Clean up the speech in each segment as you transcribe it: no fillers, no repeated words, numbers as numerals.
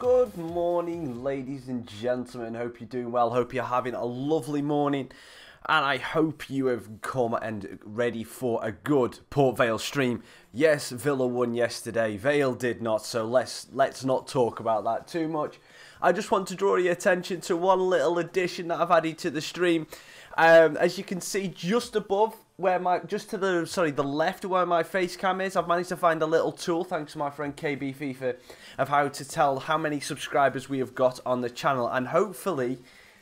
Good morning, ladies and gentlemen. Hope you're doing well. Hope you're having a lovely morning. And I hope you have come and ready for a good Port Vale stream. Yes, Villa won yesterday. Vale did not, so let's not talk about that too much. I just want to draw your attention to one little addition that I've added to the stream. As you can see, just above where the left where my face cam is, I've managed to find a little tool, thanks to my friend KB FIFA, of how to tell how many subscribers we have got on the channel, and hopefully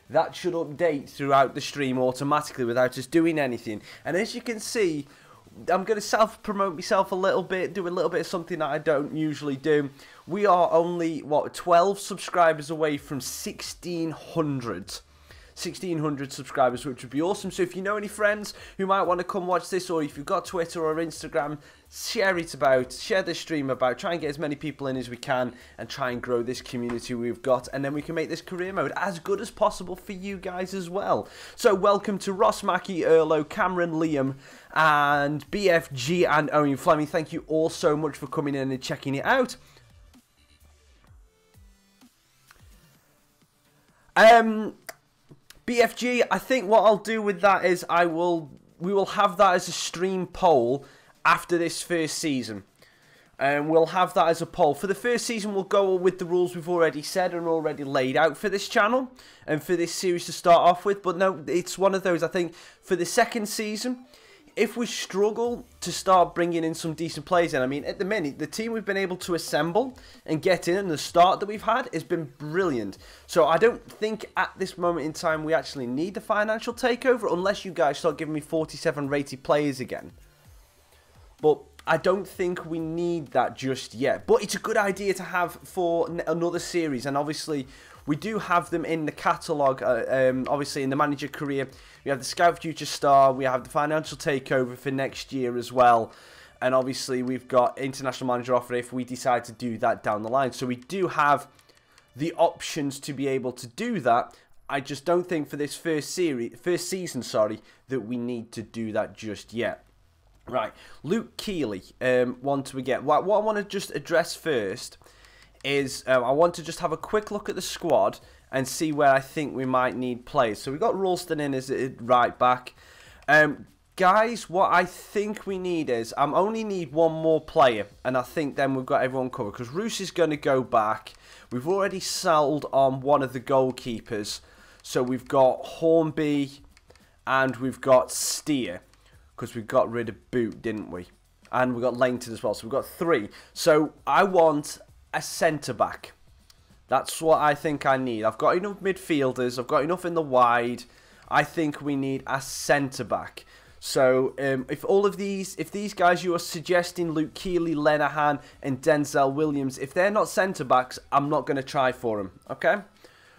that should update throughout the stream automatically without us doing anything. And as you can see, I'm going to self-promote myself a little bit, do a little bit of something that I don't usually do. We are only, 12 subscribers away from 1,600 subscribers, which would be awesome. So if you know any friends who might want to come watch this, or if you've got Twitter or Instagram, share this stream about, try and get as many people in as we can and try and grow this community we've got, and then we can make this career mode as good as possible for you guys as well. So welcome to Ross, Mackie, Erlo, Cameron, Liam and BFG and Owen Fleming. Thank you all so much for coming in and checking it out. BFG, I think what I'll do with that is we will have that as a stream poll after this first season. And we'll have that as a poll. For the first season, we'll go with the rules we've already said and already laid out for this channel and for this series to start off with. But no, it's one of those, I think, for the second season, if we struggle to start bringing in some decent players in, I mean, at the minute, the team we've been able to assemble and get in and the start that we've had has been brilliant. So I don't think at this moment in time we actually need the financial takeover unless you guys start giving me 47 rated players again. But I don't think we need that just yet. But it's a good idea to have for another series, and obviously we do have them in the catalogue, obviously in the manager career. We have the Scout Future Star, we have the financial takeover for next year as well. And obviously we've got international manager offer if we decide to do that down the line. So we do have the options to be able to do that. I just don't think for this first season, that we need to do that just yet. Right, Luke Keeley, what I want to just address first is I want to just have a quick look at the squad and see where I think we might need players. So we've got Ralston in as a right back. Guys, what I think we need is, I only need one more player, and I think then we've got everyone covered, because Roos is going to go back. We've already sold on one of the goalkeepers. So we've got Hornby and we've got Steer, because we got rid of Boot, didn't we? And we got Langton as well, so we've got 3. So I want a centre-back. That's what I think I need. I've got enough midfielders, I've got enough in the wide. I think we need a centre-back. So if these guys you are suggesting, Luke Keeley, Lenihan and Denzel Williams, if they're not centre-backs, I'm not going to try for them, okay?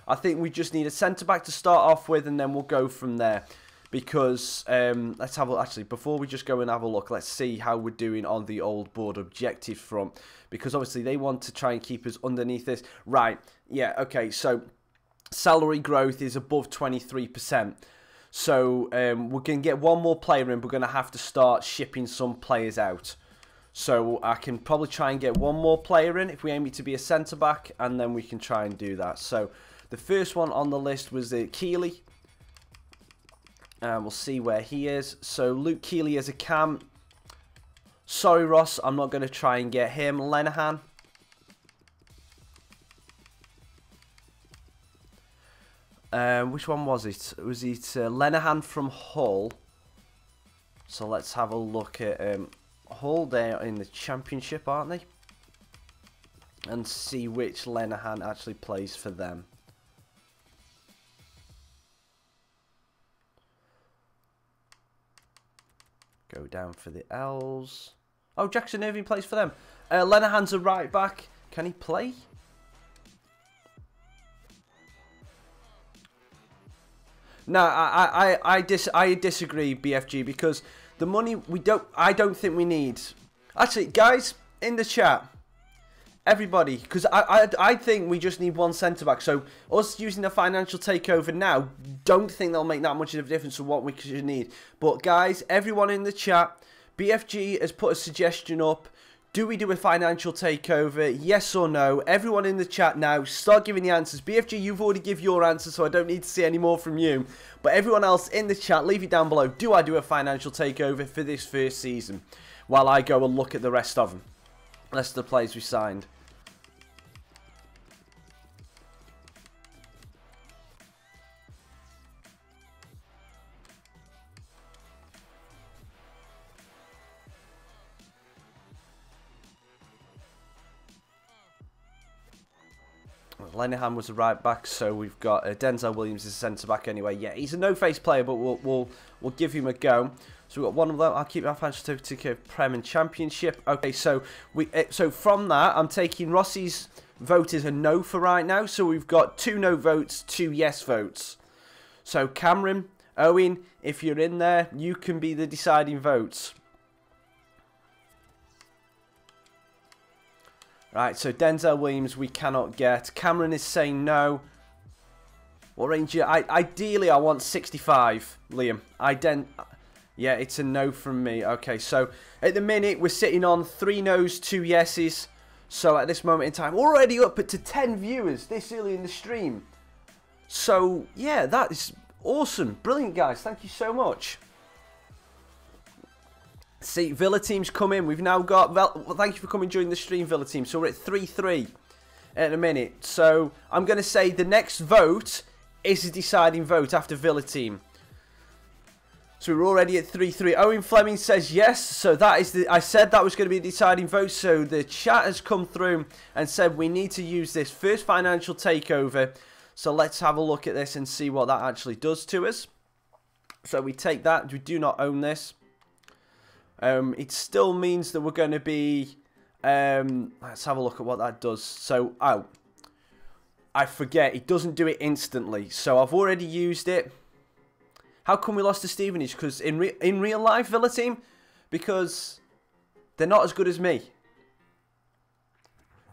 I think we just need a centre-back to start off with, and then we'll go from there. Because, let's have a look, actually, before we just go and have a look, let's see how we're doing on the old board objective front. Because obviously they want to try and keep us underneath this. Right, yeah, okay, so salary growth is above 23%. So we're going to get one more player in, we're going to have to start shipping some players out. So I can probably try and get one more player in if we aim it to be a centre-back, and then we can try and do that. So the first one on the list was Keeley. We'll see where he is. So Luke Keeley as a cam. Sorry, Ross, I'm not going to try and get him. Lenihan. Which one was it? Was it Lenihan from Hull? So let's have a look at Hull. They're in the Championship, aren't they? And see which Lenihan actually plays for them. Go down for the L's. Oh, Jackson Irving plays for them. Lenihan's a right back. Can he play? No, I disagree, BFG, because the money I don't think we need. Actually, guys in the chat, everybody, because I think we just need one centre back. So us using the financial takeover now, don't think they'll make that much of a difference to what we should need. But guys, everyone in the chat, BFG has put a suggestion up. Do we do a financial takeover? Yes or no? Everyone in the chat now, start giving the answers. BFG, you've already given your answer, so I don't need to see any more from you. But everyone else in the chat, leave it down below. Do I do a financial takeover for this first season? While I go and look at the rest of them. The rest of the players we signed. Linehan was a right back, so we've got Denzel Williams as a centre back anyway. Yeah, he's a no-face player, but we'll give him a go. So we've got one of them. I'll keep my financial ticket Prem and Championship. Okay, so from that, I'm taking Rossi's vote as a no for right now. So we've got 2 no votes, 2 yes votes. So Cameron, Owen, if you're in there, you can be the deciding votes. Right, so Denzel Williams we cannot get. Cameron is saying no. What range? Ideally, I want 65, Liam. Yeah, it's a no from me. Okay, so at the minute, we're sitting on 3 no's, 2 yeses. So at this moment in time, already up to 10 viewers this early in the stream. So, yeah, that is awesome. Brilliant, guys. Thank you so much. See, Villa team's come in. We've now got... Well, thank you for coming during the stream, Villa team. So we're at 3-3 at a minute. So I'm going to say the next vote is a deciding vote after Villa team. So we're already at 3-3. Owen Fleming says yes. So that is the... I said that was going to be a deciding vote. So the chat has come through and said we need to use this first financial takeover. So let's have a look at this and see what that actually does to us. So we take that. We do not own this. It still means that we're going to be... let's have a look at what that does. So, I forget. It doesn't do it instantly. So, I've already used it. How come we lost to Stevenage? Because in real life, Villa team? Because they're not as good as me.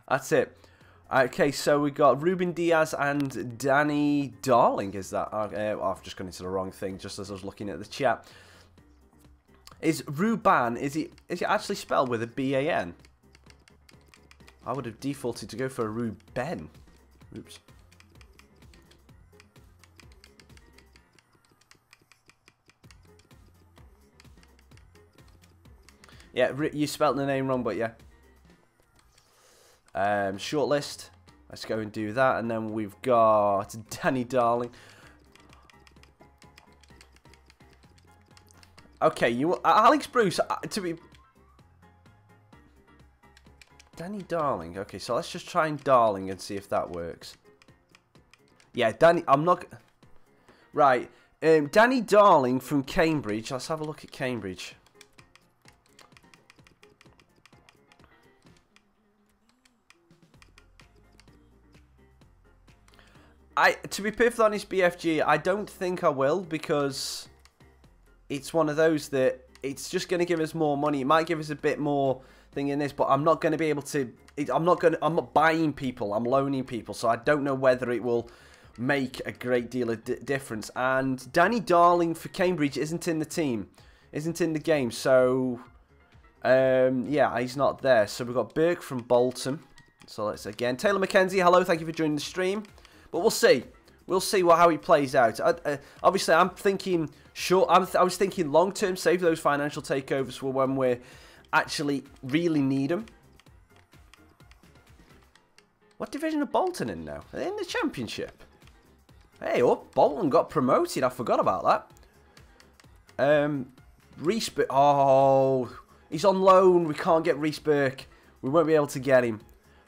That's it. Okay, so we got Ruben Diaz and Danny Darling. Is that? I've just gone into the wrong thing just as I was looking at the chat. Is Ruban, is it actually spelled with a B-A-N? I would have defaulted to go for a Ruben. Oops. Yeah, you spelled the name wrong, but yeah. Shortlist. Let's go and do that. And then we've got Danny Darling. Okay, Alex Bruce, to be... Danny Darling. Okay, so let's just try Darling and see if that works. Yeah, Danny, I'm not... Right, Danny Darling from Cambridge. Let's have a look at Cambridge. To be perfectly honest, BFG, I don't think I will because... It's one of those that it's just going to give us more money. It might give us a bit more thing in this, but I'm not going to be able to... I'm not buying people. I'm loaning people. So I don't know whether it will make a great deal of difference. And Danny Darling for Cambridge isn't in the team. Isn't in the game. So, yeah, he's not there. So we've got Burke from Bolton. So let's again. Taylor McKenzie, hello. Thank you for joining the stream. But we'll see. We'll see how he plays out. Obviously, I'm thinking short. I was thinking long term. Save those financial takeovers for when we actually really need them. What division are Bolton in now? Are they in the Championship? Hey, oh, Bolton got promoted. I forgot about that. Reece Burke. Oh, he's on loan. We can't get Reece Burke. We won't be able to get him.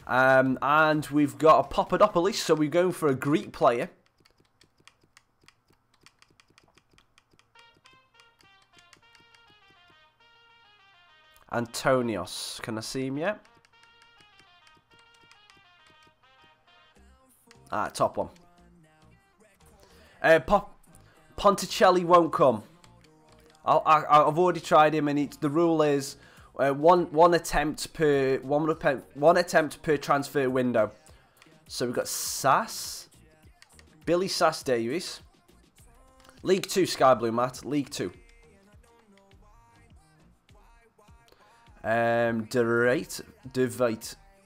And we've got a Papadopoulos, so we're going for a Greek player. Antonios. Can I see him yet? Ah, top one. Ponticelli won't come. I've already tried him, and the rule is one attempt per transfer window. So we've got Sass, Billy Sass Davies, League 2 Sky Blue Matt, League 2. DeVite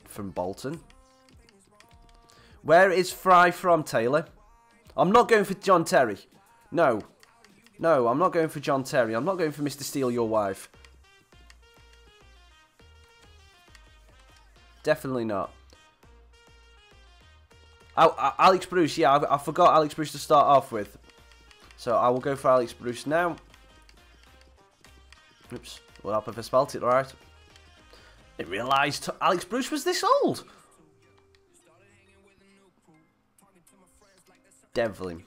from Bolton. Where is Fry from, Taylor? I'm not going for John Terry. No. No, I'm not going for John Terry. I'm not going for Mr. Steal Your Wife. Definitely not. Oh, Alex Bruce. Yeah, I forgot Alex Bruce to start off with. So I will go for Alex Bruce now. Oops. What happened if I spelt it right? I didn't realise Alex Bruce was this old. Devlin.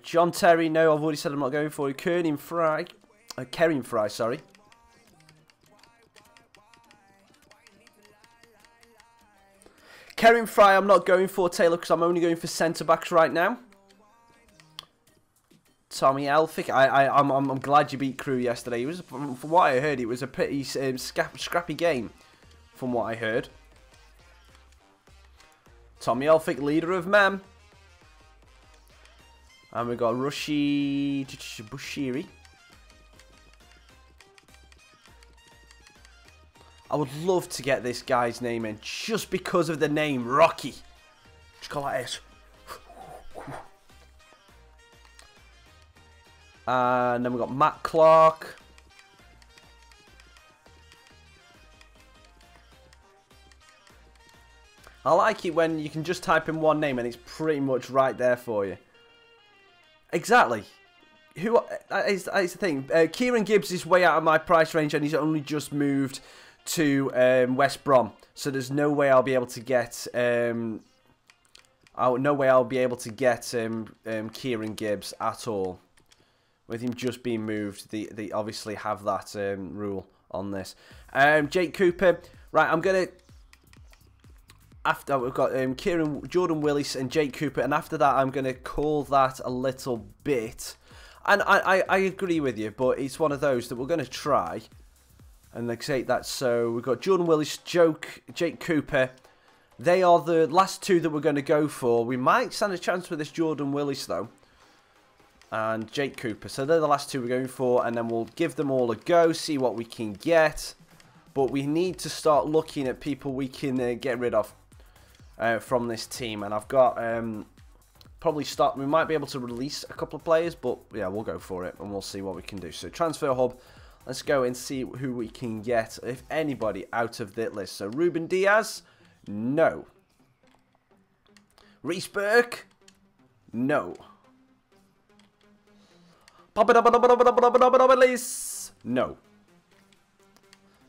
John Terry, no, I've already said I'm not going for it. Kerning Fry. Kerring Fry, sorry. Kerring Fry, I'm not going for, Taylor, because I'm only going for centre-backs right now. Tommy Elphick, I'm glad you beat Crew yesterday. It was, from what I heard, it was a pretty scrappy game, from what I heard. Tommy Elphick, leader of MEM. And we got Rushi Bushiri. I would love to get this guy's name in just because of the name, Rocky. Just call like this. And then we got Matt Clark. I like it when you can just type in one name and it's pretty much right there for you. Exactly. Who is the thing? Kieran Gibbs is way out of my price range, and he's only just moved to West Brom, so there's no way I'll be able to get. No way I'll be able to get Kieran Gibbs at all. With him just being moved, they obviously have that rule on this. Jake Cooper, right? I'm gonna. After we've got Jordan Willis and Jake Cooper, and after that I'm going to call that a little bit. And I agree with you, but it's one of those that we're going to try. And like say that, so we've got Jordan Willis, Jake Cooper. They are the last two that we're going to go for. We might stand a chance with this Jordan Willis though. And Jake Cooper. So they're the last two we're going for, and then we'll give them all a go, see what we can get. But we need to start looking at people we can get rid of. From this team, and I've got we might be able to release a couple of players, but yeah, we'll go for it and we'll see what we can do. So transfer hub, let's go and see who we can get, if anybody, out of that list. So Ruben Diaz, no. Reece Burke, no. No.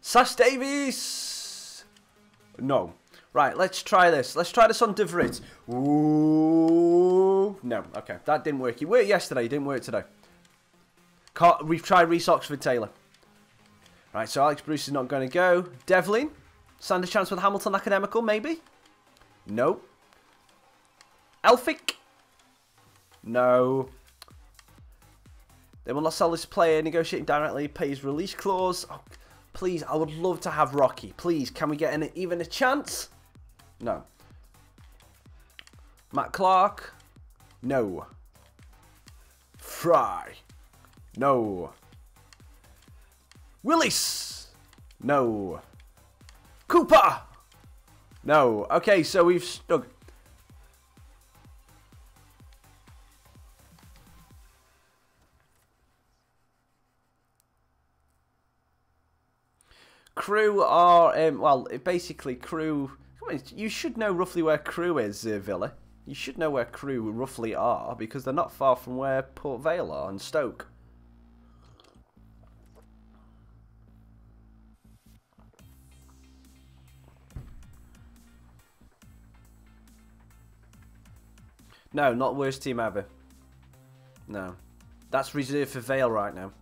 Sash Davies, no. Right, let's try this. Let's try this on De Vrij. Ooh. No, okay. That didn't work. It worked yesterday. It didn't work today. We've tried Reece Oxford Taylor. Right, so Alex Bruce is not going to go. Devlin. Stand a chance with Hamilton Academical, maybe? No. Elphick. No. They will not sell this player. Negotiating directly. Pays release clause. Oh, please, I would love to have Rocky. Please, can we get even a chance? No. Matt Clark. No. Fry. No. Willis. No. Cooper. No. Okay, so we've stuck. Crew are, well, basically Crew, come on, you should know roughly where Crew is, Villa. You should know where Crew roughly are, because they're not far from where Port Vale are and Stoke. No, not worst team ever. No. That's reserved for Vale right now.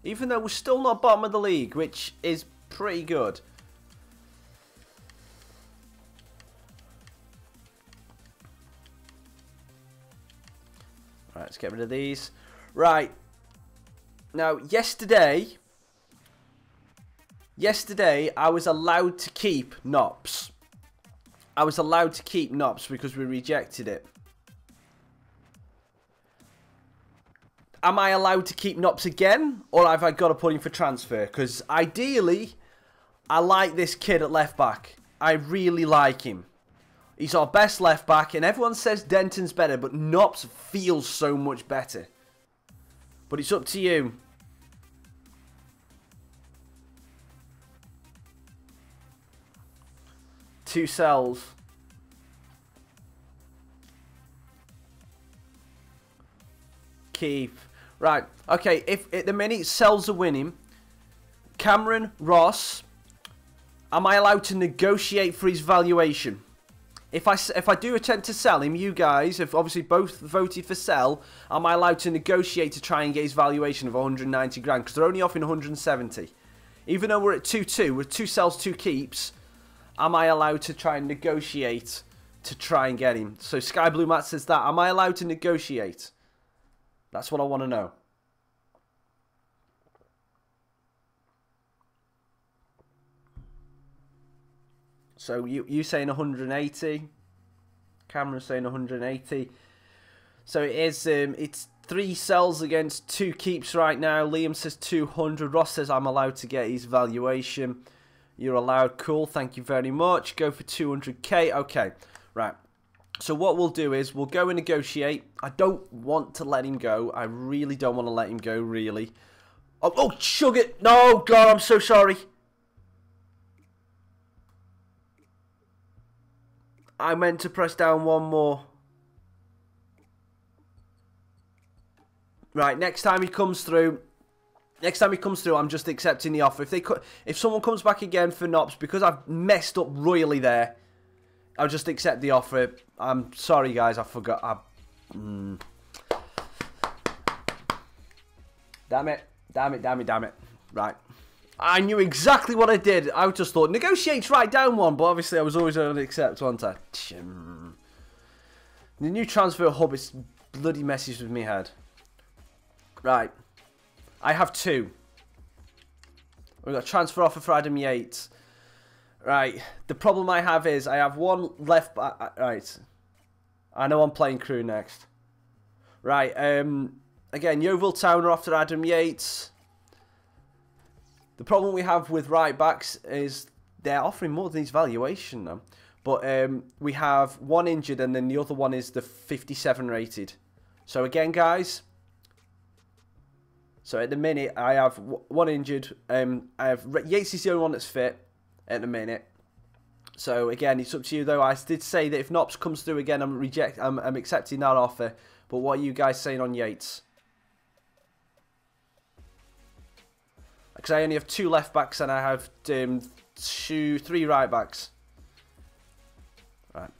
Even though we're still not bottom of the league, which is pretty good. Right, let's get rid of these. Right. Now, yesterday I was allowed to keep Nops. I was allowed to keep Nops because we rejected it. Am I allowed to keep Nops again? Or have I got to put him for transfer? Because ideally, I like this kid at left back. I really like him. He's our best left back. And everyone says Denton's better. But Nops feels so much better. But it's up to you. Two cells. Keep. Right. Okay. If at the minute cells are winning, Cameron, Ross, am I allowed to negotiate for his valuation? If I do attempt to sell him, you guys have obviously both voted for sell. Am I allowed to negotiate to try and get his valuation of 190 grand? Because they're only offering 170. Even though we're at 2-2, with 2 sells, 2 keeps, am I allowed to try and negotiate to try and get him? So Sky Blue Matt says that. Am I allowed to negotiate? That's what I want to know. So you saying 180? Cameron saying 180. So it is. It's 3 sells against 2 keeps right now. Liam says 200. Ross says I'm allowed to get his valuation. You're allowed. Cool. Thank you very much. Go for 200k. Okay. Right. So what we'll do is we'll go and negotiate. I don't want to let him go. I really don't want to let him go. Really. Oh, chug it. No, God, I'm so sorry. I meant to press down one more. Right, next time he comes through, I'm just accepting the offer. If someone comes back again for Nops, because I've messed up royally there, I'll just accept the offer. I'm sorry, guys, I forgot. Damn it. Right. I knew exactly what I did. I just thought, negotiate's right down one, but obviously I was always going to accept, wasn't I? The new transfer hub is bloody messes with me head. Right. I have 2. We've got a transfer offer for Adam Yates. Right. The problem I have is I have 1 left back. Right. I know I'm playing crew next. Right. Again, Yeovil Town are after Adam Yates. The problem we have with right backs is they're offering more than his valuation now. But we have 1 injured and then the other one is the 57 rated. So again, guys. So at the minute, I have 1 injured. I have Yates is the only one that's fit at the minute. So again, it's up to you though. I did say that if Nops comes through again, I'm accepting that offer. But what are you guys saying on Yates? Because I only have 2 left backs and I have 3 right backs. Right.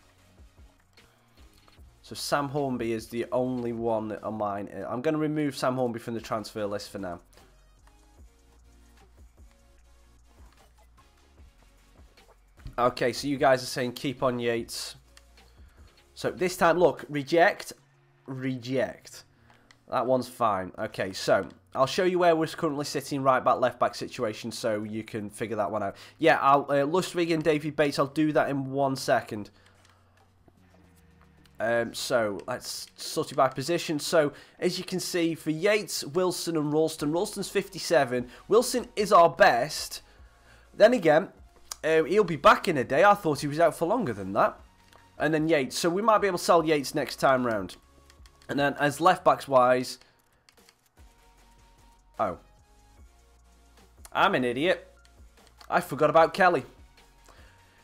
So Sam Hornby is the only one on mine. I'm going to remove Sam Hornby from the transfer list for now. Okay, so you guys are saying keep on Yates. So this time, look, reject. That one's fine. Okay, so I'll show you where we're currently sitting right back, left back situation so you can figure that one out. Yeah, Lustig and David Bates, I'll do that in 1 second. So let's sort it by position. So as you can see, for Yates, Wilson and Ralston, Ralston's 57. Wilson is our best. Then again, he'll be back in a day. I thought he was out for longer than that. And then Yates. So we might be able to sell Yates next time round. And then as left backs wise, oh, I'm an idiot. I forgot about Kelly.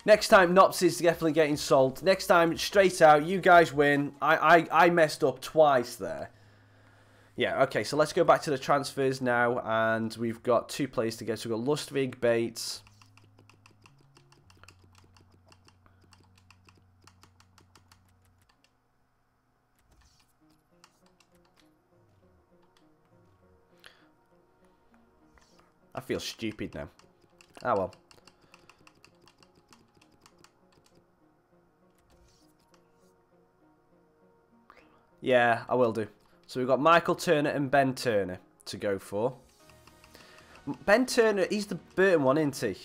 Next time, Nops is definitely getting sold. Next time, straight out, you guys win. I messed up twice there. Yeah, okay, so let's go back to the transfers now. And we've got 2 players to go. So we've got Lustig, Bates. I feel stupid now. Ah, well. Yeah, I will do. So we've got Michael Turner and Ben Turner to go for. Ben Turner, he's the Burton one, isn't he?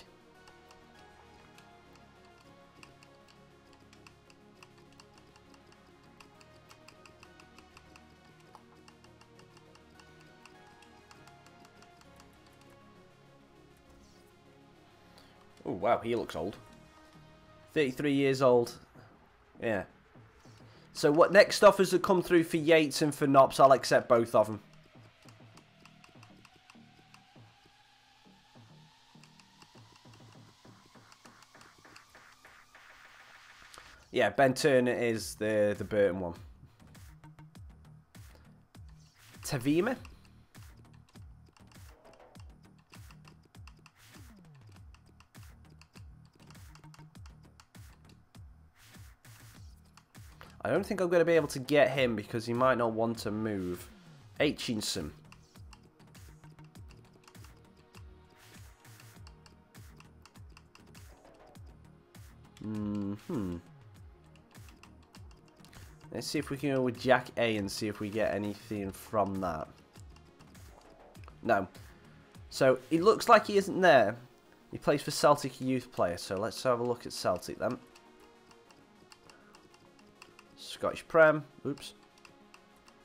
Oh, wow, he looks old. 33 years old. Yeah. So what next offers that come through for Yates and for Knops, I'll accept both of them. Yeah, Ben Turner is the Burton one. Tavima? I don't think I'm going to be able to get him because he might not want to move. Aitchinson. Let's see if we can go with Jack A and see if we get anything from that. No. So, it looks like he isn't there. He plays for Celtic youth player, so let's have a look at Celtic then. Scottish Prem. Oops.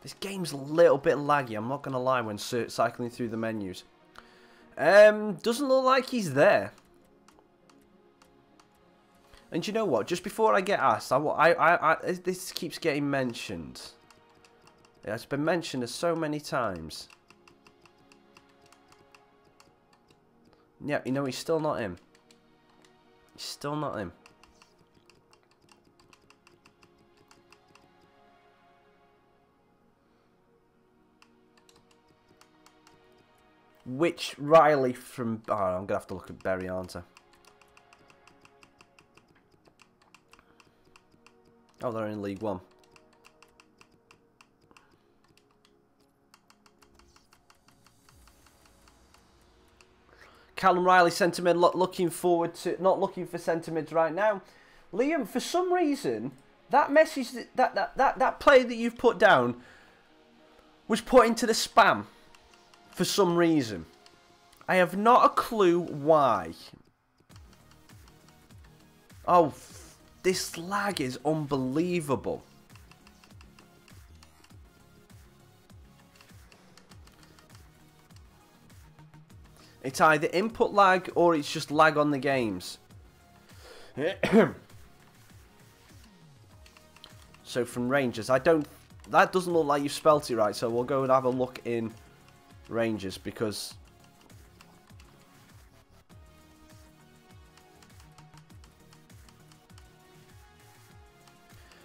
This game's a little bit laggy, I'm not going to lie, when cycling through the menus. Doesn't look like he's there. And you know what? Just before I get asked, this keeps getting mentioned. It's been mentioned so many times. Yeah, you know, he's still not him. He's still not him. Which Riley from... Oh, I'm going to have to look at Berry, aren't I? Oh, they're in League One. Callum Riley, centre mid, looking forward to... Not looking for centre mids right now. Liam, for some reason, that message, that player that you've put down was put into the spam. For some reason. I have not a clue why. Oh, this lag is unbelievable. It's either input lag or it's just lag on the games. So from Rangers, that doesn't look like you spelt it right, so we'll go and have a look in Rangers because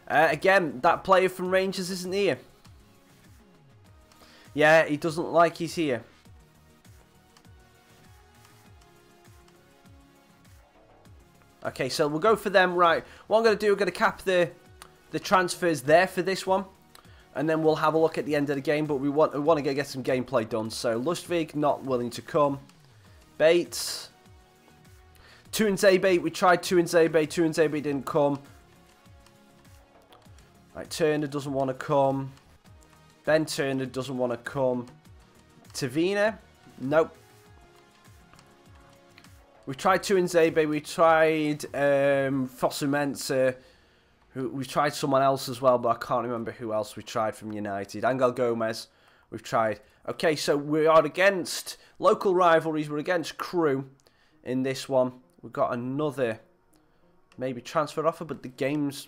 again, that player from Rangers isn't here. Yeah, he doesn't look like he's here. Okay, so we'll go for them. Right, what I'm going to do, I'm going to cap the transfers there for this one. And then we'll have a look at the end of the game. But we want to get some gameplay done. So, Lustvig not willing to come. Bates. Tuanzebe. We tried Tuanzebe. Tuanzebe didn't come. Right, Turner doesn't want to come. Ben Turner doesn't want to come. Tavina. Nope. We tried Tuanzebe. We tried Fosumensa. We've tried someone else as well, but I can't remember who else we tried from United. Angel Gomez, we've tried. Okay, so we are against local rivalries. We're against Crew in this one. We've got another maybe transfer offer, but the game's...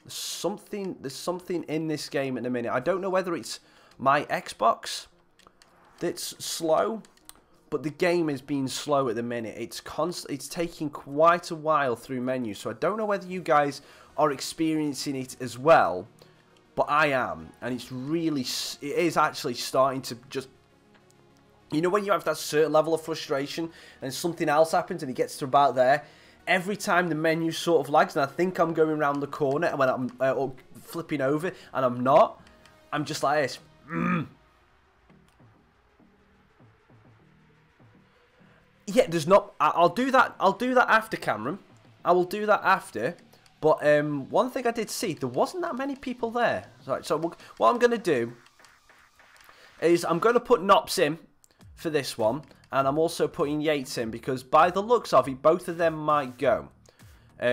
There's something in this game at the minute. I don't know whether it's my Xbox that's slow, but the game is being slow at the minute. It's taking quite a while through menus. So I don't know whether you guys are experiencing it as well. But I am. And it is actually starting to just... You know when you have that certain level of frustration and something else happens and it gets to about there? Every time the menu sort of lags and I think I'm going around the corner and when I'm flipping over and I'm not, I'm just like this. Yeah, there's not... I'll do that after, Cameron. I will do that after. But one thing I did see, there wasn't that many people there. Right, so what I'm going to do is I'm going to put Knops in for this one. And I'm also putting Yates in because by the looks of it, both of them might go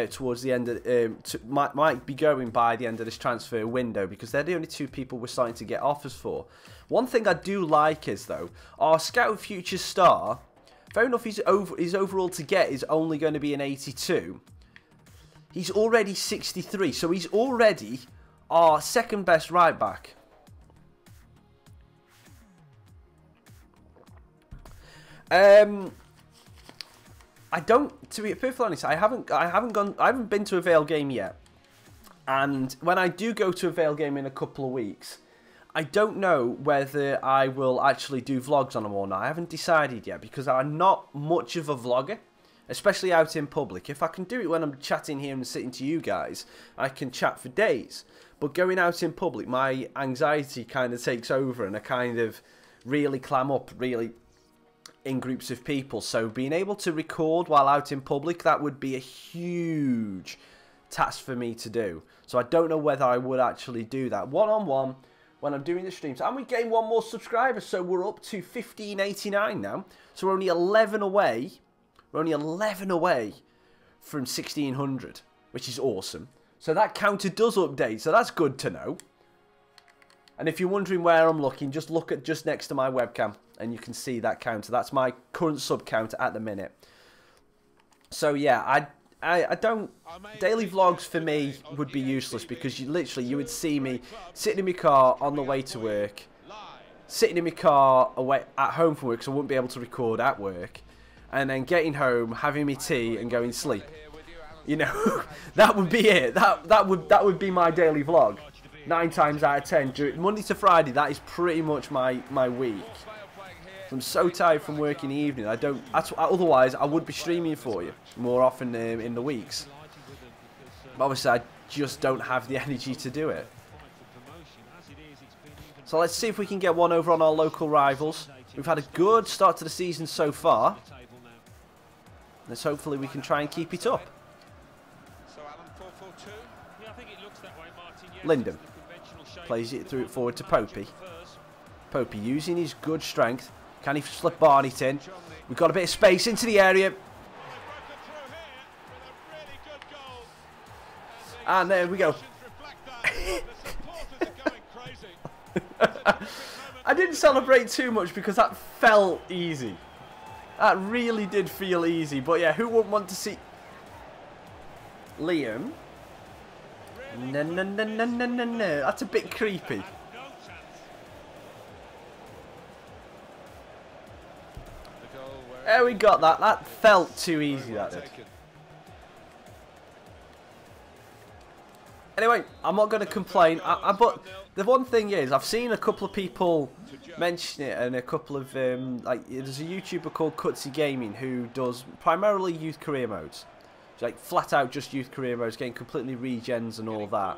towards the end of... might be going by the end of this transfer window because they're the only two people we're starting to get offers for. One thing I do like is, though, our Scout Future Star... fair enough, his overall to get is only going to be an 82. He's already 63, so he's already our second best right back. I don't, to be perfectly honest, I haven't been to a VALE game yet. And when I do go to a VALE game in a couple of weeks, I don't know whether I will actually do vlogs on them or not. I haven't decided yet because I'm not much of a vlogger, especially out in public. If I can do it when I'm chatting here and sitting to you guys, I can chat for days. But going out in public, my anxiety kind of takes over and I kind of really clam up, really in groups of people. So being able to record while out in public, that would be a huge task for me to do. So I don't know whether I would actually do that one-on-one when I'm doing the streams. And we gained one more subscriber, so we're up to 1589 now. So we're only 11 away. We're only 11 away from 1600, which is awesome. So that counter does update, so that's good to know. And if you're wondering where I'm looking, just look at just next to my webcam and you can see that counter. That's my current sub counter at the minute. So yeah, I don't, daily vlogs for me would be useless because you would see me sitting in my car on the way to work, sitting in my car away at home from work, so I wouldn't be able to record at work, and then getting home, having my tea and going to sleep. You know, that would be it. That would be my daily vlog. 9 times out of 10, during Monday to Friday, that is pretty much my week. So I'm so tired from work in the evening. Otherwise, I would be streaming for you more often in the weeks. But obviously, I just don't have the energy to do it. So let's see if we can get one over on our local rivals. We've had a good start to the season so far. Let's hopefully we can try and keep it up. Lyndon plays it through it forward to Popey. Popey using his good strength. Can he slip Barnett in? We've got a bit of space into the area. And there we go. I didn't celebrate too much because that felt easy. That really did feel easy. But yeah, who wouldn't want to see Liam? No, no, no, no, no, no, no. That's a bit creepy. There we got that. That felt too easy, that did. Anyway, I'm not going to complain. But the one thing is, I've seen a couple of people mention it, and a couple of like, there's a YouTuber called Cutsy Gaming who does primarily youth career modes. Like flat out just youth career modes, getting completely regens and all that.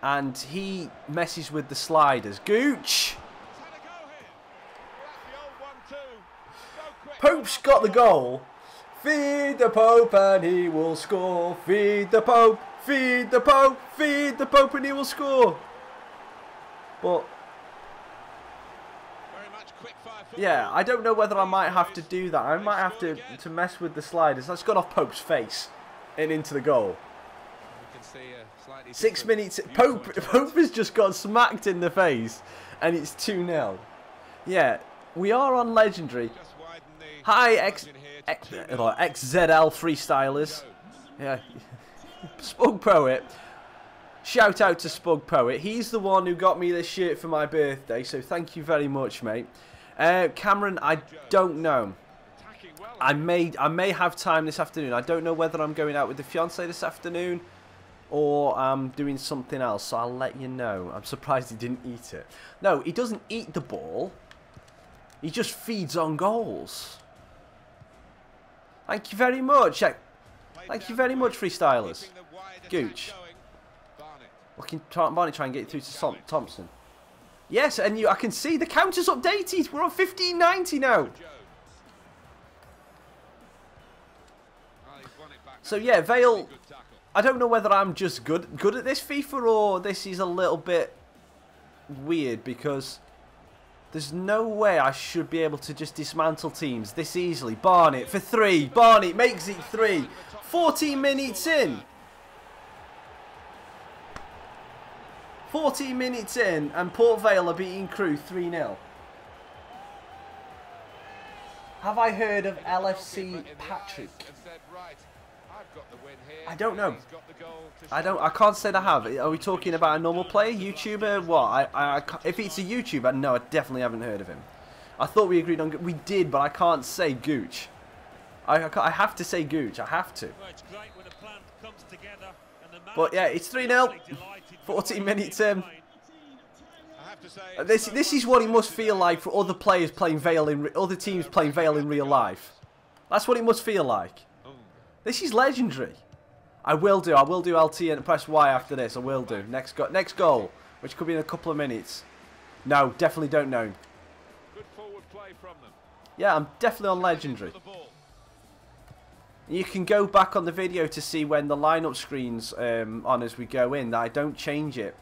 And he messes with the sliders. Gooch! Pope's got the goal. Feed the Pope and he will score. Feed the Pope, feed the Pope, feed the Pope and he will score. But yeah, I don't know whether I might have to do that. I might have to mess with the sliders. That's gone off Pope's face and into the goal. 6 minutes. Pope has just got smacked in the face, and it's 2-0. Yeah, we are on Legendary. Hi, XZL Freestylers. Yeah, Spug Poet. Shout out to Spug Poet. He's the one who got me this shirt for my birthday, so thank you very much, mate. Cameron, I don't know. I may have time this afternoon. I don't know whether I'm going out with the fiance this afternoon or I'm doing something else, so I'll let you know. I'm surprised he didn't eat it. No, he doesn't eat the ball. He just feeds on goals. Thank you very much. Thank you very much, Freestylers. Gooch. Looking Barney try and get it through to Thompson. Yes, and I can see the counter's updated. We're on 1590 now. So yeah, VALE. I don't know whether I'm just good at this FIFA or this is a little bit weird because there's no way I should be able to just dismantle teams this easily. Barnett for 3. Barnett makes it 3. 14 minutes in. 14 minutes in, and Port Vale are beating Crewe 3-0. Have I heard of LFC Patrick? I don't know. I can't say that I have. Are we talking about a normal player, YouTuber? What? If it's a YouTuber, no, I definitely haven't heard of him. I thought we agreed on. We did, but I can't say Gooch. I have to say Gooch. I have to. But yeah, it's 3-0. 14 minutes in. This is what it must feel like for other players playing VALE in other teams playing VALE in real life. That's what it must feel like. This is legendary. I will do LT and press Y after this. I will do. Next goal, which could be in a couple of minutes. No, definitely don't know. Good forward play from them. Yeah, I'm definitely on legendary. You can go back on the video to see when the lineup screen's on as we go in. That I don't change it.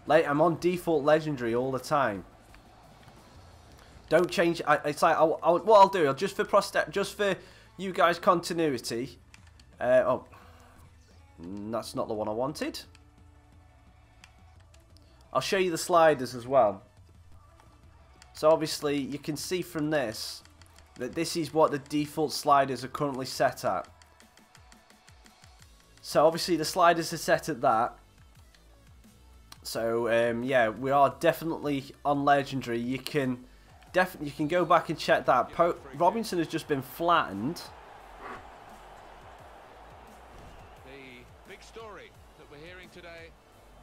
I'm on default legendary all the time. Don't change. It's like what I'll do. Just for you guys' continuity. Oh, that's not the one I wanted. I'll show you the sliders as well. So obviously you can see from this that this is what the default sliders are currently set at. So obviously the sliders are set at that. So yeah, we are definitely on legendary. You can go back and check that. Robinson has just been flattened. The big story that we're hearing today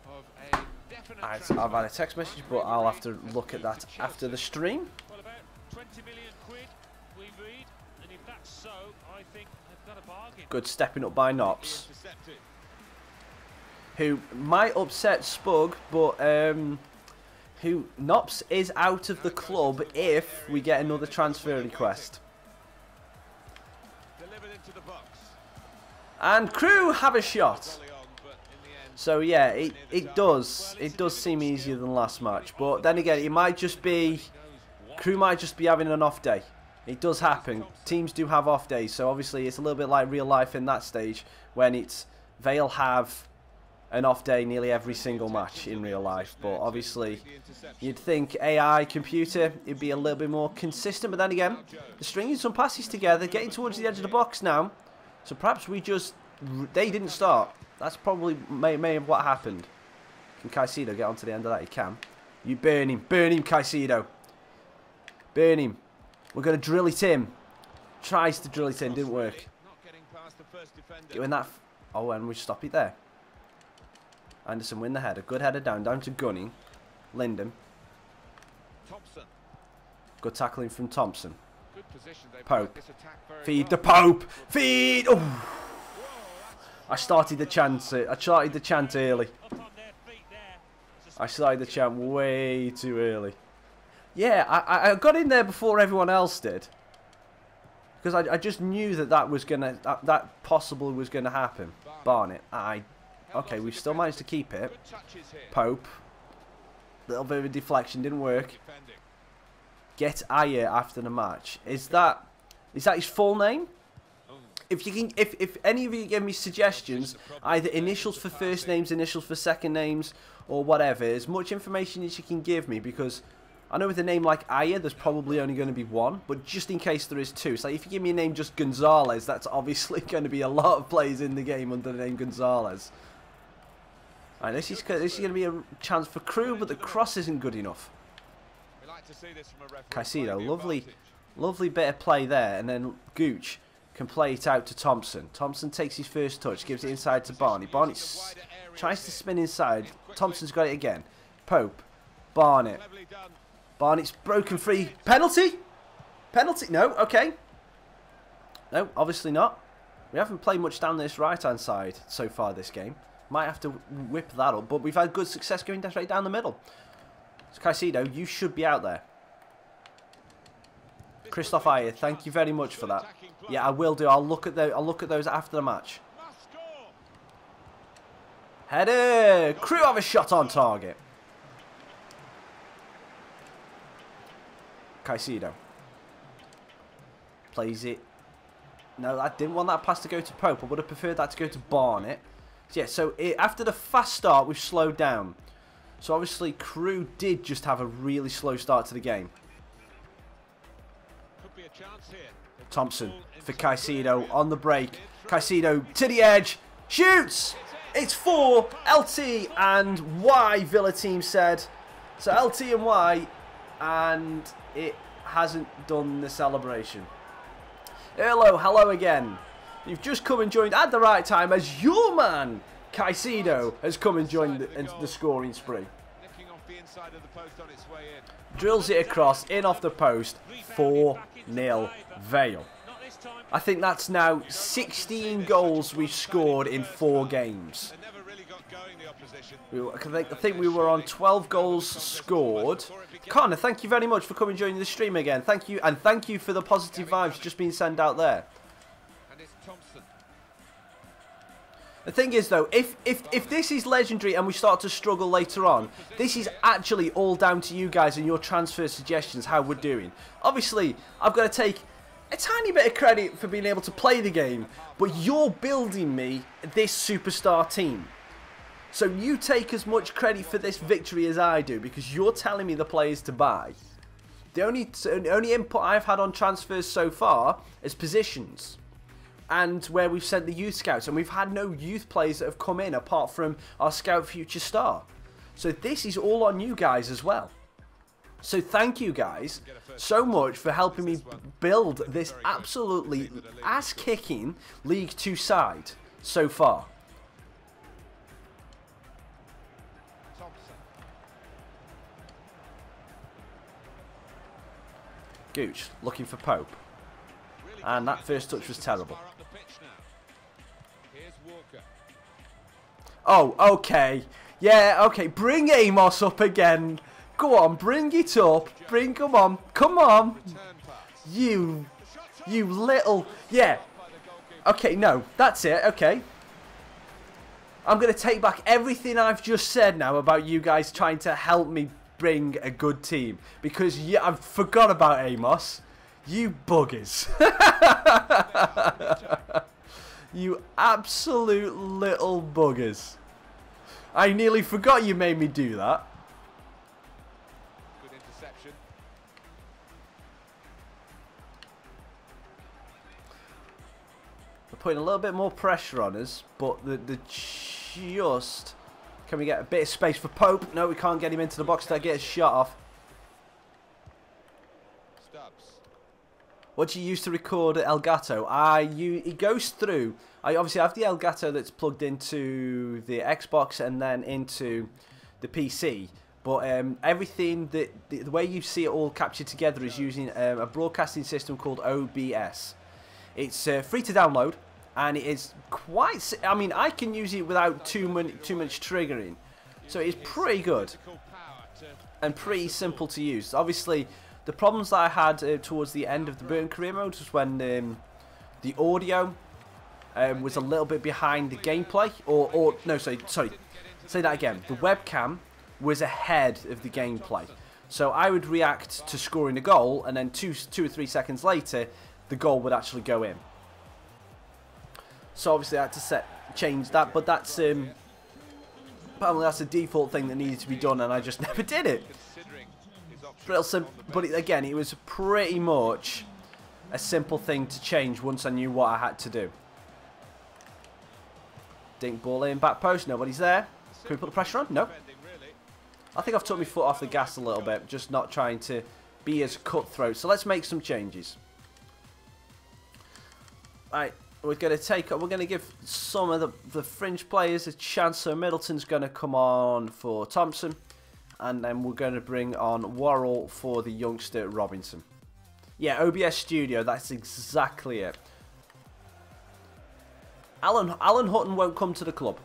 of a definite I've had a text message, but I'll have to look at that after the stream. Well, about 20 million quid we read, and if that's so, I think they've got a bargain. Good stepping up by Nops, who might upset Spug, but who Nops is out of the club if we get another transfer request. And Crew have a shot. So yeah, it does seem easier than last match, but then again, it might just be Crew might just be having an off day. It does happen. Teams do have off days, so obviously it's a little bit like real life in that stage when it's VALE have an off day nearly every single match in real life. But obviously you'd think AI computer it'd be a little bit more consistent, but then again, they're stringing some passes together, getting towards the edge of the box now. So perhaps they didn't start. That's probably may have what happened. Can Caicedo get onto the end of that? He can. You burn him, Caicedo. Burn him. We're going to drill it in. Tries to drill it in, didn't work. Doing that. Oh, and we stop it there. Anderson win the header. Good header down to Gunning. Lyndon. Good tackling from Thompson. Pope. Feed the Pope. Feed. Oh. I started the chant early. I started the chant way too early. Yeah, I got in there before everyone else did. Because I just knew that was gonna that possibly was gonna happen. Barnett. Okay, we've still managed to keep it. Pope. Little bit of a deflection, didn't work. Get Ayer after the match. Is that his full name? If any of you give me suggestions, either initials for first names, initials for second names, or whatever, as much information as you can give me, because I know with a name like Ayer, there's probably only going to be one, but just in case there is two. So if you give me a name just Gonzalez, that's obviously going to be a lot of players in the game under the name Gonzalez. Right, this is going to be a chance for Crew, but the cross isn't good enough. Caicedo, lovely bit of play there, and then Gooch can play it out to Thompson. Thompson takes his first touch, gives it inside to Barney. Barney tries to spin inside. Thompson's got it again. Pope. Barnett. Barnett's broken free. Penalty? Penalty? No, okay. No, obviously not. We haven't played much down this right-hand side so far this game. Might have to whip that up, but we've had good success going straight down the middle. So Caicedo, you should be out there. Christoph Ayer, thank you very much for that. Yeah, I will do. I'll look at those after the match. Header! Crew have a shot on target. Caicedo plays it. No, I didn't want that pass to go to Pope. I would have preferred that to go to Barnett. So yeah, so after the fast start, we've slowed down. So obviously, Crew did just have a really slow start to the game. Thompson for Caicedo on the break. Caicedo to the edge. Shoots! It's 4 LT and Y, Villa team said. So LT and Y, and it hasn't done the celebration. Hello again. You've just come and joined at the right time as your man, Caicedo, has come and joined the scoring spree. Drills it across, in off the post, 4-0 Vale. I think that's now 16 goals we've scored in 4 games. I think we were on 12 goals scored. Connor, thank you very much for coming and joining the stream again. Thank you, and thank you for the positive vibes just being sent out there. The thing is, though, if this is legendary and we start to struggle later on, this is actually all down to you guys and your transfer suggestions, how we're doing. Obviously, I've got to take a tiny bit of credit for being able to play the game, but you're building me this superstar team. So you take as much credit for this victory as I do, because you're telling me the players to buy. The only input I've had on transfers so far is positions, and where we've sent the youth scouts, and we've had no youth players that have come in apart from our scout future star. So this is all on you guys as well. So thank you guys so much for helping me build this absolutely ass-kicking League 2 side so far. Gooch looking for Pope. And that first touch was terrible. Oh, okay. Yeah, okay. Bring Amos up again. Go on, bring it up. Come on. Come on. You little... Yeah. Okay, no. That's it. Okay. I'm going to take back everything I've just said now about you guys trying to help me bring a good team. Because yeah, I've forgot about Amos. You buggers. You absolute little buggers. I nearly forgot you made me do that. Good interception. We're putting a little bit more pressure on us, but the just... Can we get a bit of space for Pope? No, we can't get him into the box to get his shot off. What do you use to record Elgato? It goes through. I obviously have the Elgato that's plugged into the Xbox and then into the PC. But everything the way you see it all captured together is using a broadcasting system called OBS. It's free to download, and it is quite. I mean, I can use it without too much triggering, so it's pretty good and pretty simple to use. Obviously, the problems that I had towards the end of the Burn career mode was when the audio was a little bit behind the gameplay, or no, sorry, say that again. The webcam was ahead of the gameplay, so I would react to scoring a goal, and then two or 3 seconds later, the goal would actually go in. So obviously I had to change that, but that's apparently that's a default thing that needed to be done, and I just never did it. But again, it was pretty much a simple thing to change once I knew what I had to do. Dink ball in, back post, nobody's there. Can we put the pressure on? No. I think I've took my foot off the gas a little bit, just not trying to be as cutthroat. So let's make some changes. Right, we're going to give some of the fringe players a chance. So Middleton's going to come on for Thompson. And then we're going to bring on Worrell for the youngster Robinson. Yeah, OBS Studio, that's exactly it. Alan Hutton won't come to the club.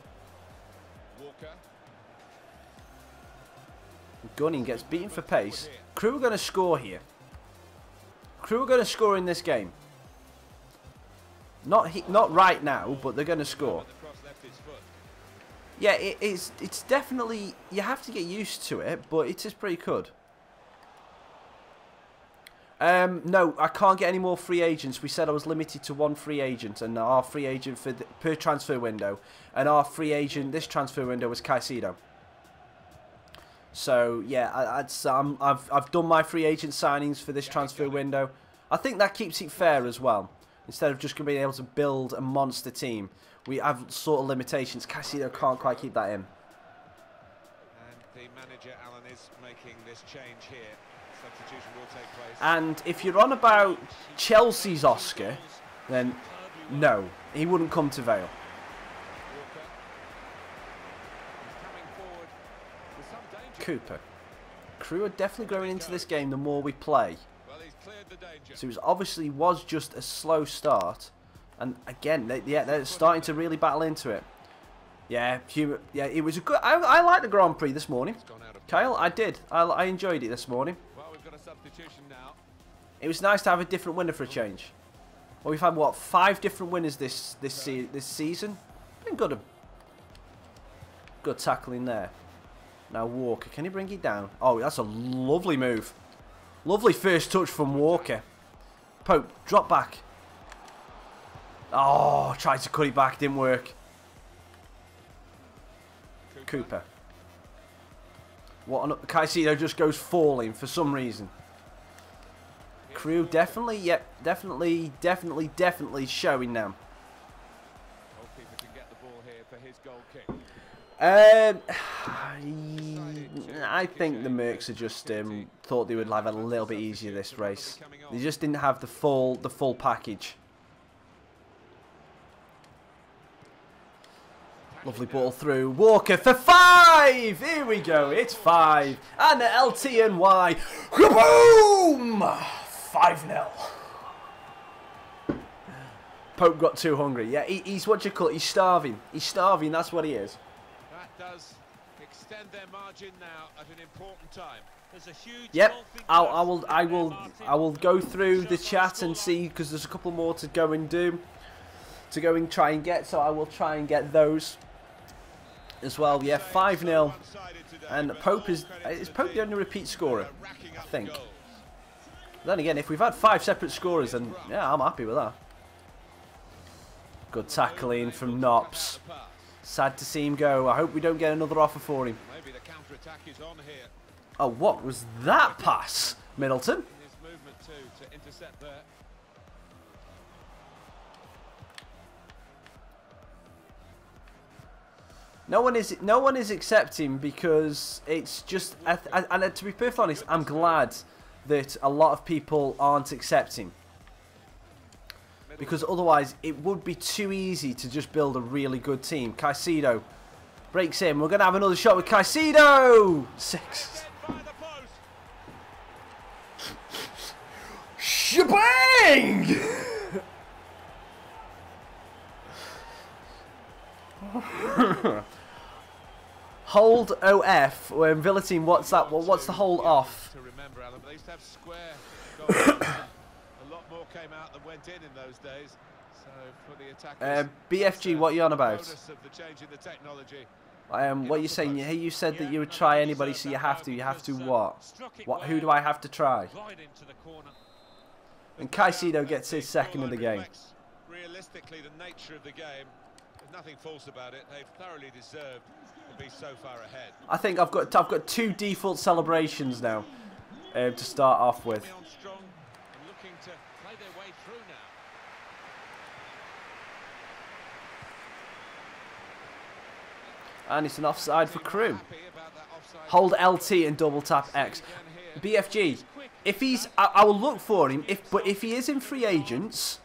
Gunning gets beaten for pace. Crew are going to score here. Crew are going to score in this game. Not right now, but they're going to score. Yeah, it's definitely, you have to get used to it, but it is pretty good. No, I can't get any more free agents. We said I was limited to 1 free agent, and our free agent per transfer window, and our free agent this transfer window was Caicedo. So yeah, I've done my free agent signings for this transfer window. I think that keeps it fair as well. Instead of just being able to build a monster team, we have sort of limitations. Casino can't quite keep that in. And the manager, Alan, is making this change here. Substitution will take place. And if you're on about Chelsea's Oscar, then no, he wouldn't come to Vale. Cooper. Crew are definitely growing into this game the more we play. So it obviously was just a slow start. And again, they're starting to really battle into it. Yeah, it was a good... I liked the Grand Prix this morning. Kyle, I did. I enjoyed it this morning. Well, we've got a substitution now. It was nice to have a different winner for a change. Well, we've had, what, 5 different winners this season? Been good. Good tackling there. Now Walker, can he bring it down? Oh, that's a lovely move. Lovely first touch from Walker. Pope, drop back. Oh, tried to cut it back, didn't work. Cooper. What an... Caicedo just goes falling for some reason. Crew definitely, yep, definitely showing now. Goalkeeper can get the ball here for his goal kick. I think the Mercs are just thought they would have a little bit easier this race. They just didn't have the full package. Lovely ball through. Walker for 5! Here we go. It's 5. And LTNY. Boom! 5-0. Pope got too hungry. Yeah, he's what you call it. He's starving. He's starving. That's what he is. That does extend their margin now at an important time. There's a huge... Yep. I will go through the chat and see, because there's a couple more to go and do. To go and try and get. So I will try and get those as well. Yeah, 5-0. And Pope is Pope the only repeat scorer? I think. Then again, if we've had 5 separate scorers, then yeah, I'm happy with that. Good tackling from Nops. Sad to see him go. I hope we don't get another offer for him. Maybe the counter-attack is on here. Oh, what was that pass, Middleton? His movement too to intercept there. No one is accepting, because it's just, and to be perfectly honest, I'm glad that a lot of people aren't accepting, because otherwise it would be too easy to just build a really good team. Caicedo breaks in. We're going to have another shot with Caicedo. 6. Shebang! Hold OF when Villa team. What's that? Well, what's the hold off? To remember, Alan, they used to have square goals. A lot more came out than went in those days. So for the attackers, BFG, what are you on about? bonus of the change in the technology. What are you saying? Hey, you said that you would try anybody, so you have to. You have to what? What? Who do I have to try? And Caicedo gets his second of the game. Realistically, the nature of the game, there's nothing false about it. They've thoroughly deserved to be so far ahead. I think I've got 2 default celebrations now to start off with. Strong and looking to play their way through now. And it's an offside for Crew. Hold LT and double tap X. BFG, if he's, I will look for him. But if he is in free agents,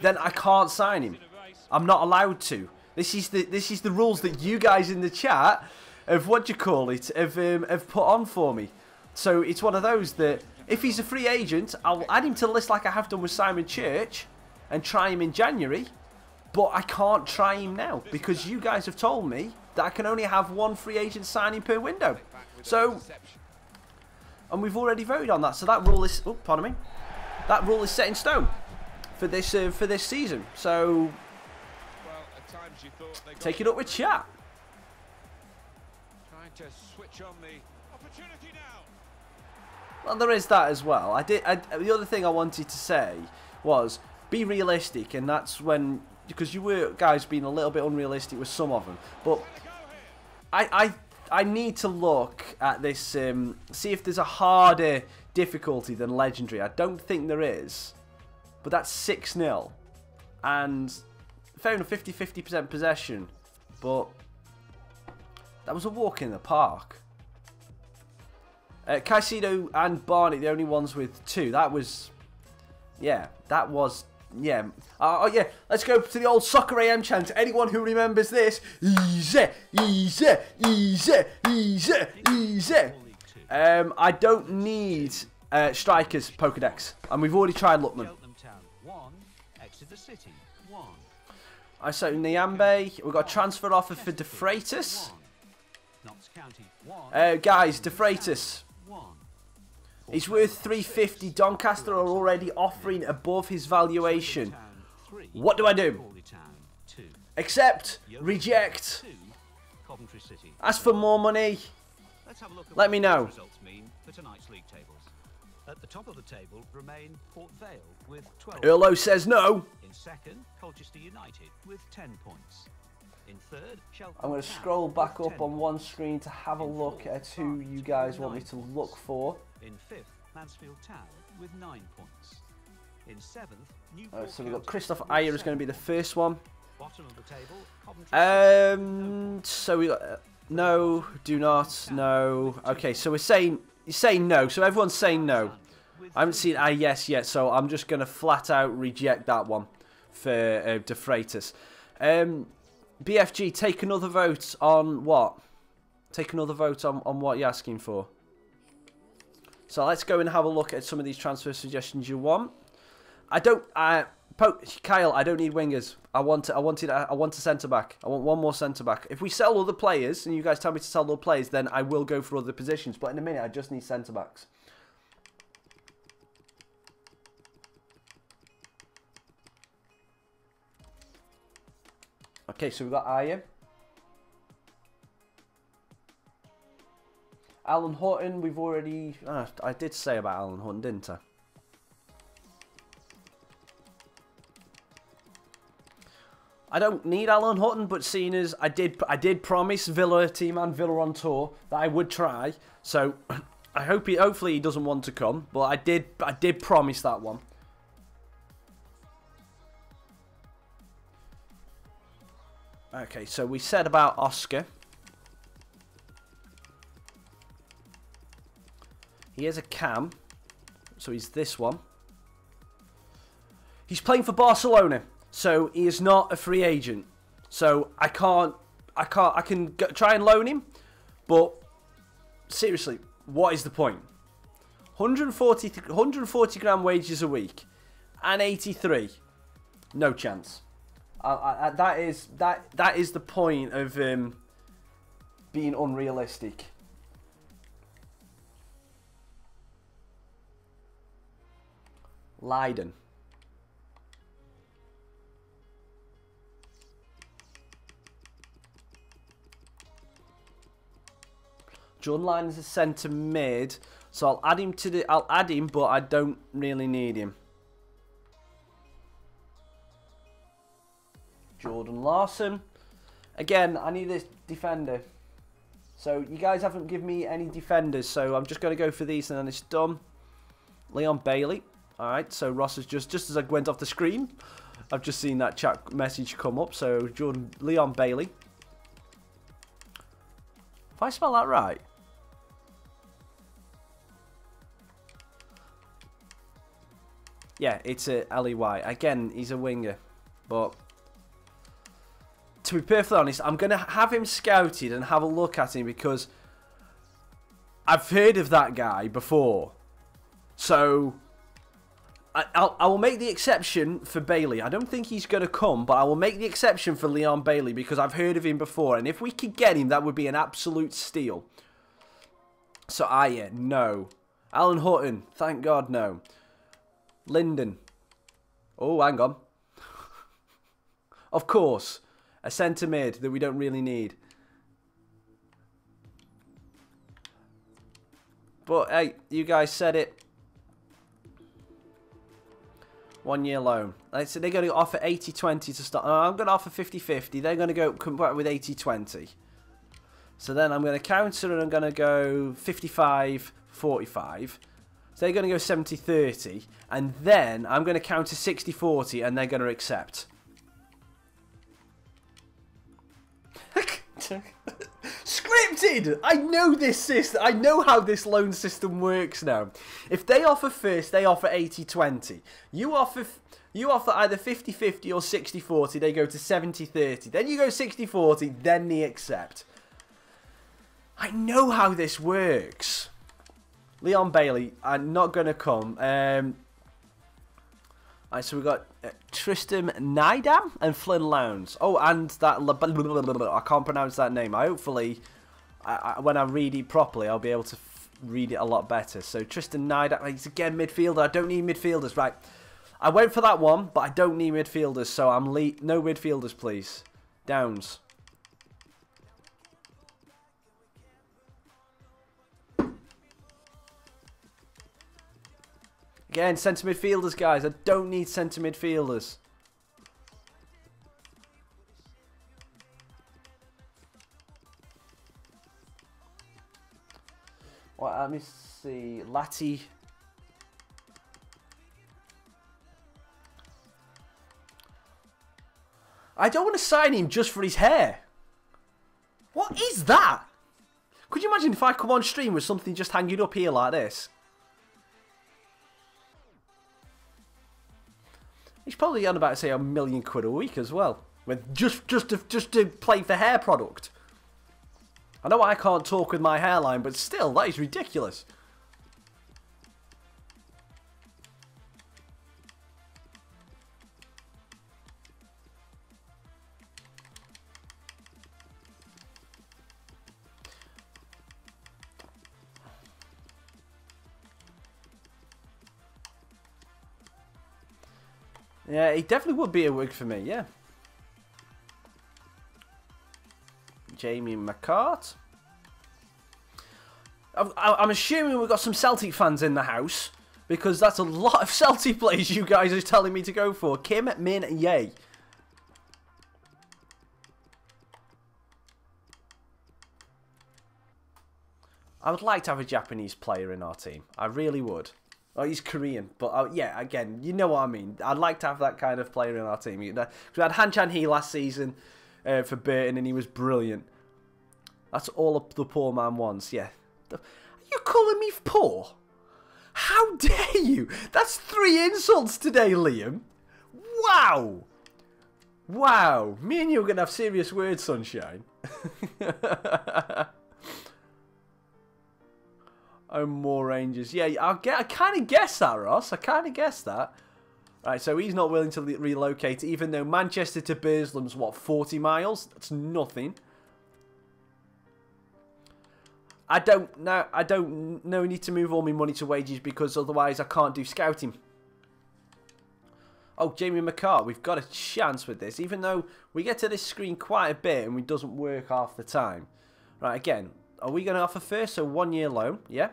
then I can't sign him. I'm not allowed to. This is the rules that you guys in the chat have have put on for me. So it's one of those that if he's a free agent, I'll add him to the list like I have done with Simon Church and try him in January. But I can't try him now because you guys have told me that I can only have 1 free agent signing per window. So, and we've already voted on that. So that rule is, oh, pardon me, that rule is set in stone for this season. So take it up with chat. Trying to switch on the opportunity now. Well, there is that as well. The other thing I wanted to say was be realistic, and that's when, because you were guys being a little bit unrealistic with some of them, but I need to look at this, see if there's a harder difficulty than Legendary? I don't think there is. But that's 6-0. And fair enough, 50% possession. But that was a walk in the park. Caicedo and Barney, the only ones with 2. That was... Yeah, that was... Yeah. Oh, yeah. Let's go to the old Soccer AM chant. Anyone who remembers this. Easy, easy, easy, easy, easy. I don't need strikers, Pokedex. And we've already tried Lookman. I saw Niambe. We've got a transfer offer for De Freitas. Guys, De Freitas. He's worth 350. Doncaster are already offering above his valuation. What do I do? Accept, reject. Ask for more money. Let me know. At the top of the table remain Port Vale with 12. Earlo says no. In second, Colchester United with 10 points. In third, Cheltenham. I'm going to scroll back up on one screen to have a look at who you guys want me to look for. In fifth, Mansfield Town with 9 points. In seventh, Newport. So we've got Christoph Ayer is going to be the first one. Bottom of the table, So we got no, do not, no. Okay, so you're saying no. So everyone's saying no. I haven't seen a yes yet, so I'm just going to flat out reject that one for De Freitas. BFG, take another vote on what? Take another vote on what you're asking for. So let's go and have a look at some of these transfer suggestions you want. Kyle, I don't need wingers. I want a centre back. I want one more centre back. If we sell other players and you guys tell me to sell other players, then I will go for other positions. But in a minute, I just need centre backs. Okay, so we've got Ayer. Alan Hutton, we've already... I did say about Alan Hutton, didn't I? I don't need Alan Hutton, but seeing as I did promise Villa, Team Villa on tour, that I would try. So I hope hopefully he doesn't want to come, but I did promise that one. Okay, so we said about Oscar. He is a cam, so he's this one. He's playing for Barcelona, so he is not a free agent. So I can try and loan him, but seriously, what is the point? 140 grand wages a week, and 83, no chance. That is the point of being unrealistic. Leiden. John Lyon is a centre mid, so I'll add him to the. I'll add him, but I don't really need him. Jordan Larson. Again, I need this defender. So you guys haven't given me any defenders, so I'm just going to go for these and then it's done. Leon Bailey. Alright, so Ross has just as I went off the screen, I've just seen that chat message come up. So Leon Bailey. If I spell that right. Yeah, it's a L-E-Y. Again, he's a winger. But to be perfectly honest, I'm going to have him scouted and have a look at him because I've heard of that guy before. So I will make the exception for Bailey. I don't think he's going to come, but I will make the exception for Leon Bailey because I've heard of him before. And if we could get him, that would be an absolute steal. So, no. Alan Hutton, thank God, no. Linden. Oh, hang on. Of course. A centre mid that we don't really need. But, hey, you guys said it. 1 year loan. So they're going to offer 80-20 to start. I'm going to offer 50-50. They're going to go come back with 80-20. So then I'm going to counter and I'm going to go 55-45. So they're going to go 70-30. And then I'm going to counter 60-40 and they're going to accept. Scripted! I know this system. I know how this loan system works now. If they offer first, they offer 80-20. You offer either 50-50 or 60-40. They go to 70-30. Then you go 60-40. Then they accept. I know how this works. Leon Bailey, I'm not going to come. Alright, so we've got Tristan Nidam and Flynn Lowndes. Oh, and that... I can't pronounce that name. Hopefully, when I read it properly, I'll be able to read it a lot better. So, Tristan Nidam, he's again midfielder. I don't need midfielders. Right, I went for that one, but I don't need midfielders. So, no midfielders, please. Downs. Again, centre midfielders, guys. I don't need centre midfielders. Well, let me see. Lati. I don't want to sign him just for his hair. What is that? Could you imagine if I come on stream with something just hanging up here like this? He's probably on about, say, £1 million a week as well, with just to play for hair product. I know I can't talk with my hairline, but still, that is ridiculous. Yeah, he definitely would be a wig for me, yeah. Jamie McCart. I'm assuming we've got some Celtic fans in the house, because that's a lot of Celtic players you guys are telling me to go for. Kim Min Ye. I would like to have a Japanese player in our team. I really would. Oh, he's Korean, but yeah, again, you know what I mean. I'd like to have that kind of player in our team. We had Han Chan-hee last season for Burton, and he was brilliant. That's all the poor man wants, yeah. Are you calling me poor? How dare you? That's 3 insults today, Liam. Wow. Wow. Me and you are going to have serious words, sunshine. Oh, more Rangers. Yeah, I kind of guessed that, Ross. I kind of guessed that. Right, so he's not willing to relocate, even though Manchester to Burslem's, what, 40 miles? That's nothing. I don't need to move all my money to wages because otherwise I can't do scouting. Oh, Jamie McCart, we've got a chance with this, even though we get to this screen quite a bit and it doesn't work half the time. Right, again. Are we going to offer first? So 1 year loan, yeah.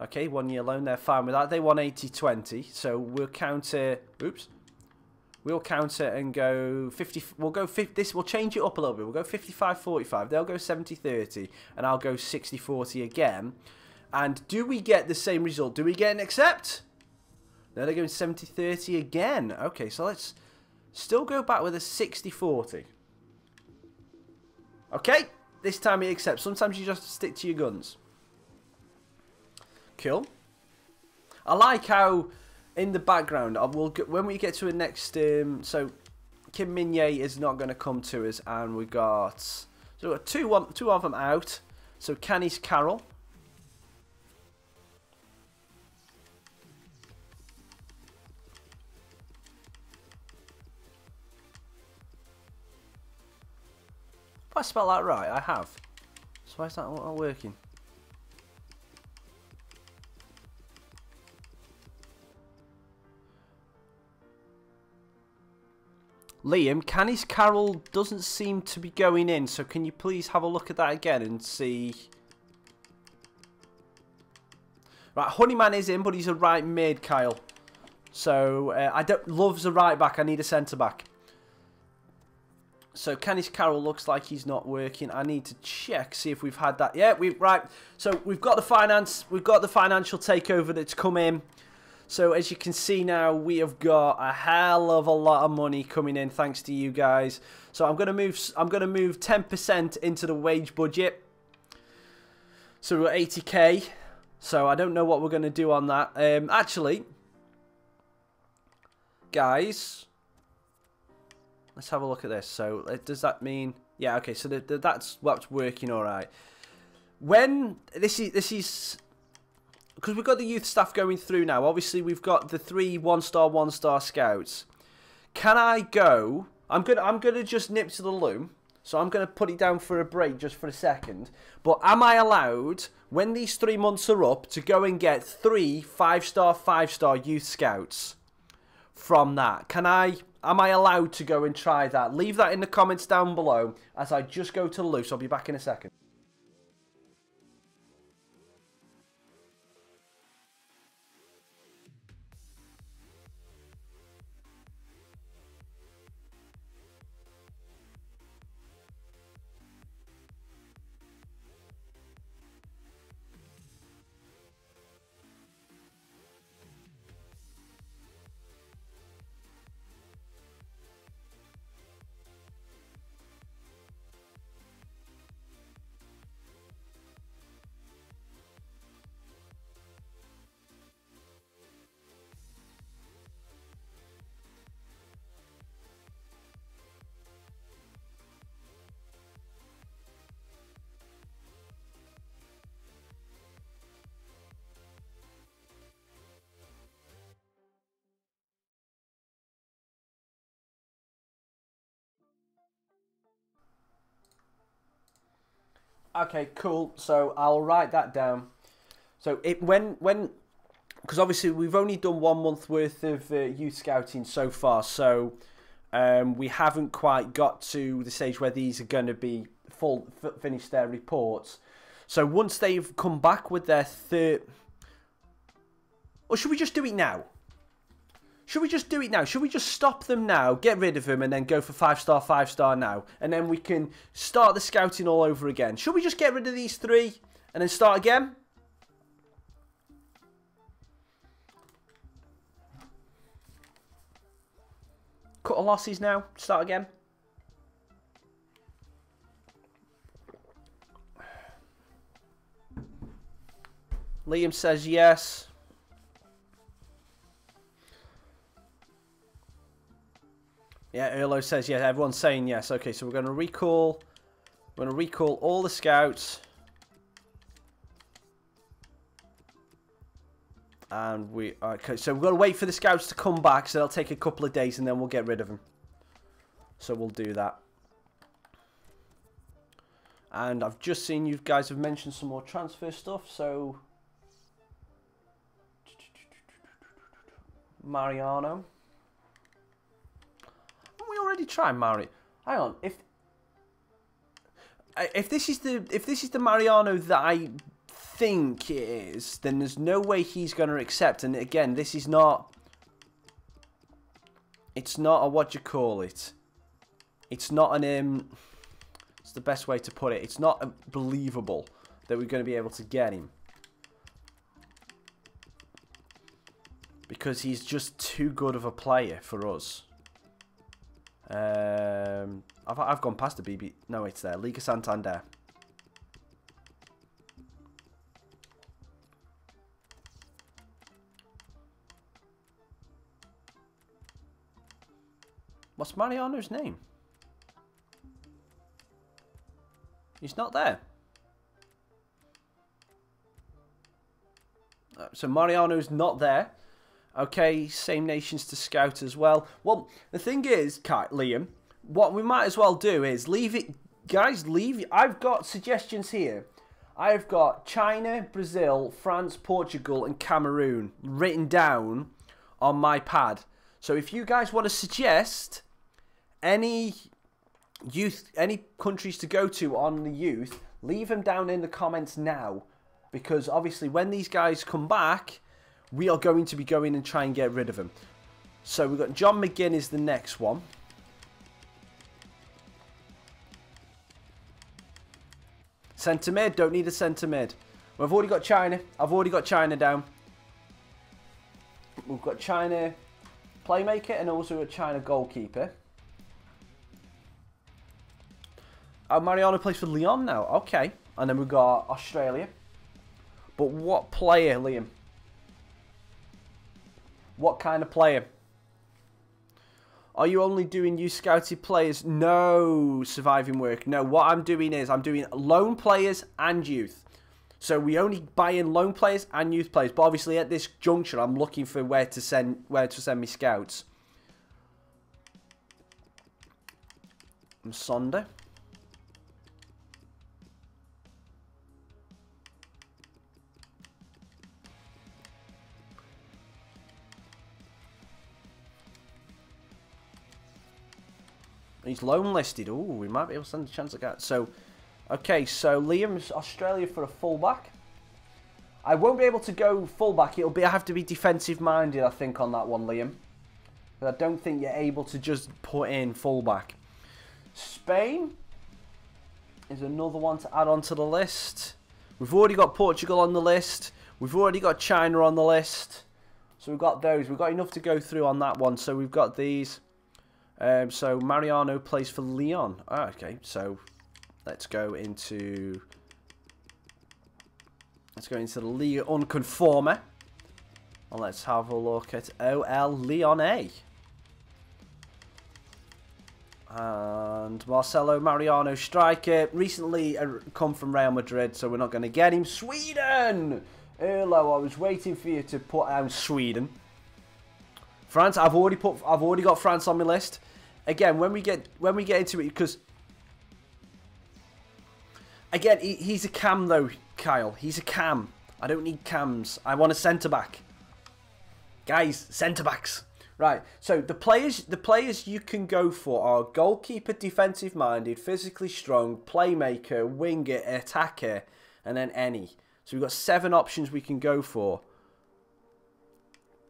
Okay, 1 year loan. They're fine with that. They want 80-20, so we'll counter. Oops. We'll counter and go 50. We'll go 50. This will change it up a little bit. We'll go 55-45. They'll go 70-30, and I'll go 60-40 again. And do we get the same result? Do we get an accept? No, they're going 70-30 again. Okay, so let's still go back with a 60-40. Okay, this time he accepts. Sometimes you just stick to your guns. Cool. I like how in the background, when we get to a next, so Kim Min-ye is not going to come to us, and we got, so we've got two of them out. So Canis Carroll. If I spell that right, I have. So why is that not working? Liam, Canis Carroll doesn't seem to be going in, so can you please have a look at that again and see? Right, Honeyman is in, but he's a right mid, Kyle. So I don't. Love's a right back. I need a centre back. So Canis Carroll looks like he's not working. I need to check, see if we've had that. Yeah, right. So we've got the finance. We've got the financial takeover that's come in. So as you can see now, we have got a hell of a lot of money coming in thanks to you guys. So I'm gonna move 10% into the wage budget. So we're at 80k. So I don't know what we're gonna do on that. Actually, guys, let's have a look at this. So does that mean? Yeah. Okay. So that's what's working all right. When this is. Because we've got the youth staff going through now. Obviously, we've got the 3 one-star scouts. Can I go? I'm gonna just nip to the loo. So I'm gonna put it down for a break just for a second. But am I allowed, when these 3 months are up, to go and get 3 5-star youth scouts from that? Am I allowed to go and try that? Leave that in the comments down below as I just go to the loo. So I'll be back in a second. Okay, cool. So I'll write that down. So because obviously we've only done 1 month worth of youth scouting so far, so we haven't quite got to the stage where these are going to be finish their reports. So once they've come back with their third, or should we just do it now? Should we just do it now? Should we just stop them now, get rid of them, and then go for 5-star now? And then we can start the scouting all over again. Should we just get rid of these 3 and then start again? Cut the losses now, start again. Liam says yes. Yeah, Erlo says yes. Everyone's saying yes. Okay, so we're going to recall. We're going to recall all the scouts. And okay, so we've got to wait for the scouts to come back. So that'll take a couple of days and then we'll get rid of them. So we'll do that. And I've just seen you guys have mentioned some more transfer stuff. So Mariano. We already tried Mari. Hang on, if this is the Mariano that I think it is, then there's no way he's going to accept. And again, this is not. It's not a what you call it. It's not an It's the best way to put it. It's not believable that we're going to be able to get him because he's just too good of a player for us. I've gone past the BB. No, it's there. Liga Santander. What's Mariano's name? He's not there. So Mariano's not there. Okay, same nations to scout as well. Well, the thing is, Liam, what we might as well do is leave it. Guys, leave. I've got suggestions here. I've got China, Brazil, France, Portugal, and Cameroon written down on my pad. So if you guys want to suggest any countries to go to on the youth, leave them down in the comments now. Because obviously when these guys come back, we are going to be going and try and get rid of them. So we've got John McGinn is the next one. Centre mid. Don't need a centre mid. We've already got China. I've already got China down. We've got China playmaker and also a China goalkeeper. Oh, Mariano plays for Lyon now. Okay. And then we've got Australia. But what player, Liam? What kind of player? Are you only doing youth scouted players? No, surviving work. No, what I'm doing is I'm doing loan players and youth. So we only buy in loan players and youth players. But obviously at this juncture, I'm looking for where to send me scouts. Sonder. He's loan listed. Oh, we might be able to send a chance at that. So, okay, so Liam's Australia for a fullback. I won't be able to go fullback. I have to be defensive minded, I think, on that one, Liam. But I don't think you're able to just put in fullback. Spain is another one to add onto the list. We've already got Portugal on the list. We've already got China on the list. So we've got those. We've got enough to go through on that one. So we've got these. So Mariano plays for Lyon. Oh, okay, so let's go into the Ligue Unconforme. And let's have a look at OL Lyonnais. And Marcelo Mariano, striker, recently come from Real Madrid, so we're not going to get him. Sweden! Erlo, I was waiting for you to put out Sweden. France, I've already got France on my list. Again, when we get into it, because again, he's a cam though, Kyle. He's a cam. I don't need cams. I want a centre back. Guys, centre backs. Right. So the players you can go for are goalkeeper, defensive minded, physically strong, playmaker, winger, attacker, and then any. So we've got 7 options we can go for.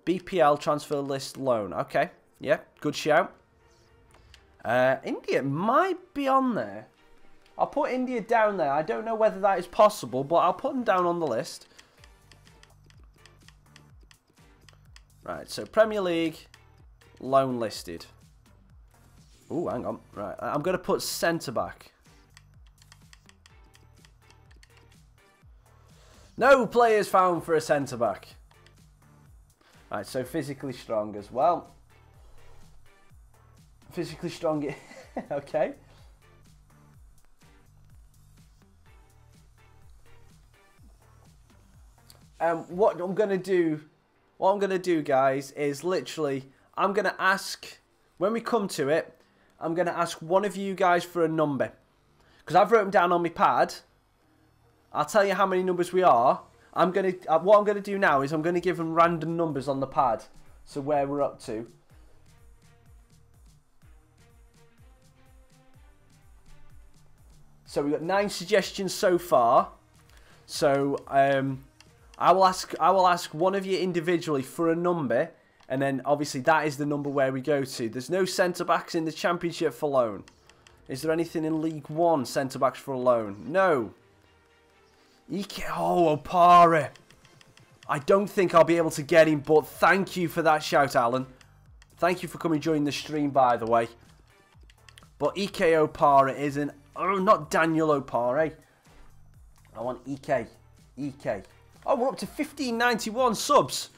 BPL transfer list loan. Okay. Yeah, good shout. India might be on there. I'll put India down there. I don't know whether that is possible, but I'll put them down on the list. Right, so Premier League, loan listed. Oh, hang on. Right, I'm going to put centre-back. No players found for a centre-back. Right, so physically strong as well. Physically strong, okay. What I'm gonna do, guys, is literally I'm gonna ask when we come to it. I'm gonna ask one of you guys for a number because I've written down on my pad. I'll tell you how many numbers we are. What I'm gonna do now is I'm gonna give them random numbers on the pad, so where we're up to. So we've got 9 suggestions so far. So I will ask one of you individually for a number, and then obviously that is the number where we go to. There's no centre backs in the Championship for loan. Is there anything in League One centre backs for a loan? No. Oh, Opara. I don't think I'll be able to get him, but thank you for that shout, Alan. Thank you for coming join the stream, by the way. But Ike Opara is an... Oh, not Daniel Opare. I want Ike. Ike. Oh, we're up to 1591 subs.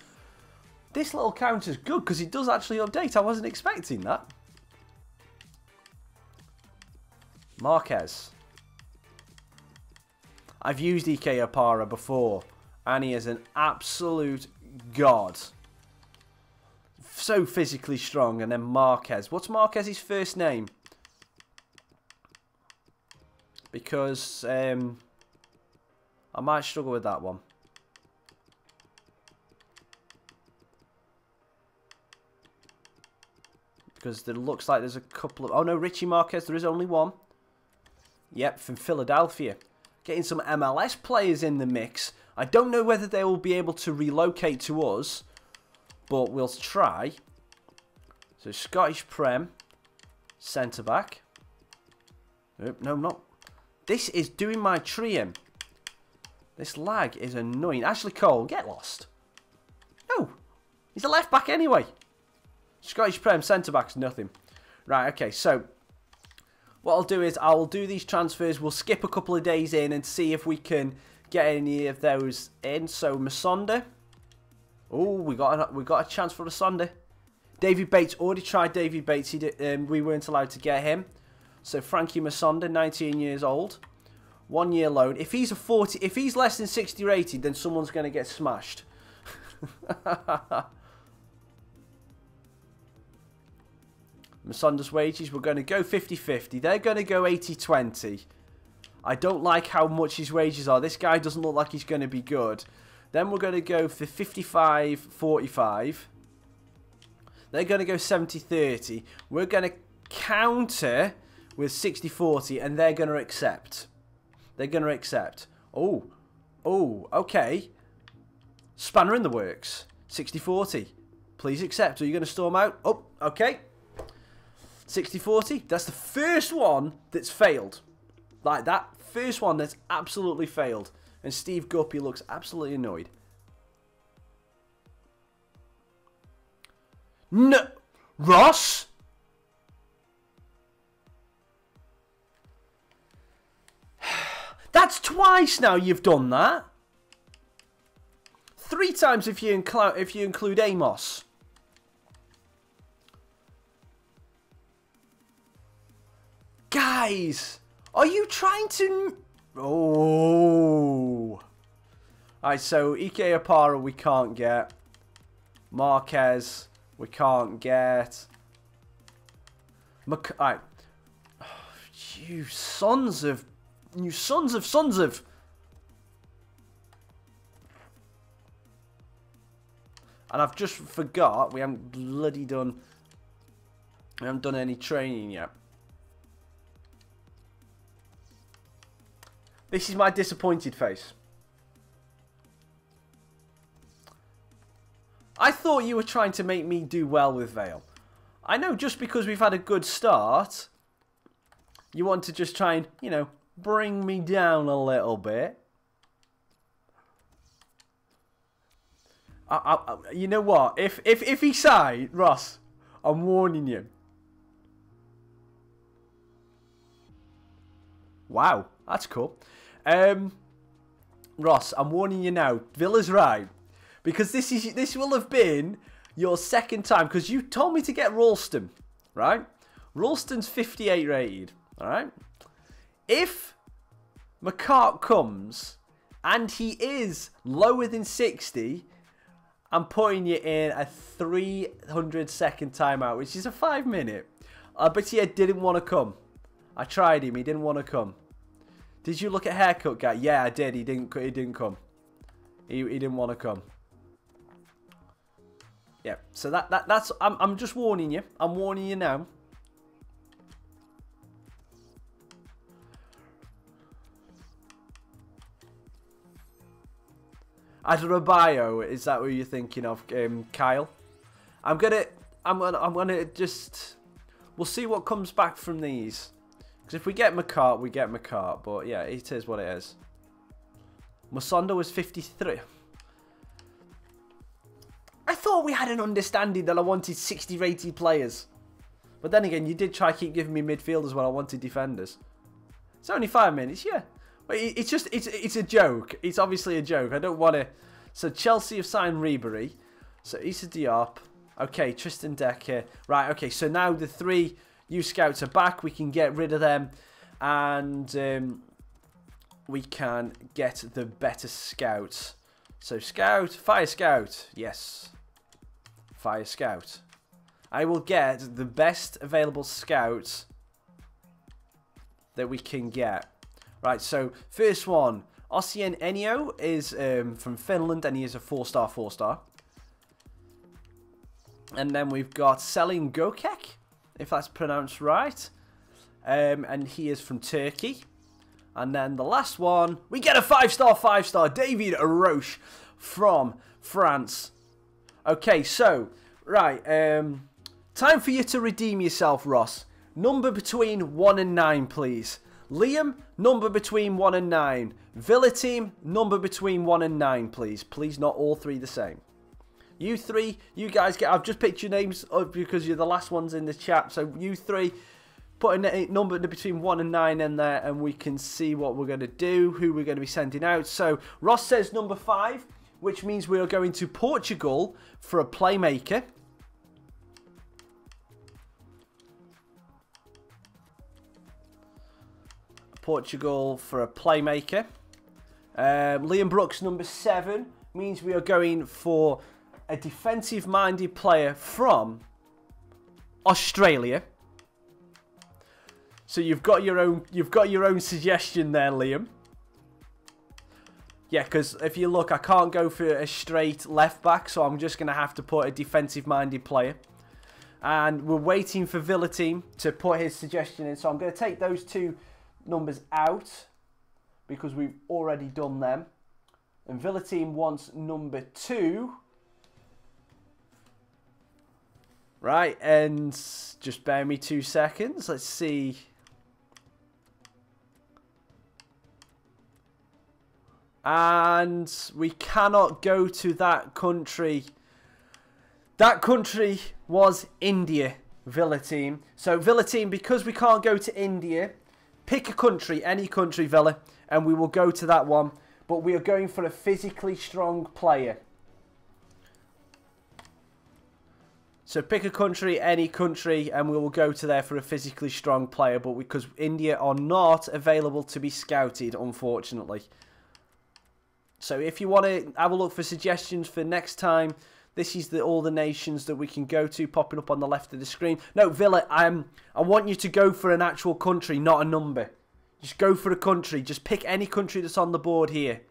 This little counter's good because it does actually update. I wasn't expecting that. Marquez. I've used Ike Opara before, and he is an absolute god. So physically strong. And then Marquez. What's Marquez's first name? Because I might struggle with that one. Because there looks like there's a couple of... Oh no, Richie Marquez, there is only one. Yep, from Philadelphia. Getting some MLS players in the mix. I don't know whether they will be able to relocate to us, but we'll try. So Scottish Prem, centre-back. No, not... This is doing my treeing. This lag is annoying. Ashley Cole, get lost. No. He's a left back anyway. Scottish Prem centre-back's nothing. Right, okay, so what I'll do is I'll do these transfers. We'll skip a couple of days in and see if we can get any of those in. So, Masonda. Oh, we got a chance for Masonda. David Bates, already tried David Bates. We weren't allowed to get him. So, Frankie Masonda, 19 years old. 1 year loan. If he's less than 60 rated, then someone's going to get smashed. Masonda's wages, we're going to go 50-50. They're going to go 80-20. I don't like how much his wages are. This guy doesn't look like he's going to be good. Then we're going to go for 55-45. They're going to go 70-30. We're going to counter with 60-40, and they're going to accept. They're going to accept. Oh, okay. Spanner in the works. 60-40. Please accept. Are you going to storm out? Oh, okay. 60-40. That's the first one that's failed. Like that. First one that's absolutely failed. And Steve Guppy looks absolutely annoyed. No. Ross? That's twice now you've done that. 3 times if you include Amos. Guys, are you trying to... Oh. Alright, so Ike Opara we can't get. Marquez we can't get. Alright. Oh, you sons of... You sons of... And I've just forgot we haven't bloody done... We haven't done any training yet. This is my disappointed face. I thought you were trying to make me do well with Vale. I know just because we've had a good start, you want to just try and, you know, bring me down a little bit. You know what? If he signed, Ross, I'm warning you. Wow, that's cool. Ross, I'm warning you now. Villa's right, because this will have been your second time, because you told me to get Ralston, right? Ralston's 58 rated, all right? If McCart comes and he is lower than 60, I'm putting you in a 300-second timeout, which is a 5-minute. But he didn't want to come. I tried him. He didn't want to come. Did you look at haircut guy? Yeah, I did. He didn't come. He didn't want to come. Yeah. So that's. I'm just warning you. I'm warning you now. Adebayo, is that what you're thinking of, Kyle? I'm gonna just. We'll see what comes back from these. Because if we get McCart, we get McCart. But yeah, it is what it is. Masonda was 53. I thought we had an understanding that I wanted 60 rated players. But then again, you did try to keep giving me midfielders when I wanted defenders. It's only 5 minutes, yeah. But it's a joke. It's obviously a joke. I don't want to. So Chelsea have signed Ribery. So Issa Diop. Okay, Tristan Decker. Right, okay, so now the 3 youth scouts are back. We can get rid of them. And we can get the better scouts. So Scout, Fire Scout. Yes. Fire Scout. I will get the best available scouts that we can get. Right, so first one. Ossian Ennio is from Finland, and he is a 4-star, 4-star. And then we've got Selin Gökek, if that's pronounced right. And he is from Turkey. And then the last one, we get a 5-star, 5-star, David Roche from France. Okay, so, right, time for you to redeem yourself, Ross. Number between 1 and 9, please. Liam, number between 1 and 9. Villa team, number between 1 and 9, please. Please, not all three the same. You three, you guys get... I've just picked your names up because you're the last ones in the chat. So you three, put a number between 1 and 9 in there and we can see what we're going to do, who we're going to be sending out. So Ross says number 5, which means we are going to Portugal for a playmaker. Portugal for a playmaker. Liam Brooks, number 7, means we are going for a defensive-minded player from Australia. So you've got your own suggestion there, Liam. Yeah, because if you look, I can't go for a straight left back, so I'm just going to have to put a defensive-minded player. And we're waiting for Villa team to put his suggestion in, so I'm going to take those 2 numbers out because we've already done them. And Villa team wants number 2. Right, and just bear me 2 seconds. Let's see. And we cannot go to that country. That country was India, Villa team. So Villa team, because we can't go to India, pick a country, any country, Villa, and we will go to that one. But we are going for a physically strong player. So pick a country, any country, and we will go to there for a physically strong player. But because India are not available to be scouted, unfortunately. So if you want to have a look for suggestions for next time, this is all the nations that we can go to, popping up on the left of the screen. No, Villa, I want you to go for an actual country, not a number. Just go for a country. Just pick any country that's on the board here.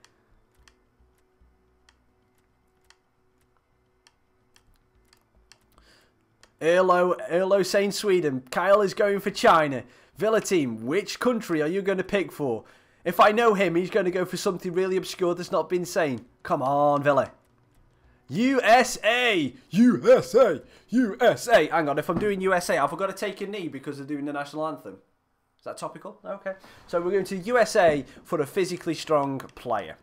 Erlo saying Sweden. Kyle is going for China. Villa team, which country are you going to pick for? If I know him, he's going to go for something really obscure that's not been saying. Come on, Villa. USA! USA! USA! Hang on, if I'm doing USA, have I got to take a knee because they're doing the national anthem? Is that topical? Okay. So we're going to USA for a physically strong player.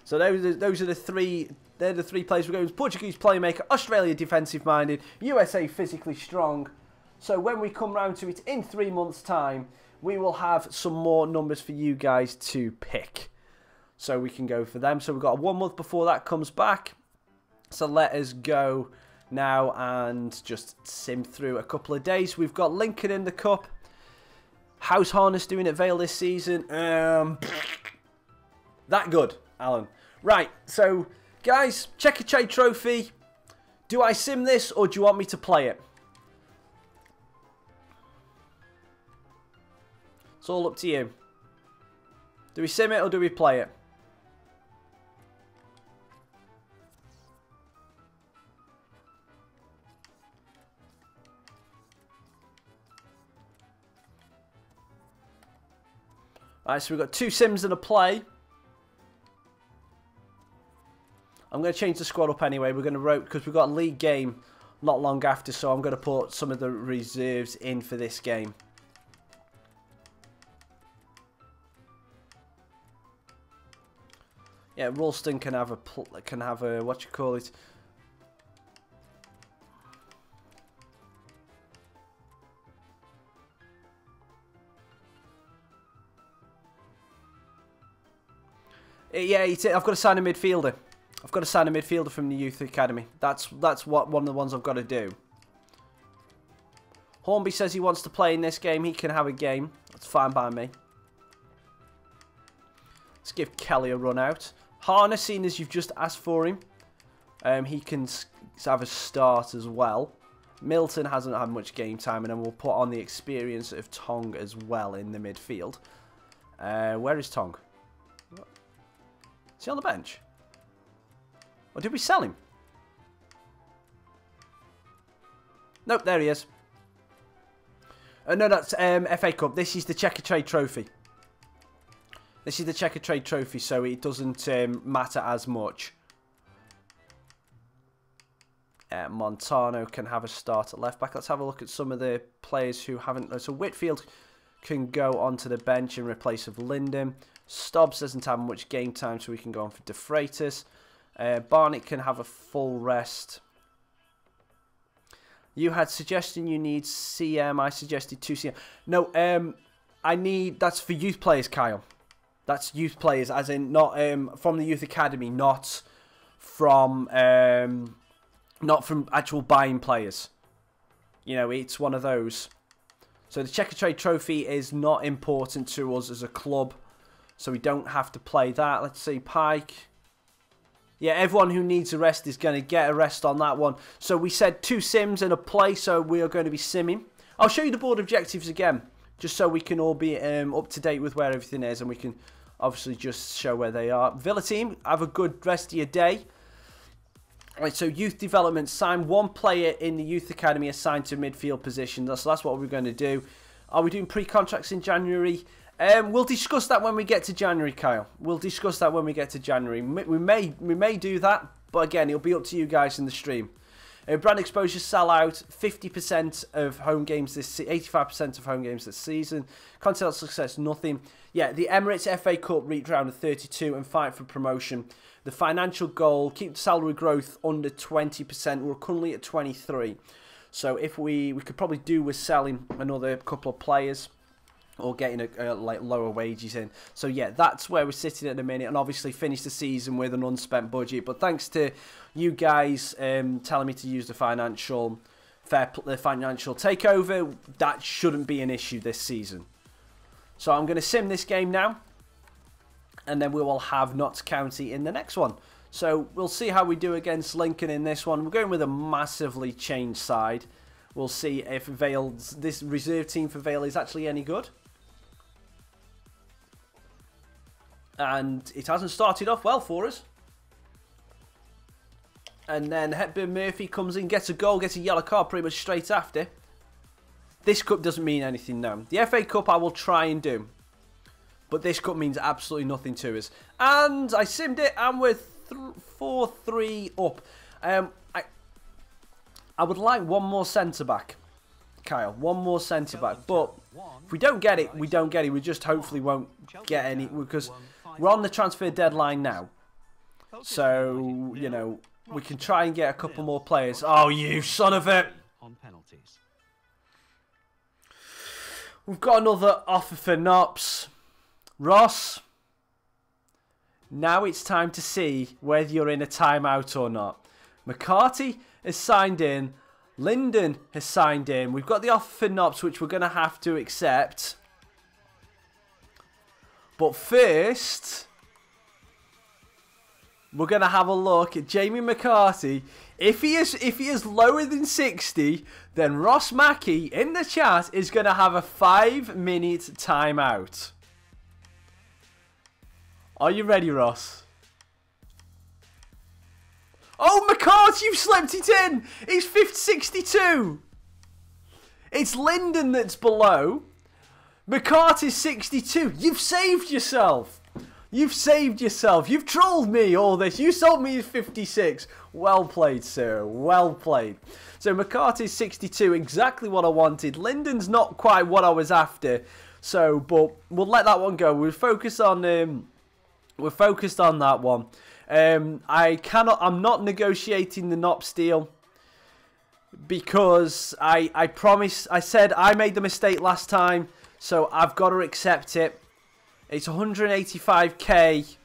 So those are the 3... They're the 3 players we're going. Portuguese playmaker, Australia defensive-minded, USA physically strong. So when we come round to it in 3 months' time, we will have some more numbers for you guys to pick. So we can go for them. So we've got 1 month before that comes back. So let us go now and just sim through a couple of days. We've got Lincoln in the cup. How's Harness doing at Vale this season? That good, Alan. Right, so... Guys, Checker Trade Trophy. Do I sim this or do you want me to play it? It's all up to you. Do we sim it or do we play it? Alright, so we've got 2 sims and a play. I'm going to change the squad up anyway. We're going to rotate because we've got a league game not long after, so I'm going to put some of the reserves in for this game. Yeah, Ralston can have a what you call it. Yeah, I've got to sign a midfielder. I've got to sign a midfielder from the youth academy. That's what one of the ones I've got to do. Hornby says he wants to play in this game. He can have a game. That's fine by me. Let's give Kelly a run out. Harness, seeing as you've just asked for him, he can have a start as well. Milton hasn't had much game time, and then we'll put on the experience of Tong as well in the midfield. Where is Tong? Is he on the bench? Or did we sell him? Nope, there he is. No, that's FA Cup. This is the Checker Trade Trophy. This is the Checker Trade Trophy, so it doesn't matter as much. Montano can have a start at left back. Let's have a look at some of the players who haven't. So Whitfield can go onto the bench in replace of Linden. Stubbs doesn't have much game time, so we can go on for De Freitas. Barnett can have a full rest. You had suggestion you need CM. I suggested 2 CM. No, I need. That's for youth players, Kyle. That's youth players, as in not from the youth academy, not from actual buying players. You know, it's one of those. So the Checker Trade Trophy is not important to us as a club, so we don't have to play that. Let's see, Pike. Yeah, everyone who needs a rest is going to get a rest on that one. So we said 2 sims and a play, so we are going to be simming. I'll show you the board objectives again, just so we can all be up to date with where everything is, and we can obviously just show where they are. Villa team, have a good rest of your day. Right, so youth development, sign 1 player in the youth academy assigned to midfield position. So that's what we're going to do. Are we doing pre-contracts in January? We'll discuss that when we get to January, Kyle. We'll discuss that when we get to January. We may do that, but again, it'll be up to you guys in the stream. Brand exposure sell out 50% of home games this 85% of home games this season. Continental success, nothing. Yeah, the Emirates FA Cup reach round of 32 and fight for promotion. The financial goal, keep salary growth under 20%. We're currently at 23. So if we could probably do with selling another couple of players or getting like lower wages in. So yeah, that's where we're sitting at the minute, and obviously finish the season with an unspent budget. But thanks to you guys telling me to use the financial takeover, that shouldn't be an issue this season. So I'm going to sim this game now, and then we will have Notts County in the next one. So we'll see how we do against Lincoln in this one. We're going with a massively changed side. We'll see if this reserve team for Vale is actually any good. And it hasn't started off well for us. And then Hepburn Murphy comes in, gets a goal, gets a yellow card pretty much straight after. This cup doesn't mean anything, no. The FA Cup I will try and do. But this cup means absolutely nothing to us. And I simmed it, and we're 4-3 up. I would like one more centre-back, Kyle. One more centre-back. But if we don't get it, we don't get it. We just hopefully won't get any, because we're on the transfer deadline now. So, you know, we can try and get a couple more players. Oh, you son of a... We've got another offer for Nops. Ross, now it's time to see whether you're in a timeout or not. McCarthy has signed in. Linden has signed in. We've got the offer for Nops, which we're going to have to accept. But first, we're going to have a look at Jamie McCarthy. If he is lower than 60, then Ross Mackey in the chat is going to have a 5-minute timeout. Are you ready, Ross? Oh, McCarthy, you've slipped it in. He's 62. It's Linden that's below. McCarthy's 62. You've saved yourself. You've saved yourself. You've trolled me all this. You sold me as 56. Well played, sir. Well played. So McCarthy's 62. Exactly what I wanted. Linden's not quite what I was after. So, but we'll let that one go. We're focused on that one. I'm not negotiating the Nops deal because I said I made the mistake last time, so I've got to accept it. It's 185k.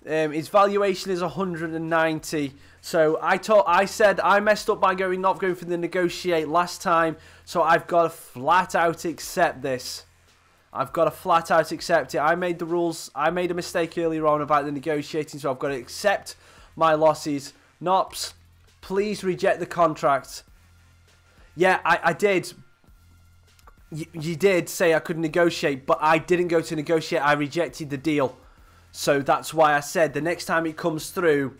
His valuation is 190. So I said I messed up by not going for the negotiate last time, so I've got to flat out accept this. I've got to flat out accept it. I made the rules. I made a mistake earlier on about the negotiating, so I've got to accept my losses. Nops, please reject the contract. Yeah, I did. You did say I could negotiate, but I didn't go to negotiate. I rejected the deal. So that's why I said the next time it comes through,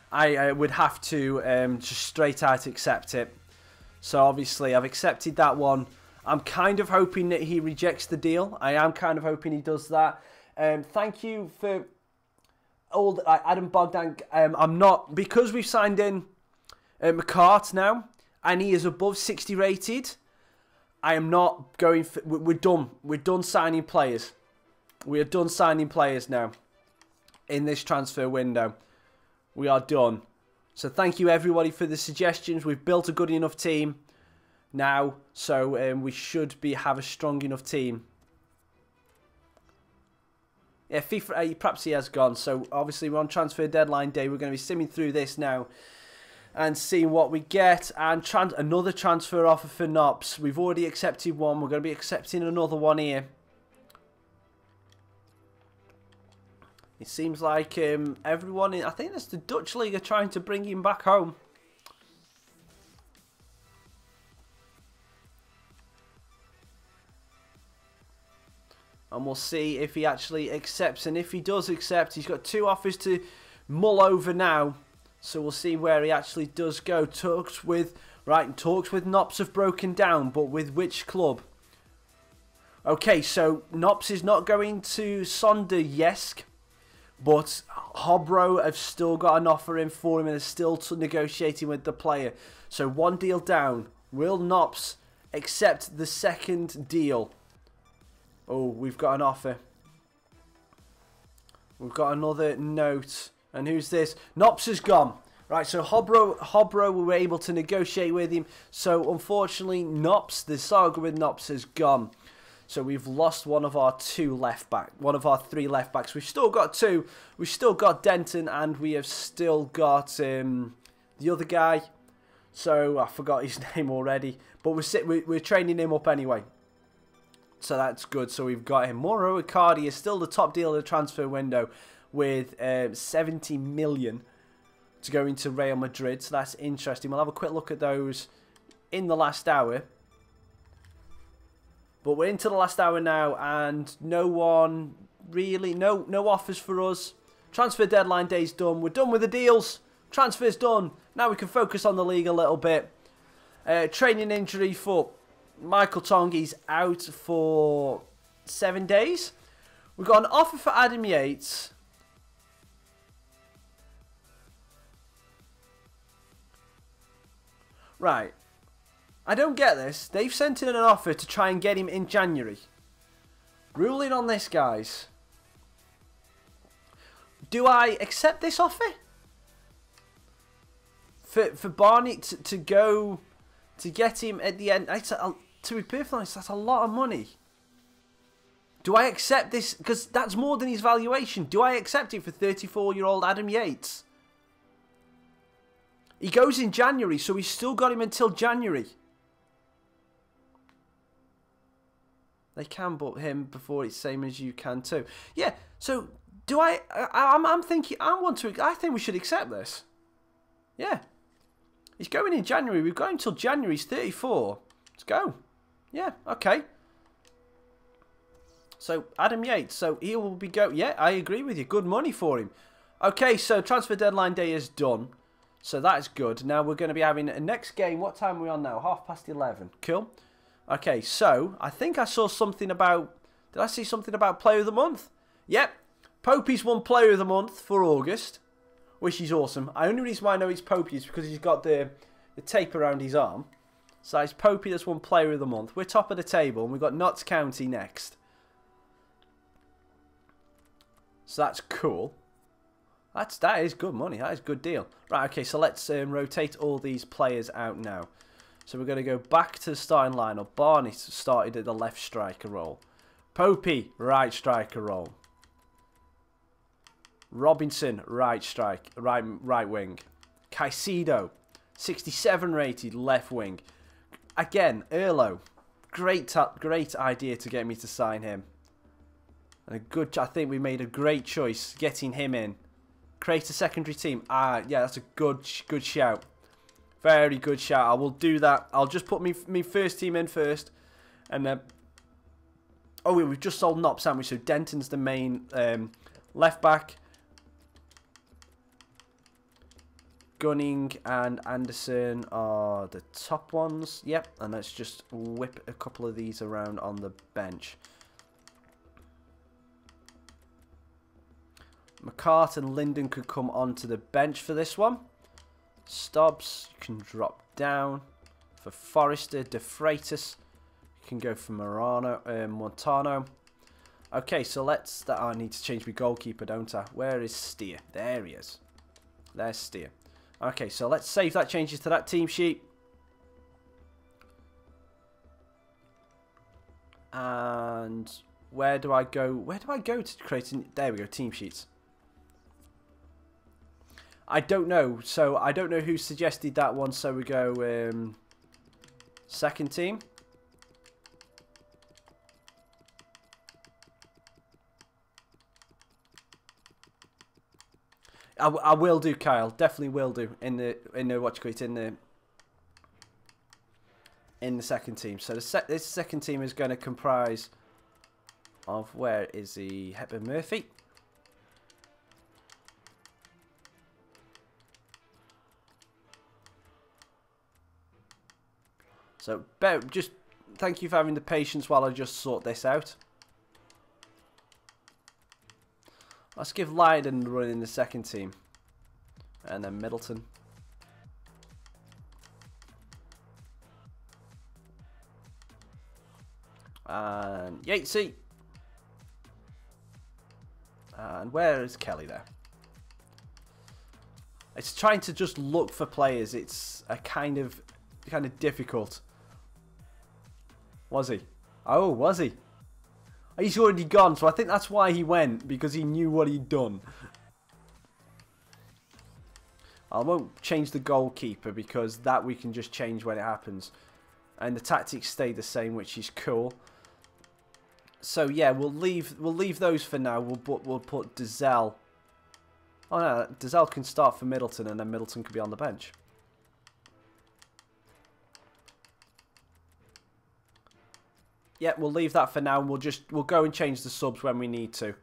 I would have to just straight out accept it. So obviously I've accepted that one. I'm kind of hoping that he rejects the deal. I am kind of hoping he does that. Thank you for all Adam Bogdan. I'm not, because we've signed in McCart now, and he is above 60 rated. I am not going for... We're done. We're done signing players. We are done signing players now in this transfer window. We are done. So thank you everybody for the suggestions. We've built a good enough team now, so we should have a strong enough team. Yeah, FIFA, perhaps he has gone. So obviously we're on transfer deadline day. We're going to be simming through this now and seeing what we get. And another transfer offer for Nops. We've already accepted one. We're going to be accepting another one here. It seems like everyone, I think that's the Dutch League, are trying to bring him back home. And we'll see if he actually accepts. And if he does accept, he's got 2 offers to mull over now. So we'll see where he actually does go. Talks with Nops have broken down, but with which club? Okay, so Nops is not going to Sonderjesk, but Hobro have still got an offer in for him and is still negotiating with the player. So 1 deal down. Will Nops accept the second deal? Oh, we've got an offer. We've got another note. And who's this? Nops has gone. Right, so Hobro we were able to negotiate with him. So unfortunately, Nops, the saga with Nops has gone. So we've lost one of our 3 left backs. We've still got 2. We've still got Denton, and we have still got the other guy. So I forgot his name already. But we're training him up anyway. So that's good. So we've got him. Mauro Icardi is still the top deal of the transfer window with 70 million to go into Real Madrid. So that's interesting. We'll have a quick look at those in the last hour. But we're into the last hour now, and no one really, no offers for us. Transfer deadline day's done. We're done with the deals. Transfer's done. Now we can focus on the league a little bit. Training injury for Michael Tongi's out for 7 days. We've got an offer for Adam Yates. Right. I don't get this. They've sent in an offer to try and get him in January. Ruling on this, guys. Do I accept this offer? For Barney to go to get him at the end, to be perfectly honest, that's a lot of money. Do I accept this? Because that's more than his valuation. Do I accept it for 34-year-old Adam Yates? He goes in January, so we've still got him until January. They can book him before it's same as you can too. Yeah, so do I'm thinking, I think we should accept this. Yeah. He's going in January. We've got him till January. He's 34. Let's go. Yeah, okay. So, Adam Yates. So, he will be Yeah, I agree with you. Good money for him. Okay, so transfer deadline day is done. So, that is good. Now, we're going to be having a next game. What time are we on now? 11:30. Cool. Okay, so, I think I saw something about... Did I see something about Player of the Month? Yep. Popey's won Player of the Month for August, which is awesome. The only reason why I know it's Popey is because he's got the tape around his arm. So it's Popey that's won Player of the Month. We're top of the table, and we've got Notts County next. So that's cool. That is good money. That is a good deal. Right, okay, so let's rotate all these players out now. So we're going to go back to the starting lineup. Barney started at the left striker role. Popey, right striker role. Robinson, right wing. Caicedo, 67 rated, left wing. Again, Erlo, great idea to get me to sign him. And I think we made a great choice getting him in. Create a secondary team. Yeah, that's a good shout. Very good shout. I will do that. I'll just put me first team in first, and then. Oh, we've just sold Nops, haven't we? So Denton's the main left back. Gunning and Anderson are the top ones. Yep, and let's just whip a couple of these around on the bench. McCart and Linden could come onto the bench for this one. Stubbs, you can drop down. For Forrester, De Freitas, you can go for Montano. Okay, so let's... I need to change my goalkeeper, don't I? Where is Steer? There he is. There's Steer. Okay, so let's save that changes to that team sheet. And where do I go? Where do I go to create... There we go, team sheets. I don't know. So I don't know who suggested that one. So we go second team. I will do, Kyle. Definitely will do in the what you call it, in the second team. So this second team is going to comprise of, where is the Hepburn Murphy? So just thank you for having the patience while I just sort this out. Let's give Leiden a run in the second team. And then Middleton. And Yatesy. And where is Kelly there? It's trying to just look for players. It's a kind of difficult. Was he? Oh, was he? He's already gone, so I think that's why he went, because he knew what he'd done. I won't change the goalkeeper, because that we can just change when it happens. And the tactics stay the same, which is cool. So yeah, we'll leave those for now. We'll put Dazelle. Oh no, Dazelle can start for Middleton, and then Middleton could be on the bench. Yeah, we'll leave that for now, and we'll go and change the subs when we need to.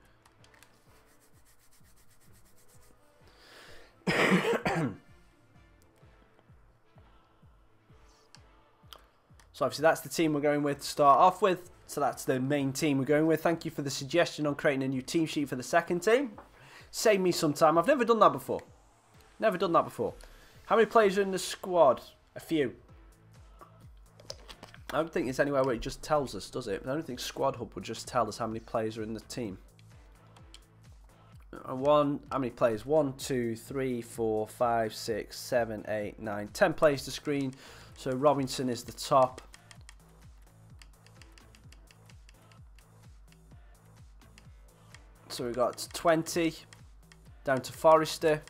So obviously that's the team we're going with to start off with. So that's the main team we're going with. Thank you for the suggestion on creating a new team sheet for the second team. Save me some time. I've never done that before. Never done that before. How many players are in the squad? A few. I don't think it's anywhere where it just tells us, does it? I don't think Squad Hub would just tell us how many players are in the team. How many players? 1, 2, 3, 4, 5, 6, 7, 8, 9, 10 players to screen. So Robinson is the top. So we've got 20 down to Forrester.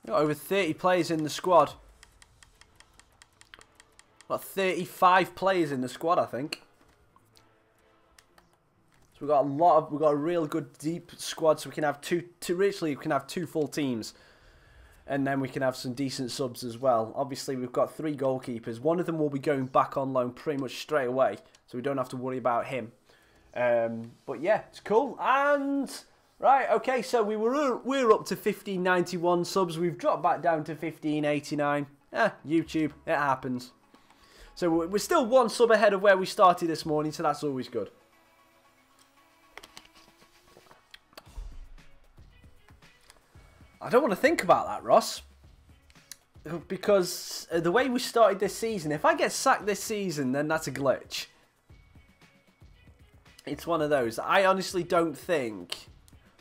We've got over 30 players in the squad. Got 35 players in the squad, I think. So we've got a real good deep squad, so we can have we can have two full teams. And then we can have some decent subs as well. Obviously, we've got 3 goalkeepers. One of them will be going back on loan pretty much straight away, so we don't have to worry about him. But yeah, it's cool. And right, okay, so we're up to 1591 subs. We've dropped back down to 1589. YouTube, it happens. So we're still 1 sub ahead of where we started this morning, so that's always good. I don't want to think about that, Ross. Because the way we started this season, if I get sacked this season, then that's a glitch. It's one of those. I honestly don't think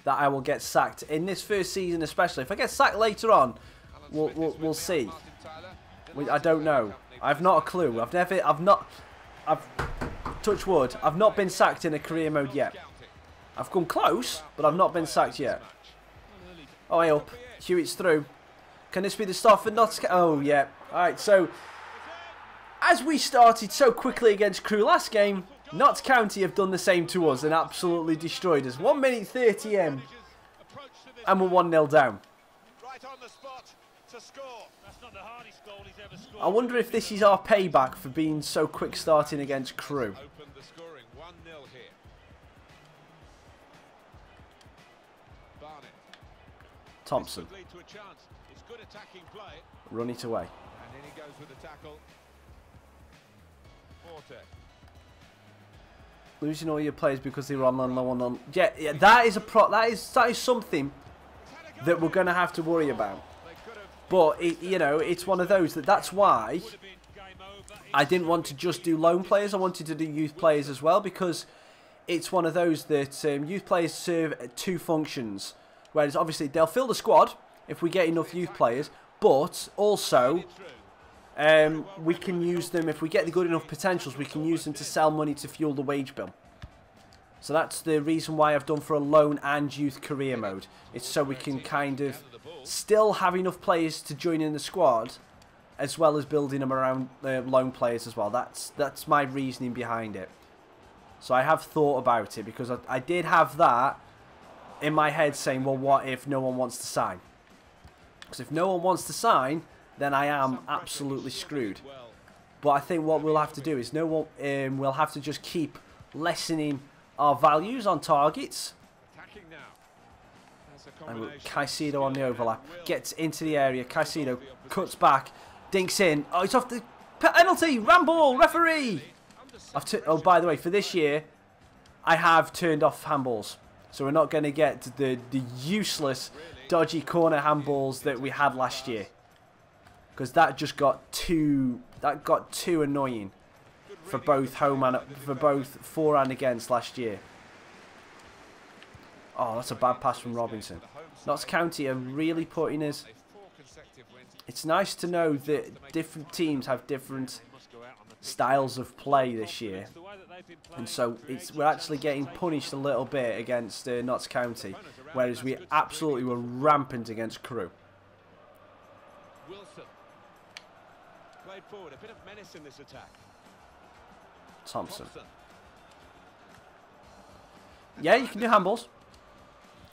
that I will get sacked in this first season, especially. If I get sacked later on, we'll see. I don't know. I've not a clue. I've touch wood. I've not been sacked in a career mode yet. I've come close, but I've not been sacked yet. Oh, hey up. Hewitt's through. Can this be the start for Notts? Oh, yeah. Alright, so as we started so quickly against Crewe last game, Notts County have done the same to us and absolutely destroyed us. 1 minute 30 in, and we're 1-0 down. Right on the spot to score. That's not the hardest goal he's ever scored. I wonder if this is our payback for being so quick starting against Crewe. Opened the scoring 1-0 here. Barnett. Thompson. Lead to a chance. It's good attacking play. Run it away. And in he goes with the tackle. Forte. Losing all your players because they were on low on. Yeah, that is a that is something that we're going to have to worry about. But, you know, it's one of those that's why I didn't want to just do loan players. I wanted to do youth players as well, because it's one of those that youth players serve two functions. Whereas, obviously, they'll fill the squad if we get enough youth players. But, also, we can use them, if we get the good enough potentials, we can use them to sell money to fuel the wage bill. So that's the reason why I've done for a loan and youth career mode. It's so we can kind of still have enough players to join in the squad, as well as building them around loan players as well. That's my reasoning behind it. So I have thought about it, because I did have that in my head saying, well, what if no one wants to sign? Because if no one wants to sign, then I am absolutely screwed. But I think what we'll have to do is we'll have to just keep lessening our values on targets. And Caicedo on the overlap. Gets into the area. Caicedo cuts back. Dinks in. Oh, it's off the penalty. Handball. Referee. Oh, by the way, for this year, I have turned off handballs. So we're not going to get the useless, dodgy corner handballs that we had last year. Because that just got too annoying. For both for and against last year. Oh, that's a bad pass from Robinson. Notts County are really putting us. It's nice to know that different teams have different styles of play this year, and so we're actually getting punished a little bit against Notts County, whereas we absolutely were rampant against Crewe. Wilson played forward, a bit of menace in this attack. Thompson. Yeah, you can do handballs.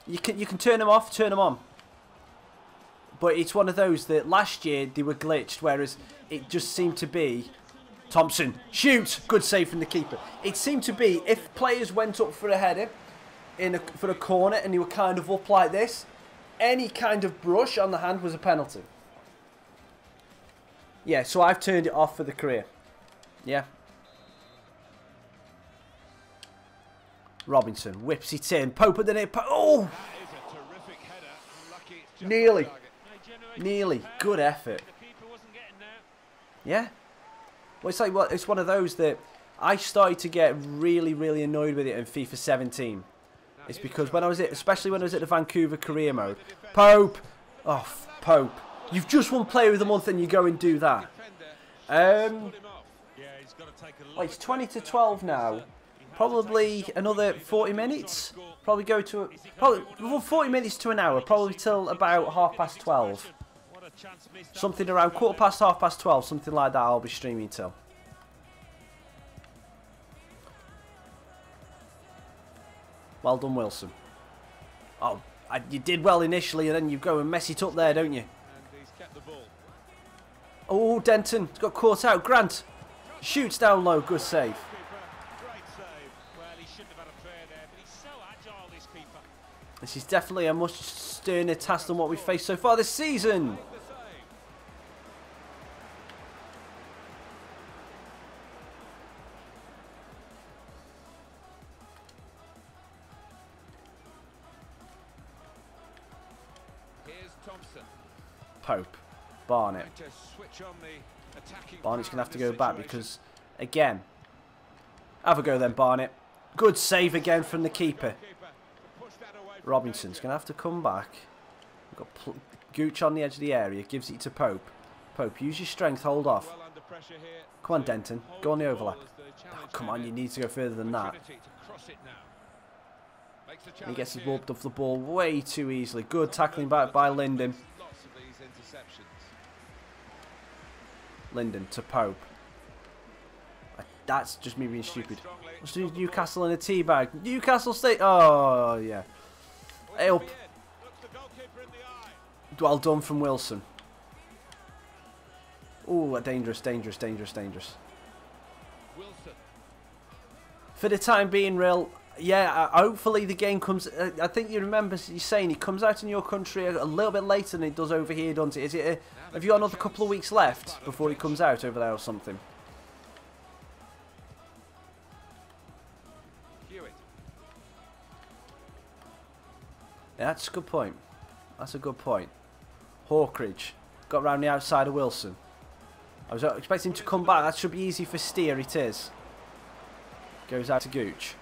You can turn them off, turn them on. But it's one of those that last year they were glitched, whereas it just seemed to be Thompson, shoot, good save from the keeper. It seemed to be if players went up for a header for a corner and they were kind of up like this, any kind of brush on the hand was a penalty. Yeah, so I've turned it off for the career. Yeah. Robinson whips it in. Pope at the net. Oh! Nearly. Nearly. Good effort. Yeah. Well, it's like, well, it's one of those that I started to get really, really annoyed with it in FIFA 17. It's because when I was especially when I was at the Vancouver career mode. Pope. Oh, Pope. You've just won Player of the Month and you go and do that. Well, it's 20-12 now. Probably another 40 minutes. Probably go to 40 minutes to an hour. Probably till about 12:30. Something around 12:15, something like that. I'll be streaming till. Well done, Wilson. Oh, you did well initially, and then you go and mess it up there, don't you? Oh, Denton got caught out. Grant shoots down low. Good save. This is definitely a much sterner task than what we've faced so far this season. Here's Thompson. Pope. Barnett. Barnett's going to have to go back because, again, have a go then, Barnett. Good save again from the keeper. Robinson's going to have to come back. We've got Gooch on the edge of the area. Gives it to Pope. Pope, use your strength. Hold off. Come on, Denton. Go on the overlap. Oh, come on, you need to go further than that. He gets his warped off the ball way too easily. Good tackling back by Linden. Linden to Pope. That's just me being stupid. Let's do Newcastle in a teabag. Newcastle State. Oh, yeah. Help. Well done from Wilson. Oh, dangerous, dangerous, dangerous, dangerous. For the time being, real. Yeah, hopefully the game comes. I think you remember you saying it comes out in your country a little bit later than it does over here, don't it? Is it? Have you got another couple of weeks left before it comes out over there or something? Yeah, that's a good point. That's a good point. Hawkridge got round the outside of Wilson. I was expecting him to come back. That should be easy for Steer. It is. Goes out to Gooch.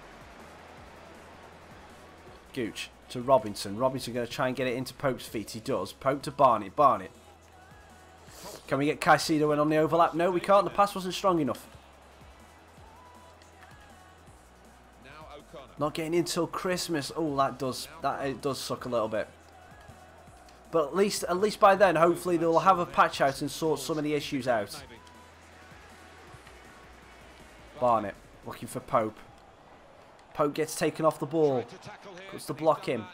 Gooch to Robinson. Robinson going to try and get it into Pope's feet. He does. Pope to Barnett. Barnett. Can we get Caicedo in on the overlap? No, we can't. The pass wasn't strong enough. Not getting in till Christmas. Oh, it does suck a little bit. But at least by then, hopefully they'll have a patch out and sort some of the issues out. Barnett looking for Pope. Pope gets taken off the ball. Puts the block in.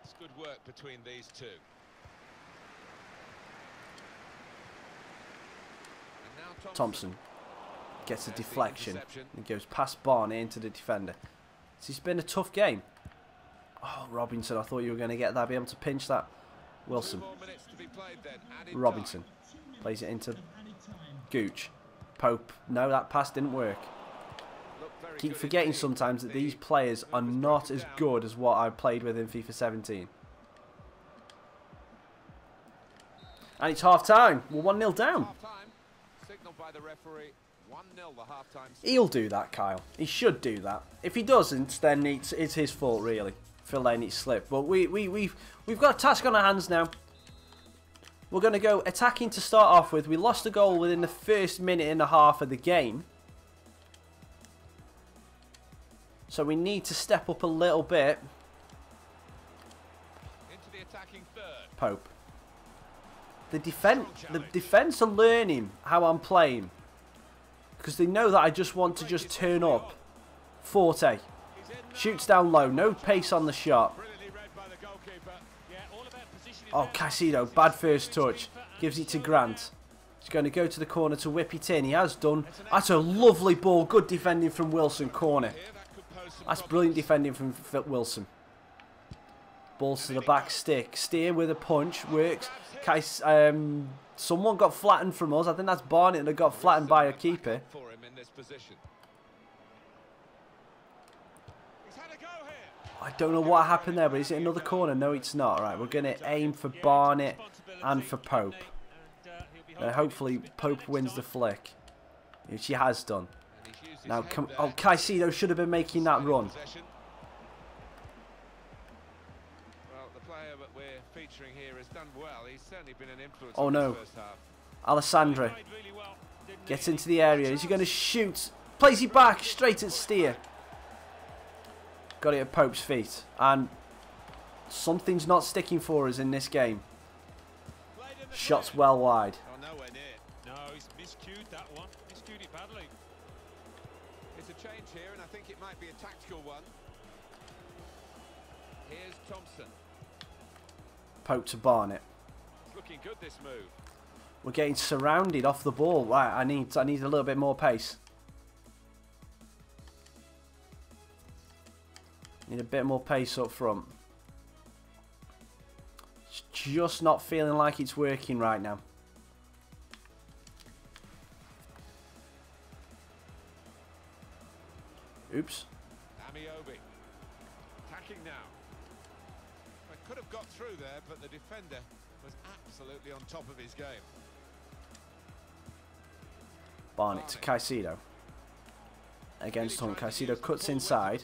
It's good work between these two. And now Thompson gets a deflection and goes past Barnett into the defender. It's been a tough game. Oh, Robinson, I thought you were going to get that, be able to pinch that. Wilson. Robinson plays it into Gooch. Pope. No, that pass didn't work. Keep forgetting sometimes that these players are not as good as what I played with in FIFA 17. And it's half time. We're 1-0 down. He'll do that, Kyle. He should do that. If he doesn't, then it's his fault, really, for letting it slip. But we've got a task on our hands now. We're going to go attacking to start off with. We lost a goal within the first minute and a half of the game. So we need to step up a little bit. into the attacking third. Pope. The defense are learning how I'm playing. Because they know that I just want to just turn up. Forte. Shoots down low. No pace on the shot. Oh, Caicedo. Bad first touch. Gives it to Grant. He's going to go to the corner to whip it in. He has done. That's a lovely ball. Good defending from Wilson. Corner. That's brilliant defending from Wilson. Balls to the back stick. Steer with a punch. Works. Someone got flattened from us. I think that's Barnett that got flattened by a keeper. I don't know what happened there, but is it another corner? No, it's not. Right, we're going to aim for Barnett and for Pope. Hopefully, Pope wins the flick, which he has done. Now, Caicedo should have been making that run. Oh no. Alessandro gets into the area. Is he going to shoot? Plays it back straight at Steer. Got it at Pope's feet. And something's not sticking for us in this game. Shots well wide. No, he's miscued that one. Miscued it badly. It's a change here, and I think it might be a tactical one. Here's Thompson. Pope to Barnett. It's looking good, this move. We're getting surrounded off the ball. Right, I need a little bit more pace. Need a bit more pace up front. It's just not feeling like it's working right now. Oops. Amiobi. Attacking now. I could have got through there, but the defender was absolutely on top of his game. Barnett to Caicedo. Against Hunt. Caicedo cuts inside.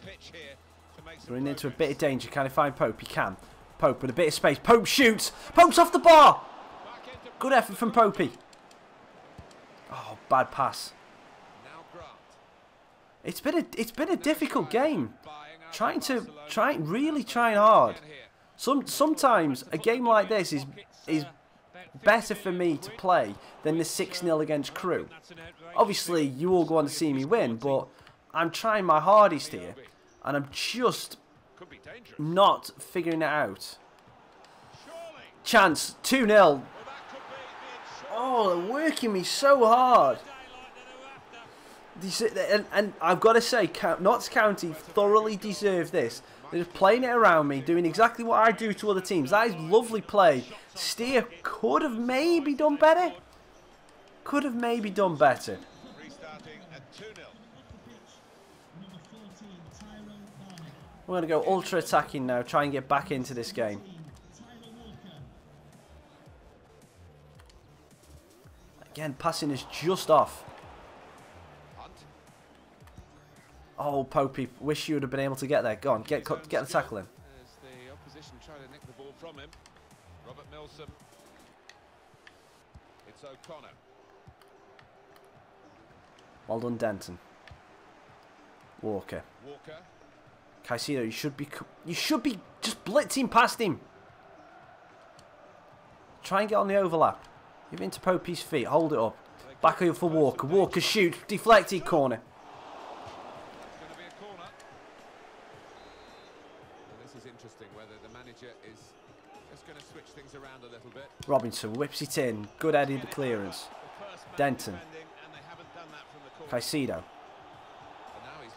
Running into a bit of danger. Can he find Pope? He can. Pope with a bit of space. Pope shoots. Pope's off the bar. Good effort from Popey. Oh, bad pass. It's been a difficult game. Really trying hard. Sometimes a game like this is better for me to play than the 6-0 against Crew. Obviously, you all go on to see me win, but I'm trying my hardest here, and I'm just not figuring it out. Chance, 2-0. Oh, they're working me so hard. And I've got to say, Notts County thoroughly deserve this. They're just playing it around me, doing exactly what I do to other teams. That is lovely play. Steer could have maybe done better. Could have maybe done better. We're going to go ultra attacking now, try and get back into this game. Again, passing is just off. Oh, Popey, wish you would have been able to get there. Go on, get the tackle in. As the opposition try to nick the ball from him. Robert Milsom. It's O'Connor. Well done, Denton. Walker. Caicedo, you should be just blitzing past him. Try and get on the overlap. Give it into Popey's feet. Hold it up. Back over for Walker. Walker shoots. Deflected corner. Interesting whether the manager is just going to switch things around a little bit. Robinson whips it in. Good headed clearance. Denton. Caicedo.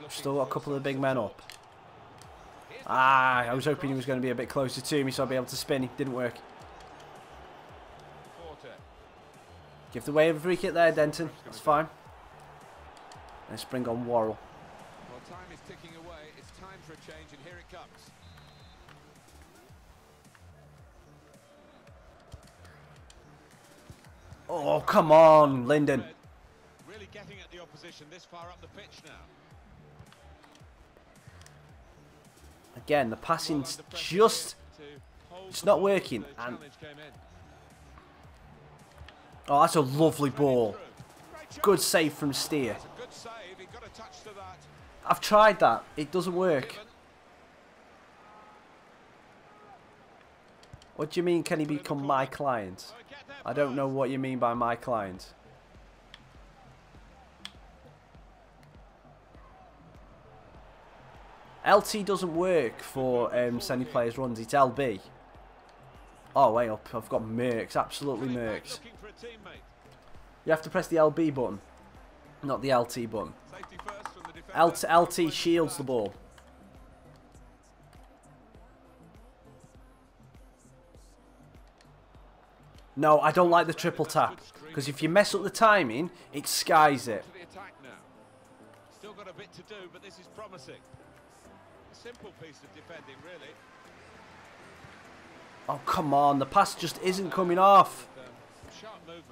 Still got a couple of the big men up. I was hoping he was going to be a bit closer to me so I'd be able to spin. It didn't work. Give the way of a free kick there, Denton. That's fine. Let's bring on Worrell. Well, time is ticking away. It's time for a change, and here it comes. Oh, come on, Linden. Really getting at the opposition this far up the pitch now. Again, the passing's just... It's not working. And oh, that's a lovely ball. Good save from Steer. I've tried that. It doesn't work. What do you mean, can he become my client? I don't know what you mean by my client. LT doesn't work for sending players runs. It's LB. Oh, wait up. I've got Mercs. Absolutely Mercs. You have to press the LB button, not the LT button. LT shields the ball. No, I don't like the triple tap, because if you mess up the timing, it skies it. Still got a bit to do, but this is promising. A simple piece of defending, really. Oh, come on. The pass just isn't coming off. Sharp movement.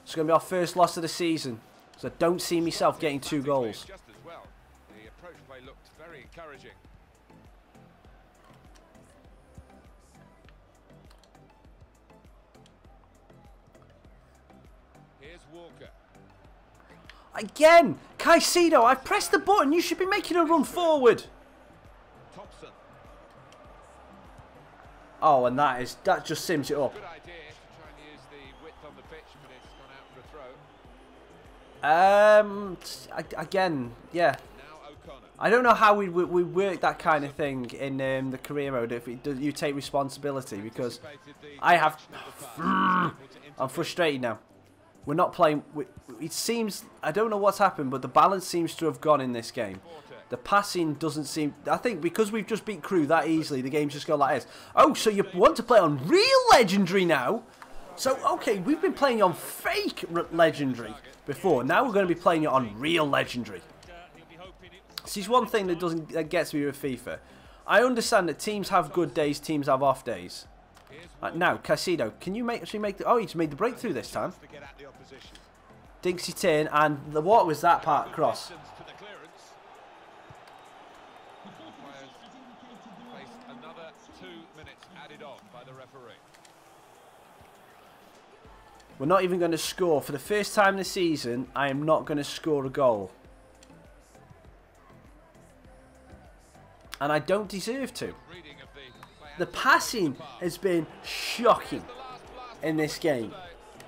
It's going to be our first loss of the season, so I don't see myself getting 2 goals. Just as well. The approach play looked very encouraging. Here's Walker. Again, Caicedo, I've pressed the button. You should be making a run forward. Thompson. Oh, and that just sims it up. Good idea to try and use the width on the pitch, but it's gone out for a throw. Again, yeah. Now O'Connor. I don't know how we work that kind of thing in the career mode if you take responsibility, because I have... I'm frustrated now. We're not playing... It seems... I don't know what's happened, but the balance seems to have gone in this game. The passing doesn't seem... I think because we've just beat Crew that easily, the game's just gone like this. Oh, so you want to play on real Legendary now? So, okay, we've been playing on fake Legendary before. Now we're going to be playing it on real Legendary. This is one thing that gets me with FIFA. I understand that teams have good days, teams have off days. Now, Caicedo, can you actually make the... Oh, he's made the breakthrough this time. Dinks it in, and what was that part cross? Another 2 minutes added on by the referee. We're not even going to score. For the first time this season, I am not going to score a goal. And I don't deserve to. The passing has been shocking in this game.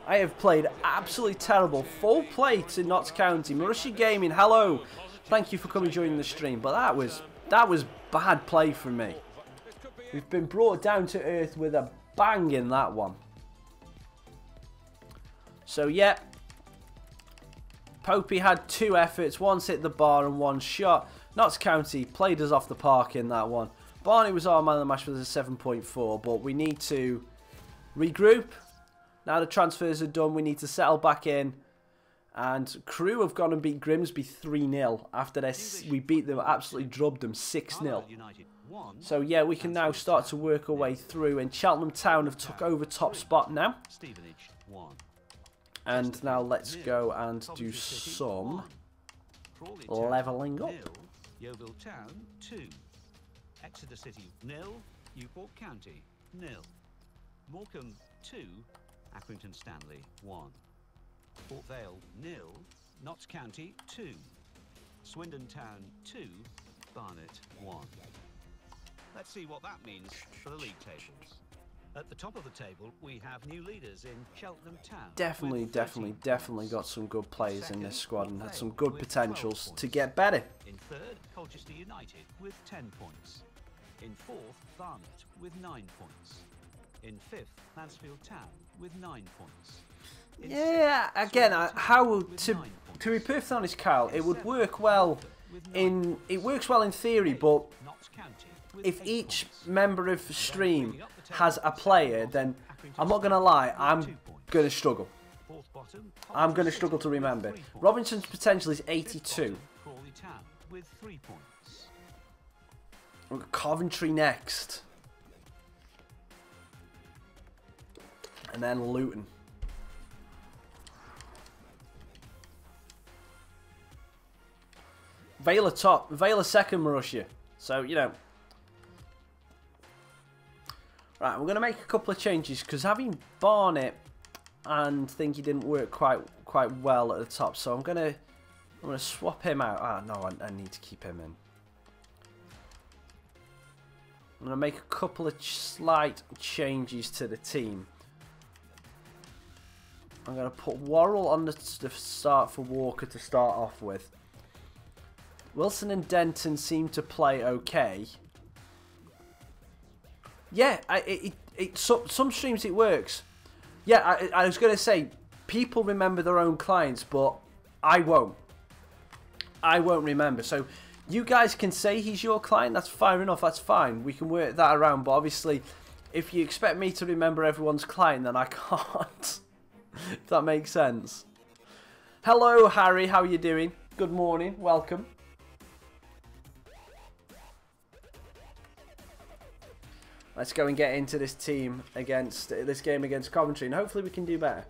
I have played absolutely terrible. Full play to Notts County. Marussia Gaming, hello. Thank you for coming joining the stream. But that was bad play from me. We've been brought down to earth with a bang in that one. So yeah, Popey had 2 efforts. One's hit the bar and 1 shot. Notts County played us off the park in that one. Barney was our man of the match with a 7.4, but we need to regroup. Now the transfers are done, we need to settle back in And Crew have gone and beat Grimsby 3-0 after we beat them, absolutely drubbed them 6-0. So yeah, we can now start to work our way through. And Cheltenham Town have took over top spot now. And now let's go and do some levelling up. Yeovil Town 2, Exeter City 0, Newport County 0, Morecambe 2, Accrington Stanley 1, Port Vale 0, Notts County 2, Swindon Town 2, Barnet 1. Let's see what that means for the league tables. At the top of the table, we have new leaders in Cheltenham Town. Definitely got some good players in this squad and had some good potentials to get better. In third, Colchester United with 10 points. In fourth, Barnet with 9 points. In fifth, Mansfield Town with 9 points. Yeah, again, to be perfectly honest, Kyle, it would work well in theory, but if each member of stream has a player, then I'm not going to lie, I'm going to struggle. I'm going to struggle to remember. Robinson's potential is 82. We've got Coventry next. And then Luton. Vale are top. Vale are second, Marussia. So, you know. Right, we're going to make a couple of changes because having Barnet and think he didn't work quite well at the top. So I'm going to swap him out. Ah, no, I need to keep him in. I'm going to make a couple of slight changes to the team. I'm going to put Worrell on the start for Walker to start off with. Wilson and Denton seem to play okay. Yeah, some streams it works. Yeah, I was going to say, people remember their own clients, but I won't. I won't remember. So you guys can say he's your client, that's fair enough, that's fine. We can work that around, but obviously, if you expect me to remember everyone's client, then I can't. If that makes sense. Hello, Harry, how are you doing? Good morning, welcome. Let's go and get into this team against this game against Coventry, and hopefully we can do better.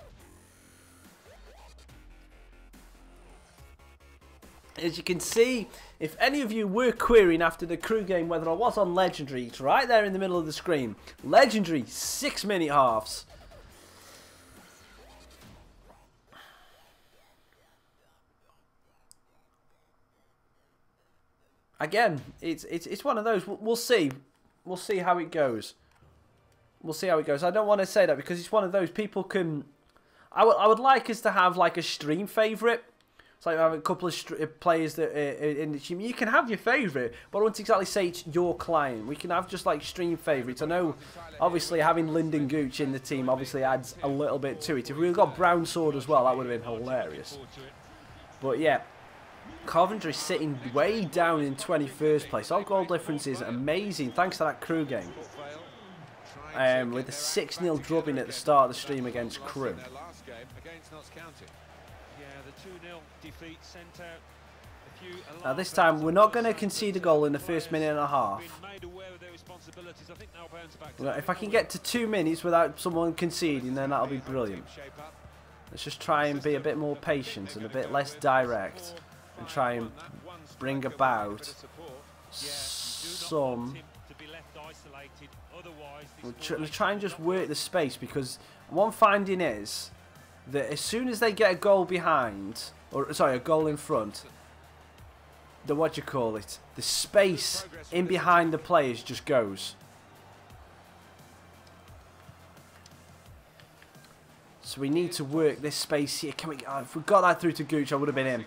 As you can see, if any of you were querying after the Crew game whether I was on Legendary, it's right there in the middle of the screen. Legendary 6-minute halves. Again, it's one of those. We'll see. We'll see how it goes. We'll see how it goes. I don't want to say that because it's one of those people can. I would like us to have like a stream favourite. It's like have a couple of players that in the team. You can have your favourite, but I wouldn't exactly say it's your client. We can have just like stream favourites. I know, obviously, having Lyndon Gooch in the team obviously adds a little bit to it. If we got Brown Sword as well, that would have been hilarious. But yeah. Coventry sitting way down in 21st place. Our goal difference is amazing thanks to that Crew game. With a 6-0 drubbing at the start of the stream against Crew. Now this time we're not going to concede a goal in the first minute and a half. If I can get to 2 minutes without someone conceding, then that'll be brilliant. Let's just try and be a bit more patient and a bit less direct. And try and bring about some. We'll try and just work the space because one finding is that as soon as they get a goal behind, or sorry, a goal in front, the space in behind the players just goes. So we need to work this space here. Can we? If we got that through to Gooch, I would have been in.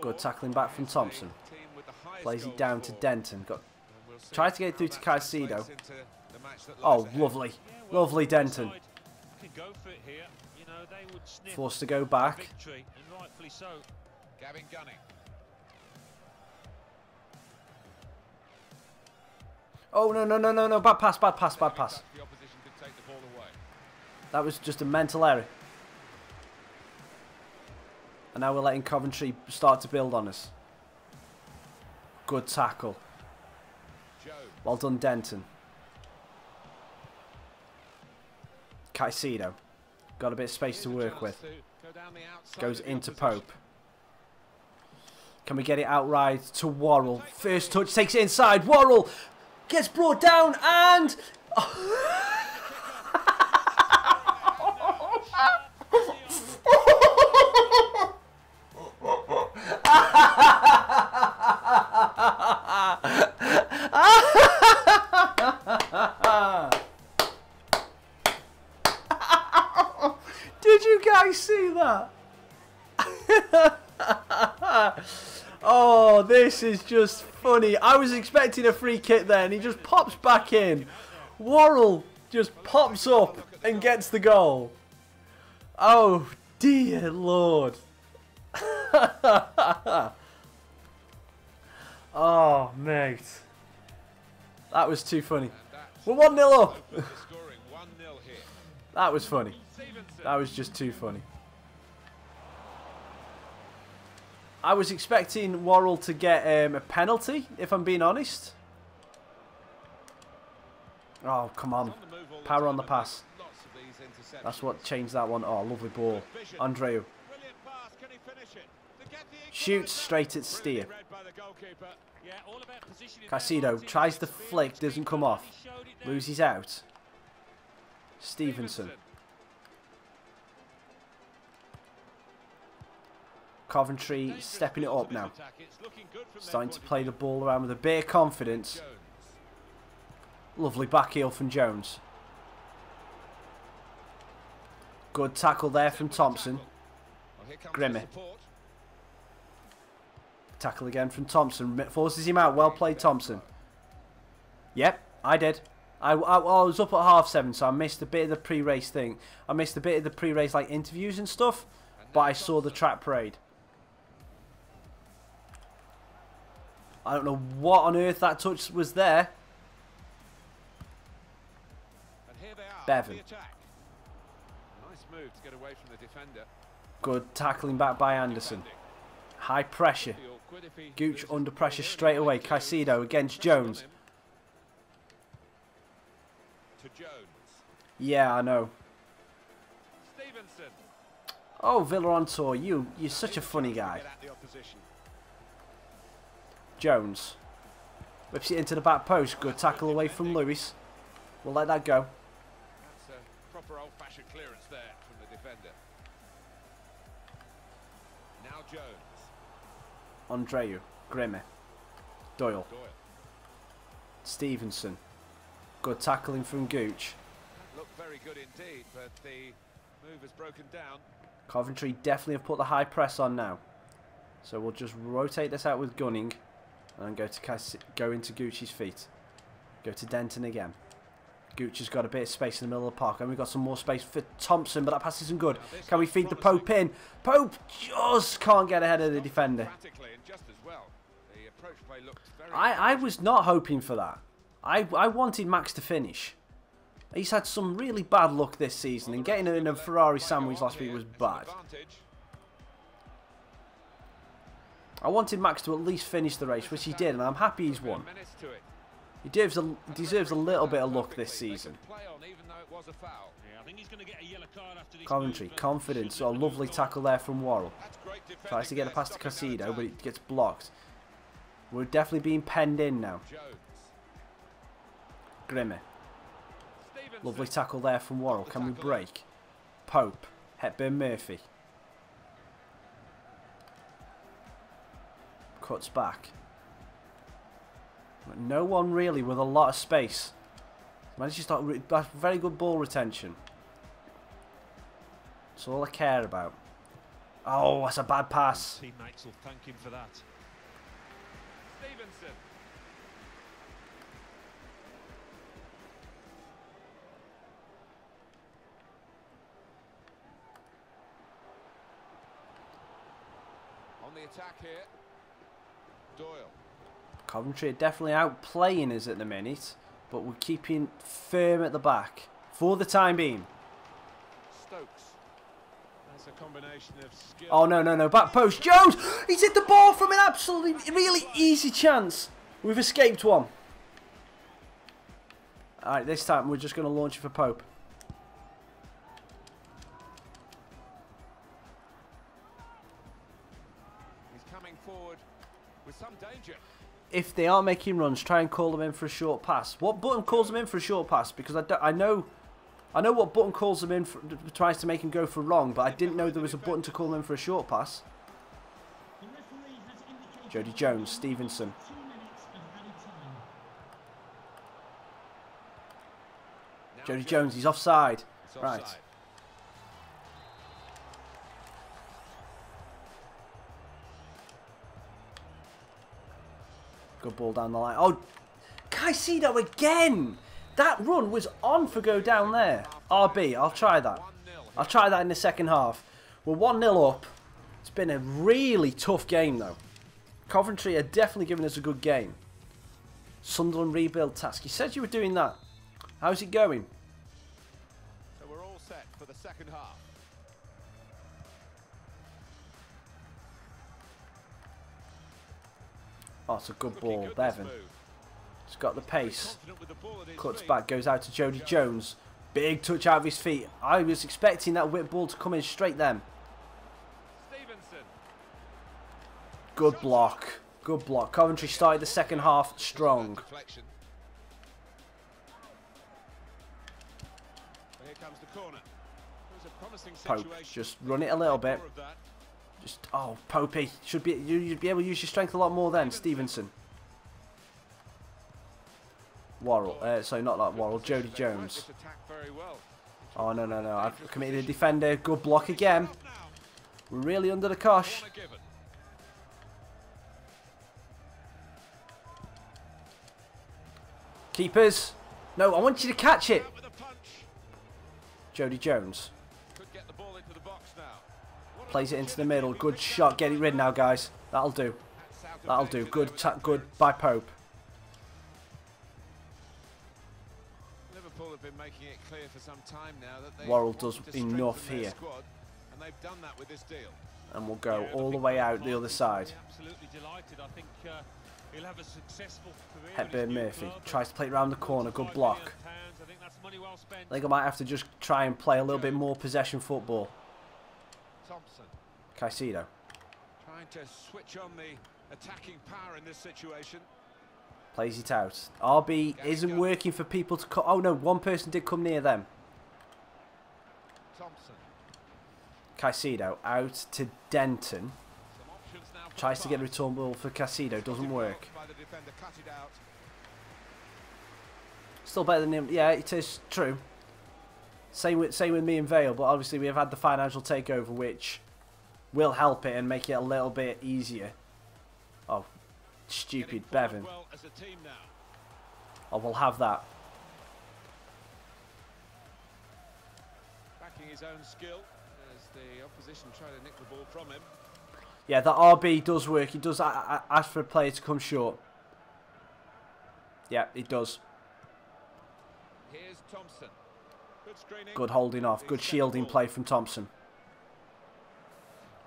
Good tackling back from Thompson. Plays it down to Denton. Tried to get it through to Caicedo. Oh, lovely. Lovely Denton. Forced to go back. Oh, no, no, no, no, no. Bad pass, bad pass, bad pass. The opposition could take the ball away. That was just a mental error. And now we're letting Coventry start to build on us. Good tackle. Well done, Denton. Caicedo. Got a bit of space to work with. Goes into Pope. Can we get it outright to Worrell? First touch, takes it inside. Worrell gets brought down and... Did you guys see that? Oh, this is just funny. I was expecting a free kick there and he just pops back in. Worrell just pops up and gets the goal. Oh, dear Lord. Oh, mate. That was too funny. We're 1-0 up. That was funny. That was just too funny. I was expecting Worrell to get a penalty, if I'm being honest. Oh, come on. Power on the pass. That's what changed that one. Oh, lovely ball. Andreu. Shoots straight at Steer. Caicedo tries the flick, doesn't come off. Loses out. Stevenson. Coventry stepping it up now. Starting to play the ball around with a bit of confidence. Lovely back heel from Jones. Good tackle there from Thompson. Grimmy. Tackle again from Thompson. Forces him out. Well played, Thompson. Yep, I did. I was up at 7:30, so I missed a bit of the pre-race thing. I missed a bit of the pre-race like interviews and stuff, but I saw the track parade. I don't know what on earth that touch was there. Bevan. Nice move to get away from the defender. Good tackling back by Anderson. High pressure. Gooch under pressure straight away. Caicedo against Jones. Yeah, I know. Oh, Villa on tour. You're such a funny guy. Jones. Whips it into the back post. Good tackle away from Lewis. We'll let that go. That's a proper old-fashioned clearance there from the defender. Now Jones. Andreu. Grimmy. Doyle. Stevenson. Good tackling from Gooch. Looked very good indeed, but the move has broken down. Coventry definitely have put the high press on now. So we'll just rotate this out with Gunning. And go into Gooch's feet. Go to Denton again. Gooch has got a bit of space in the middle of the park. And we've got some more space for Thompson, but that pass isn't good. Can we feed the Pope in? Pope just can't get ahead of the defender. I was not hoping for that. I wanted Max to finish. He's had some really bad luck this season, and getting in a Ferrari sandwich last week was bad. I wanted Max to at least finish the race, which he did, and I'm happy he's won. He deserves a little bit of luck this season. Coventry, confidence, a lovely tackle there from Worrell. Tries to get a pass to Caicedo, but it gets blocked. We're definitely being penned in now. Grimmy. Lovely tackle there from Worrell. Can we break? Pope. Hepburn Murphy. Cuts back. No one really with a lot of space. Managed to start. That's very good ball retention. That's all I care about. Oh, that's a bad pass. Teammates will thank him for that. Stevenson. On the attack here. Doyle. Coventry are definitely outplaying us at the minute, but we're keeping firm at the back for the time being. Stokes. That's a combination of skill. Oh, no, no, no. Back post. Jones! He's hit the ball from an absolutely really easy chance. We've escaped one. Alright, this time we're just going to launch it for Pope. He's coming forward with some danger. If they are making runs, try and call them in for a short pass. What button calls them in for a short pass? Because I know what button calls them in for, tries to make them go for long, but I didn't know there was a button to call them in for a short pass. Jody Jones, Stevenson. Jody Jones, he's offside. Right. Good ball down the line. Oh, Caicedo again! That run was on for go down there. RB, I'll try that. I'll try that in the second half. We're 1-0 up. It's been a really tough game, though. Coventry are definitely giving us a good game. Sunderland rebuild task. You said you were doing that. How's it going? So we're all set for the second half. Oh, it's a good ball, Bevan. He's got the pace. Cuts back, goes out to Jody Jones. Big touch out of his feet. I was expecting that whip ball to come in straight then. Good block. Good block. Coventry started the second half strong. Pope, just run it a little bit. Just, oh, Popey. You'd be able to use your strength a lot more then. Stevenson. Worrell. Sorry, not like Worrell. Jody Jones. Oh, no, no, no. I've committed a defender. Good block again. We're really under the cosh. Keepers. No, I want you to catch it. Jody Jones. Plays it into the middle. Good shot. Get it rid now, guys. That'll do. That'll do. Good by Pope. Liverpool have been making it clear for some time now that they Worrell does enough here. Squad, and they've done that with this deal. And we'll go all the way out the other side. Absolutely delighted. I think he'll have a successful career. Hepburn Murphy tries to play it around the corner. Good block. I think I might have to just try and play a little bit more possession football. Thompson. Caicedo. Trying to switch on the attacking power in this situation. Plays it out. RB isn't working for people to cut. Oh no, one person did come near them. Thompson. Caicedo out to Denton. Tries to get a return ball for Caicedo. Doesn't work. Still better than him. Yeah, it is true. Same with me and Vale, but obviously we have had the financial takeover, which will help it and make it a little bit easier. Oh, stupid Bevan. Oh, we'll have that. Backing his own skill as the opposition try to nick the ball from him. Yeah, the RB does work. He does ask for a player to come short. Yeah, it does. Here's Thompson. Good screening. Good holding off. Good shielding play from Thompson.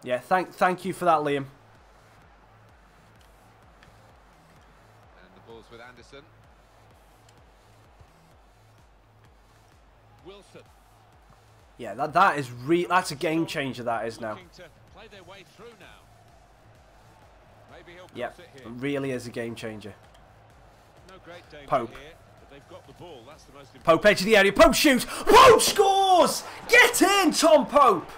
Yeah, thank you for that, Liam. And the ball's with Anderson. Wilson. Yeah, that's a game changer. That is now. Play their way through now. Maybe he'll Yeah, it really is a game changer. No great danger Pope. here, but they've got the ball. That's the most important. Pope edge of the area. Pope shoots. Pope scores. Get in, Tom Pope.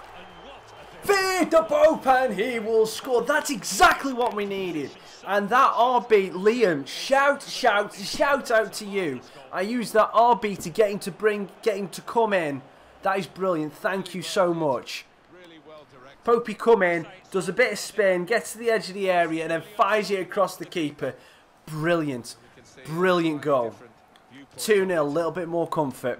Feed the Pope and he will score. That's exactly what we needed. And that RB, Liam, shout out to you. I used that RB to get him to come in. That is brilliant. Thank you so much. Popey come in, does a bit of spin, gets to the edge of the area and then fires it across the keeper. Brilliant. Brilliant goal. 2-0, a little bit more comfort.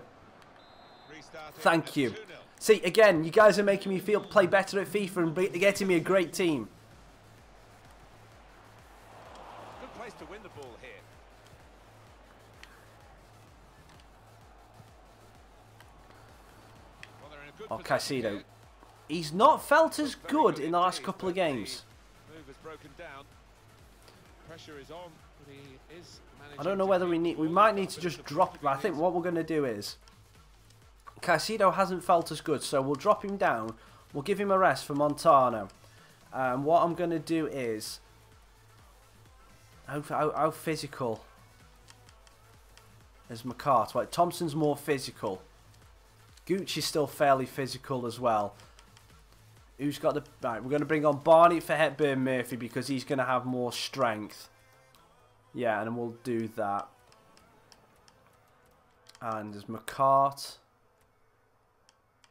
Thank you. See, again, you guys are making me play better at FIFA and getting me a great team. Good place to win win the ball here. Well, they're in a good position Caicedo. here. He's not felt as Very good in the last indeed, couple of but the games. Move has broken down. Pressure is on, but he is managing I don't know to whether keep we the ball. might Got need a to bit just of drop. support I think if what we're going to do is Caicedo hasn't felt as good, so we'll drop him down. We'll give him a rest for Montano. What I'm going to do is how physical is McCart? Right, Thompson's more physical. Gooch is still fairly physical as well. Who's got the... Right, we're going to bring on Barney for Hepburn Murphy because he's going to have more strength. Yeah, and we'll do that. And there's McCart.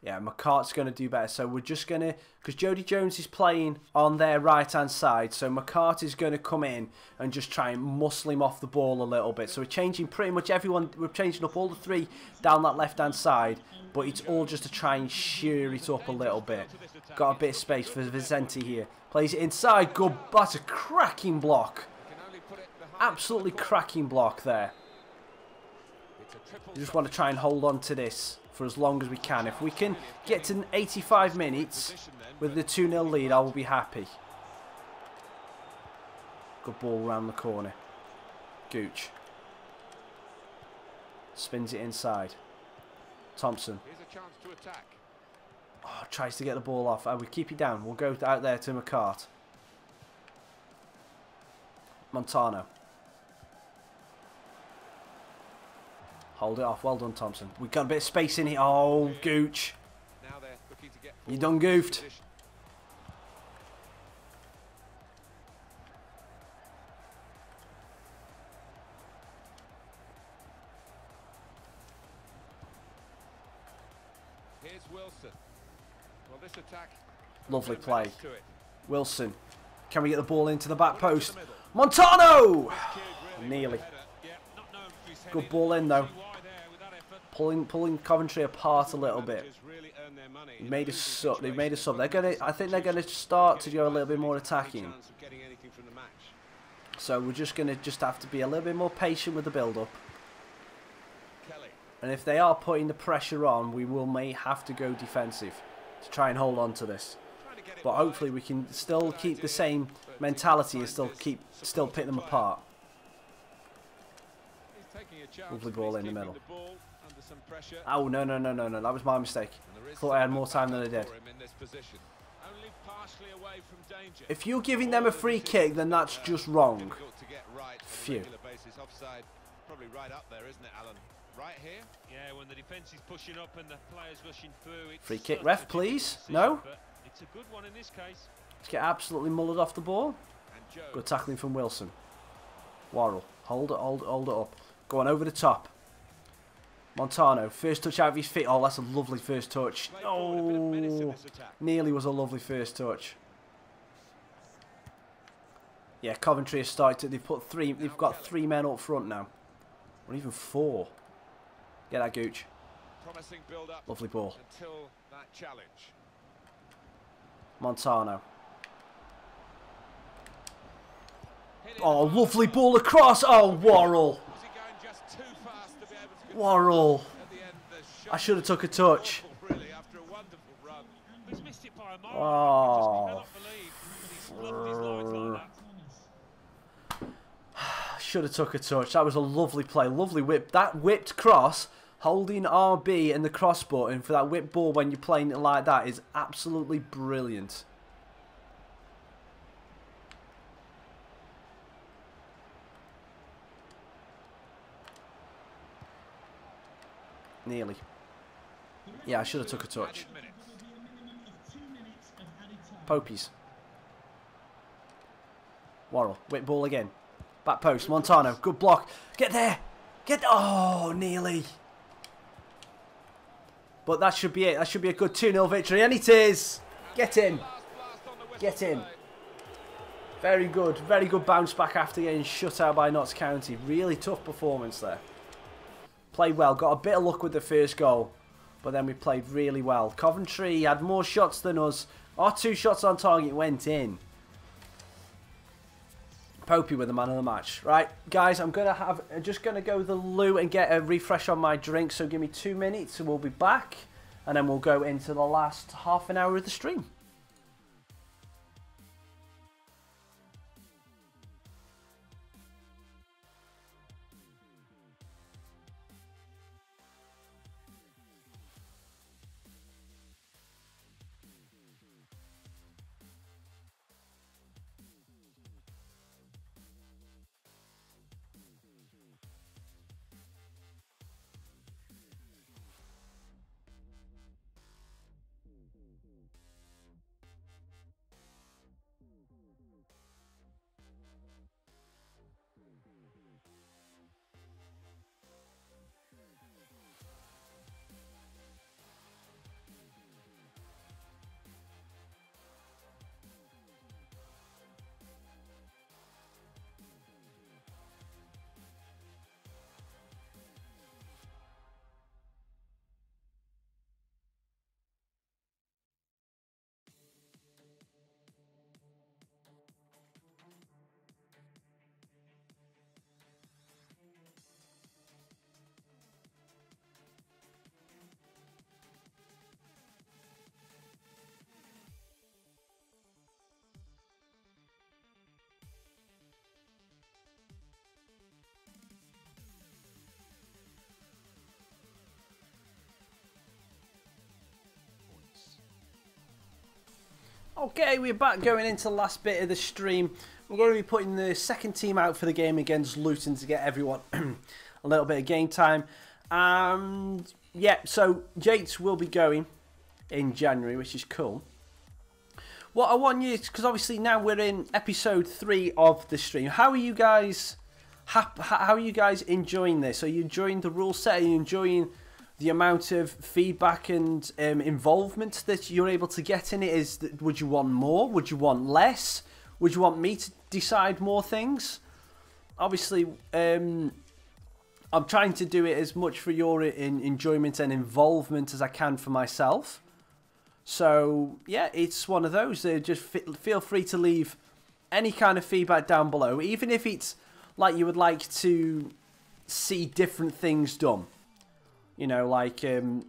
Yeah, McCart's going to do better. So we're just going to... Because Jody Jones is playing on their right-hand side. So McCart is going to come in and just try and muscle him off the ball a little bit. So we're changing pretty much everyone... We're changing up all the three down that left-hand side. But it's all just to try and shear it up a little bit. Got a bit of space for Vicente here. Plays it inside. Good. That's a cracking block. Absolutely cracking block there. You just want to try and hold on to this for as long as we can. If we can get to 85 minutes with the 2-0 lead, I will be happy. Good ball around the corner. Gooch. Spins it inside. Thompson. Here's a chance to attack. Oh, tries to get the ball off. We keep it down. We'll go out there to McCart. Montano. Hold it off. Well done, Thompson. We've got a bit of space in here. Oh, Gooch. Now they're looking to get You done goofed. position. Here's Wilson. Well, this attack. Lovely no play. menace to it. Wilson. Can we get the ball into the back post? Montano! Nearly. Good ball in, though. Pulling Coventry apart a little bit. They've made a sub. They've made a sub. They're gonna. I think they're gonna start to go a little bit more attacking. So we're just gonna have to be a little bit more patient with the build-up. And if they are putting the pressure on, we may have to go defensive to try and hold on to this. But hopefully we can still keep the same mentality and still pick them apart. Lovely ball in the middle. Oh, no. That was my mistake. Thought I had more time than I did. If you're giving them a free kick, then that's just wrong. Phew. Probably right up there, isn't it, Alan? Right here? Yeah, when the defence is pushing up and the players rushing through. Free kick, ref, please. No? It's a good one in this case. Let's get absolutely mullered off the ball. Good tackling from Wilson. Worrell. Hold it up. Go on, over the top. Montano. First touch out of his feet. Oh, that's a lovely first touch. Oh, nearly was a lovely first touch. Yeah, Coventry has started. They've got 3 men up front now. Or even 4. Get that, Gooch. Promising build up. Lovely ball. Until that challenge. Montano. Oh, lovely ball across. Oh, Worrell. Worrell. I should have took a touch. Oh. Should have took a touch. That was a lovely play. Lovely whip. That whipped cross, holding RB and the cross button for that whip ball when you're playing it like that is absolutely brilliant. Nearly. Yeah, I should have took a touch. Popies. Worrell. Whip ball again. Back post. Montano. Good block. Get there. Oh, nearly. But that should be it. That should be a good 2-0 victory. And it is. Get in. Get in. Very good. Very good bounce back after getting shut out by Notts County. Really tough performance there. Played well. Got a bit of luck with the first goal. But then we played really well. Coventry had more shots than us. Our 2 shots on target went in. Popey with the man of the match. Right, guys, I'm just gonna go to the loo and get a refresh on my drink. So give me 2 minutes, and we'll be back, and then we'll go into the last half an hour of the stream. Okay, we're back going into the last bit of the stream. We're going to be putting the second team out for the game against Luton to get everyone a little bit of game time. And yeah, so Yates will be going in January, which is cool. What I want you, because obviously now we're in episode 3 of the stream. How are you guys? How are you guys enjoying this? Are you enjoying the rule set? Are you enjoying the amount of feedback and involvement that you're able to get in it? Would you want more? Would you want less? Would you want me to decide more things? Obviously, I'm trying to do it as much for your enjoyment and involvement as I can for myself. So, yeah, it's one of those. Just feel free to leave any kind of feedback down below, even if it's like you would like to see different things done. You know, like, because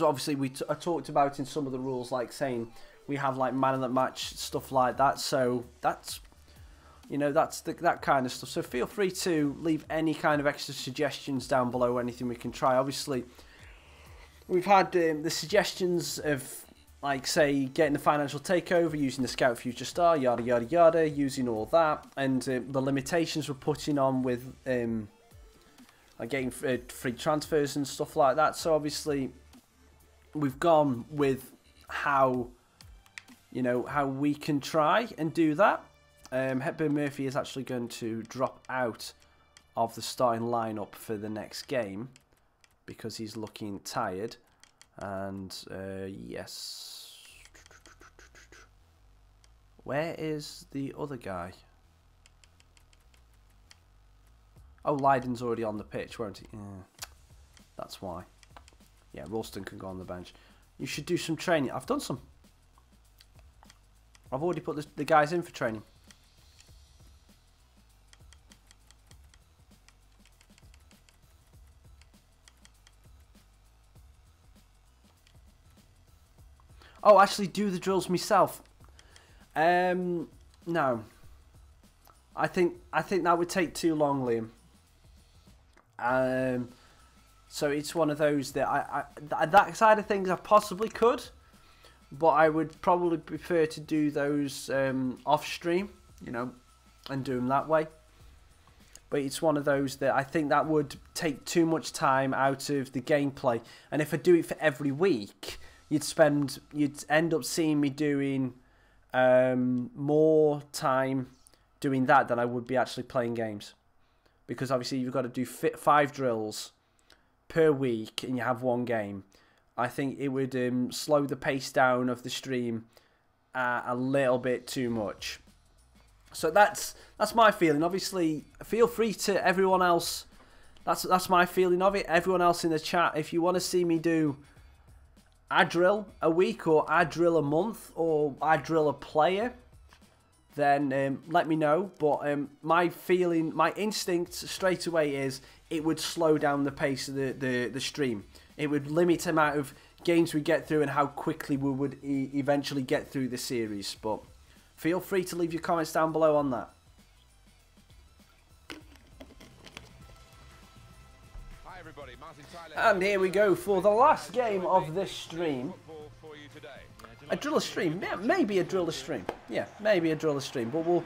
obviously I talked about in some of the rules, like saying we have like man of the match, stuff like that. So that's, you know, that's that kind of stuff. So feel free to leave any kind of extra suggestions down below, anything we can try. Obviously, we've had the suggestions of, like, say, getting the financial takeover, using the Scout Future Star, yada, yada, yada, using all that. And the limitations we're putting on with like getting free transfers and stuff like that. So obviously we've gone with how, you know, how we can try and do that. Hepburn Murphy is actually going to drop out of the starting lineup for the next game because he's looking tired. And yes, where is the other guy? Oh, Leiden's already on the pitch, won't he? Yeah, that's why. Yeah, Ralston can go on the bench. You should do some training. I've done some. I've already put the guys in for training. Oh, actually do the drills myself. No. I think that would take too long, Liam. So it's one of those that I that side of things I possibly could, but I would probably prefer to do those off stream, you know, and do them that way. But it's one of those that I think that would take too much time out of the gameplay, and if I do it for every week, you'd end up seeing me doing more time doing that than I would be actually playing games. Because obviously you've got to do 5 drills per week and you have 1 game. I think it would slow the pace down of the stream a little bit too much. So that's my feeling. Obviously, feel free to everyone else. That's my feeling of it. Everyone else in the chat, if you want to see me do a drill a week or a drill a month or a drill a player, then let me know. But my instinct straight away is it would slow down the pace of the stream. It would limit the amount of games we get through and how quickly we would eventually get through the series. But feel free to leave your comments down below on that. Hi everybody, Martin Tyler. And here we go for the last game of this stream. A driller stream, yeah, maybe a driller stream, yeah, maybe a driller stream. But we'll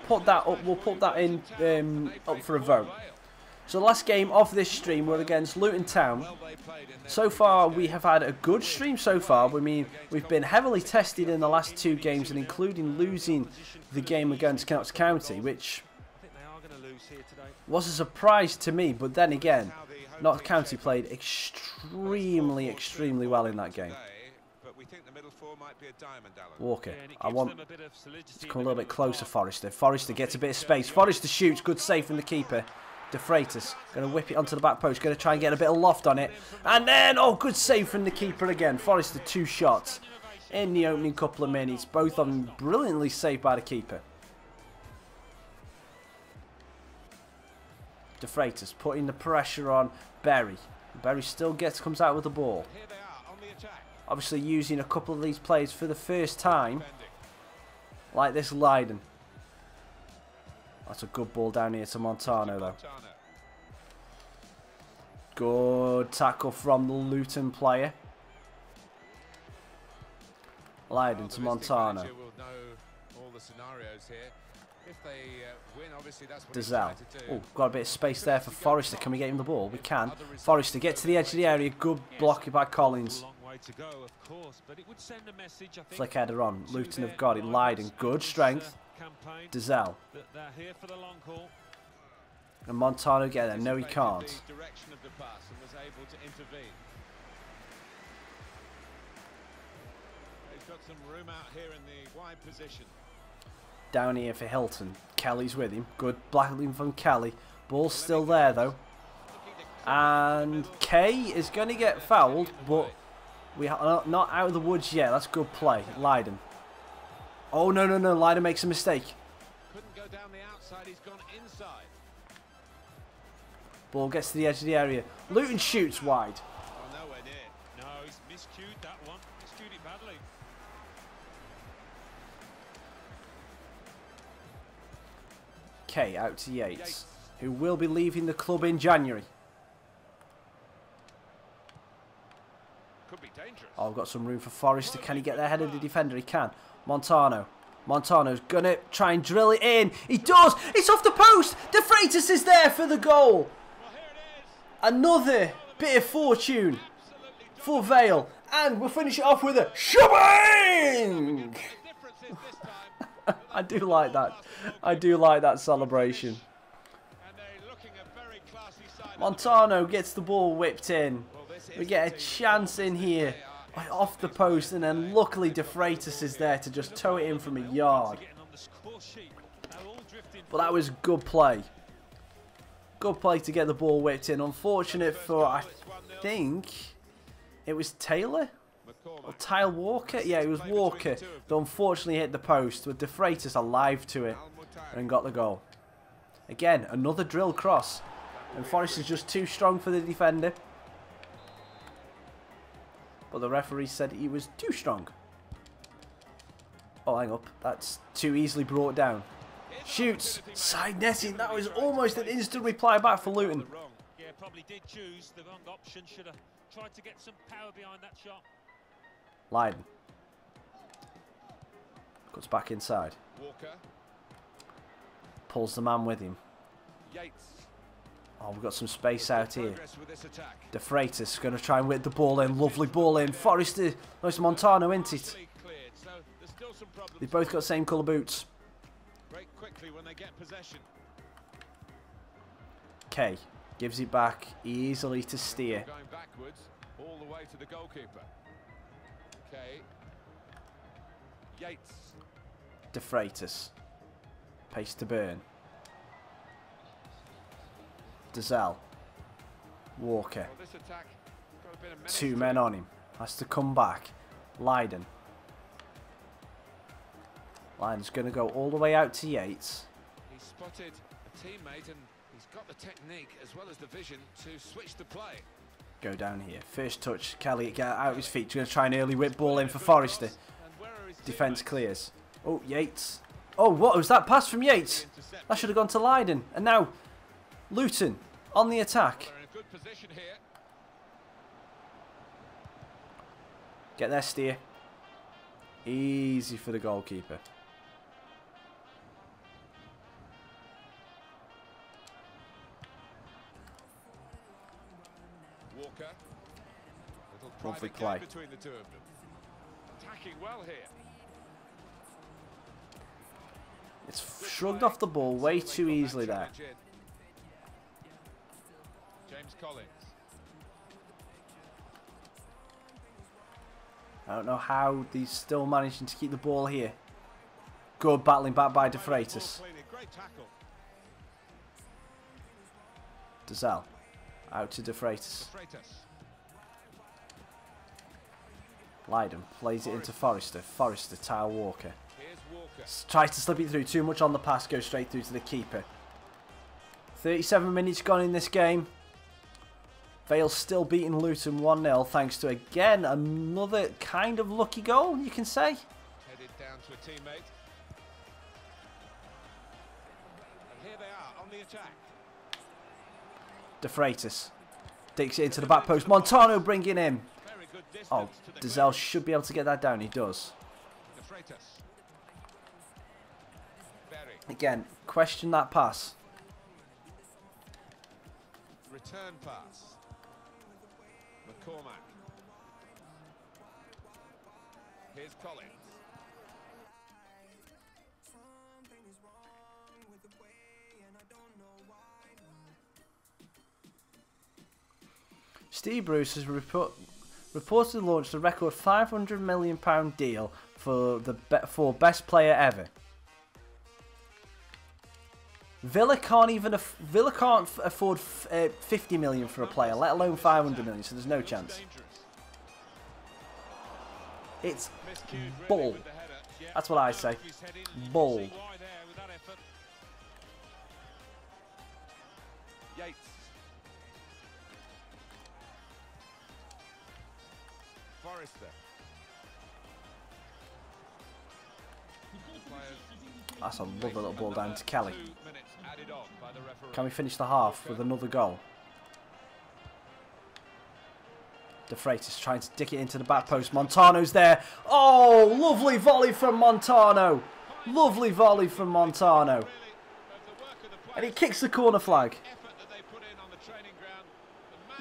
put that up. We'll put that in up for a vote. So the last game of this stream were against Luton Town. So far we have had a good stream so far. I mean, we've been heavily tested in the last 2 games, and including losing the game against Notts County, which was a surprise to me. But then again, Notts County played extremely well in that game. Walker, I want to come a little bit closer. Forrester gets a bit of space. Forrester shoots, good save from the keeper. De Freitas going to whip it onto the back post, going to try and get a bit of loft on it, and then, oh, good save from the keeper again. Forrester 2 shots in the opening couple of minutes, both of them brilliantly saved by the keeper. De Freitas putting the pressure on Berry. Berry still comes out with the ball. Obviously using a couple of these players for the first time, like this Leiden. That's a good ball down here to Montano, though. Good tackle from the Luton player. Leiden to Montano. Dazal. Oh, got a bit of space there for Forrester. Can we get him the ball? We can. Forrester, get to the edge of the area. Good block by Collins. Flick header on. Luton have got it. Leiden, good strength. Dazal. And Montano get there. No, he can't. Down here for Hilton. Kelly's with him. Good blocking from Kelly. Ball's still there though. And Kay is going to get fouled, but we are not out of the woods yet. That's good play. Leiden. Oh, no. Leiden makes a mistake. Couldn't go down the outside, he's gone inside. Ball gets to the edge of the area. Luton shoots wide. Oh, nowhere near. No, he's miscued that one. Miscued it badly. Kay out to Yates, who will be leaving the club in January. Could be dangerous. Oh, we've got some room for Forrester. Can he get there ahead of the defender? He can. Montano. Montano's going to try and drill it in. He does. It's off the post. De Freitas is there for the goal. Well, here it is. Another bit of fortune for Vale. And we'll finish it off with a shubang. I do like that. I do like that celebration. Montano gets the ball whipped in. We get a chance in here off the post, and then luckily De Freitas is there to just tow it in from a yard. But that was good play. Good play to get the ball whipped in. Unfortunate for, I think it was Taylor? Or Tyle Walker? Yeah, it was Walker that unfortunately hit the post, with De Freitas alive to it and got the goal. Again, another drill cross. And Forrest is just too strong for the defender. But the referee said he was too strong. Oh, hang up. That's too easily brought down. Shoots. Side netting. That was almost an instant reply back for Luton. Yeah, probably did choose the wrong option. Should have tried to get some power behind that shot. Leiden. Cuts back inside. Walker. Pulls the man with him. Yates. Oh, we've got some space out here. De Freitas going to try and whip the ball in. Lovely ball in. Forrester. Nice Montano, isn't it? They've both got the same colour boots. Break quickly when they get possession. Kay gives it back easily to Steer. Going backwards all the way to the goalkeeper. Okay. Yates. De Freitas. Pace to Burn. Dazal. Walker. Well, this attack got a bit of menace 2 to men it. on him. Has to come back. Leiden. Line's going to go all the way out to Yates. He spotted a teammate and he's got the technique as well as the vision to switch the play. Go down here. First touch. Kelly get out of his feet. He's going to try an early whip ball in for Forrester. Defence clears. Oh, Yates. Oh, what was that pass from Yates? That should have gone to Leiden. And now, Luton on the attack. We're in a good position here. Get there, Steer. Easy for the goalkeeper. Walker. Little Lovely private play. game between the two of them. Attacking well here. It's shrugged off the ball way too easily there. James Collins. I don't know how he's still managing to keep the ball here. Good battling back by De Freitas. Great tackle. Dazelle. Out to De Freitas. Leiden plays it into Forrester. Forrester, Tyle Walker. Here's Walker. Tries to slip it through. Too much on the pass. Goes straight through to the keeper. 37 minutes gone in this game. Vale still beating Luton 1-0 thanks to, again, another kind of lucky goal, you can say. Headed down to a teammate. And here they are on the attack. De Freitas takes it into the back post. Montano bringing in. Very good distance Oh, to the Dazelle should be able to get that down. He does. De Freitas. Berry. Again, question that pass. Return pass. McCormack. Here's Collins. Steve Bruce has reportedly launched a record £500 million deal for best player ever. Villa can't afford 50 million for a player, let alone 500 million. So there's no chance. It's bull. That's what I say. Bull. Yates. Forrester. That's a lovely little ball down to Kelly. Can we finish the half with another goal? De Freitas trying to dick it into the back post. Montano's there. Oh, lovely volley from Montano. Lovely volley from Montano. And he kicks the corner flag.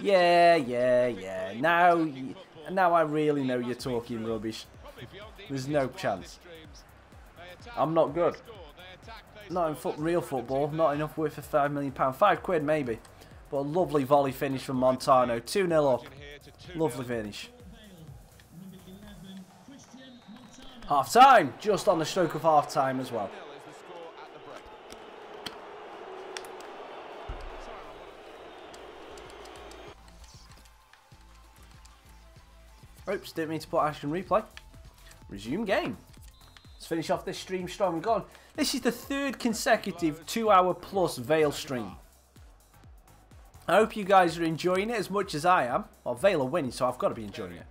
Yeah. Now I really know you're talking rubbish. There's no chance. I'm not good. Not in real football. Not enough worth for £5 million. £5 maybe. But a lovely volley finish from Montano. 2-0 up. Lovely finish. Half time. Just on the stroke of half time as well. Oops, didn't mean to put action replay. Resume game. Let's finish off this stream strong and gone. This is the third consecutive 2-hour plus Vale stream. I hope you guys are enjoying it as much as I am. Well, Vale are winning, so I've got to be enjoying it.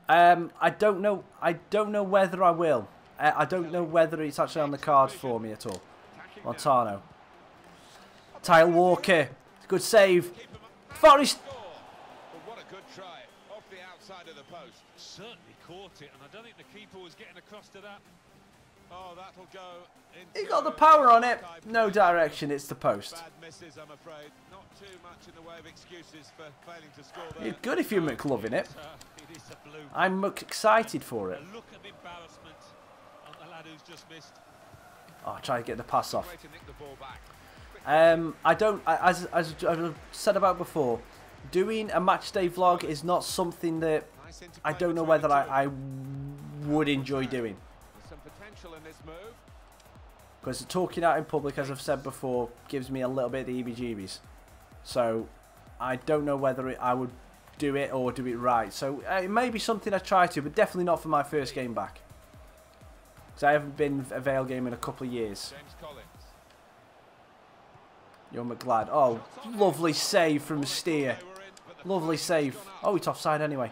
I don't know whether I will. I don't know whether it's actually on the cards for me at all. Montano. Tyle Walker. Good save. Forrest. What a good try off the outside of the post. Certainly caught it, and I don't think the keeper was getting across to that. Oh, that'll go. He got the power on it. No direction. It's the post. Bad misses, I'm afraid. Not too much in the way of excuses for failing to score there. It's good if you're McLovin it. It is a blue. I'm excited for it. A look of embarrassment on the lad who's just missed. Oh, try to get the pass off. Way to nick the ball back. As I've said about before, doing a matchday vlog is not something that I don't know whether I would enjoy doing. There's some potential in this move. Because talking out in public, as I've said before, gives me a little bit of the heebie-jeebies. So I don't know whether I would do it or do it right. So it may be something I try to, but definitely not for my first game back. Because I haven't been a Vale game in a couple of years. You're McGlad. Oh, lovely save from Steer. Lovely save. Oh, it's offside anyway.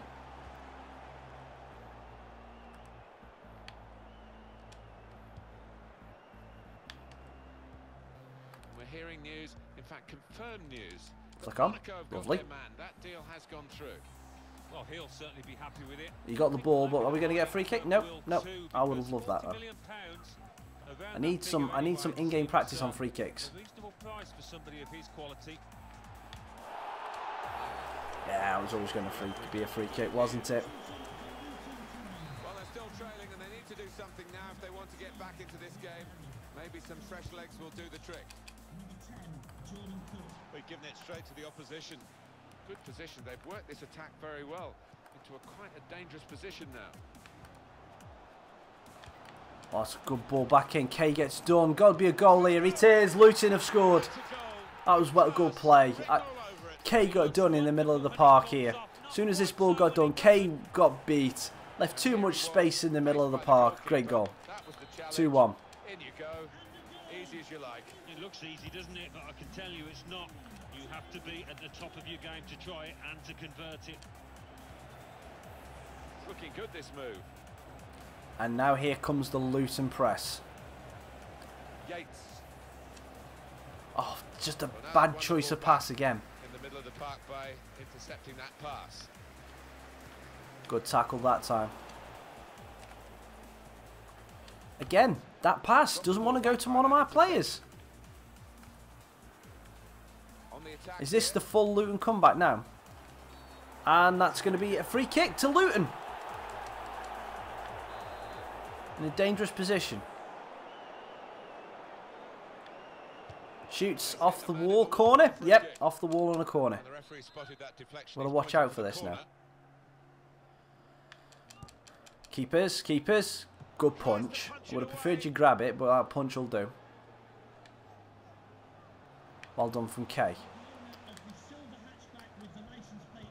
We're hearing news, in fact confirmed news. Flick on. Lovely. That deal has gone through. Well, he'll certainly be happy with it. You got the ball, but are we going to get a free kick? Nope, nope. I would have loved that though. I need some in-game practice on free kicks. Yeah, it was always going to be a free kick, wasn't it? Well, they're still trailing and they need to do something now if they want to get back into this game. Maybe some fresh legs will do the trick. We've given it straight to the opposition. Good position. They've worked this attack very well into quite a dangerous position now. Oh, that's a good ball back in. Kay gets done. Got to be a goal here. It is. Luton have scored. That was well good play. Kay got done in the middle of the park here. As soon as this ball got done, Kay got beat. Left too much space in the middle of the park. Great goal. 2-1. In you go. Easy as you like. It looks easy, doesn't it? But I can tell you it's not. You have to be at the top of your game to try it and to convert it. It's looking good, this move. And now here comes the Luton press. Yates. Oh, just a bad choice of pass again. In the middle of the park by intercepting that pass. Good tackle that time. Again, that pass doesn't want to go to one of my players. Is this the full Luton comeback now? And that's going to be a free kick to Luton. In a dangerous position. Shoots off the wall, corner. Yep, off the wall on a corner. Got to watch out for this now. Keepers, keepers. Good punch. Would have preferred you grab it, but that punch will do. Well done from Kay.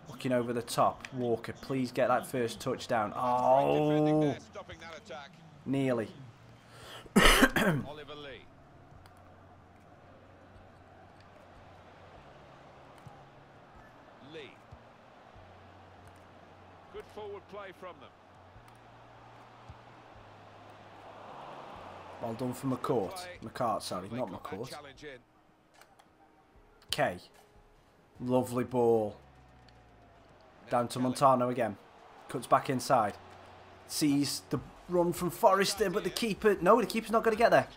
Looking over the top. Walker, please get that first touchdown. Oh! Nearly. Oliver Lee. Lee. Good forward play from them. Well done for McCart, sorry, not McCourt. Kay. Lovely ball. Down to Montano again. Cuts back inside. Sees the run from Forrester, but the keeper... No, the keeper's not going to get there.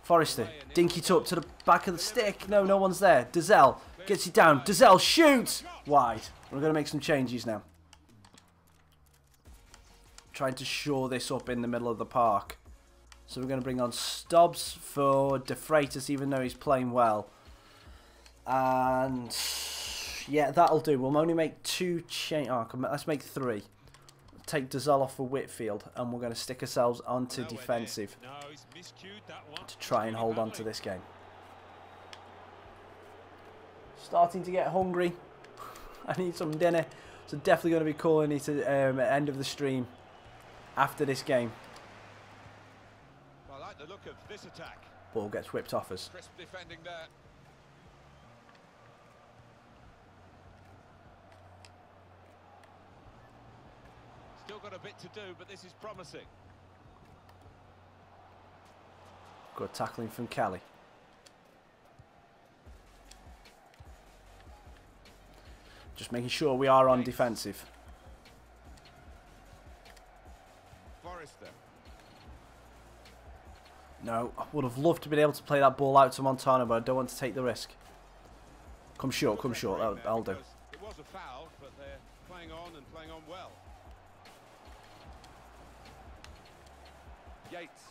Forrester. Dinky up to the back of the stick. No, no one's there. Dazelle gets it down. Dazelle shoots! Wide. We're going to make some changes now. Trying to shore this up in the middle of the park. So we're going to bring on Stobbs for De Freitas, even though he's playing well. And yeah, that'll do. We'll only make 2 changes. Oh, let's make 3. Take Dazelle off for Whitfield, and we're going to stick ourselves onto defensive to try and hold on to this game. Starting to get hungry. I need some dinner. So definitely going to be calling it at the end of the stream after this game. I like the look of this attack. Ball gets whipped off us. Crisp defending there. Still got a bit to do, but this is promising. Good tackling from Kelly. Just making sure we are on defensive. Forrester. No, I would have loved to be able to play that ball out to Montano, but I don't want to take the risk. Come short, come short. That'll do. It was a foul, but they're playing on and playing on well. Yates.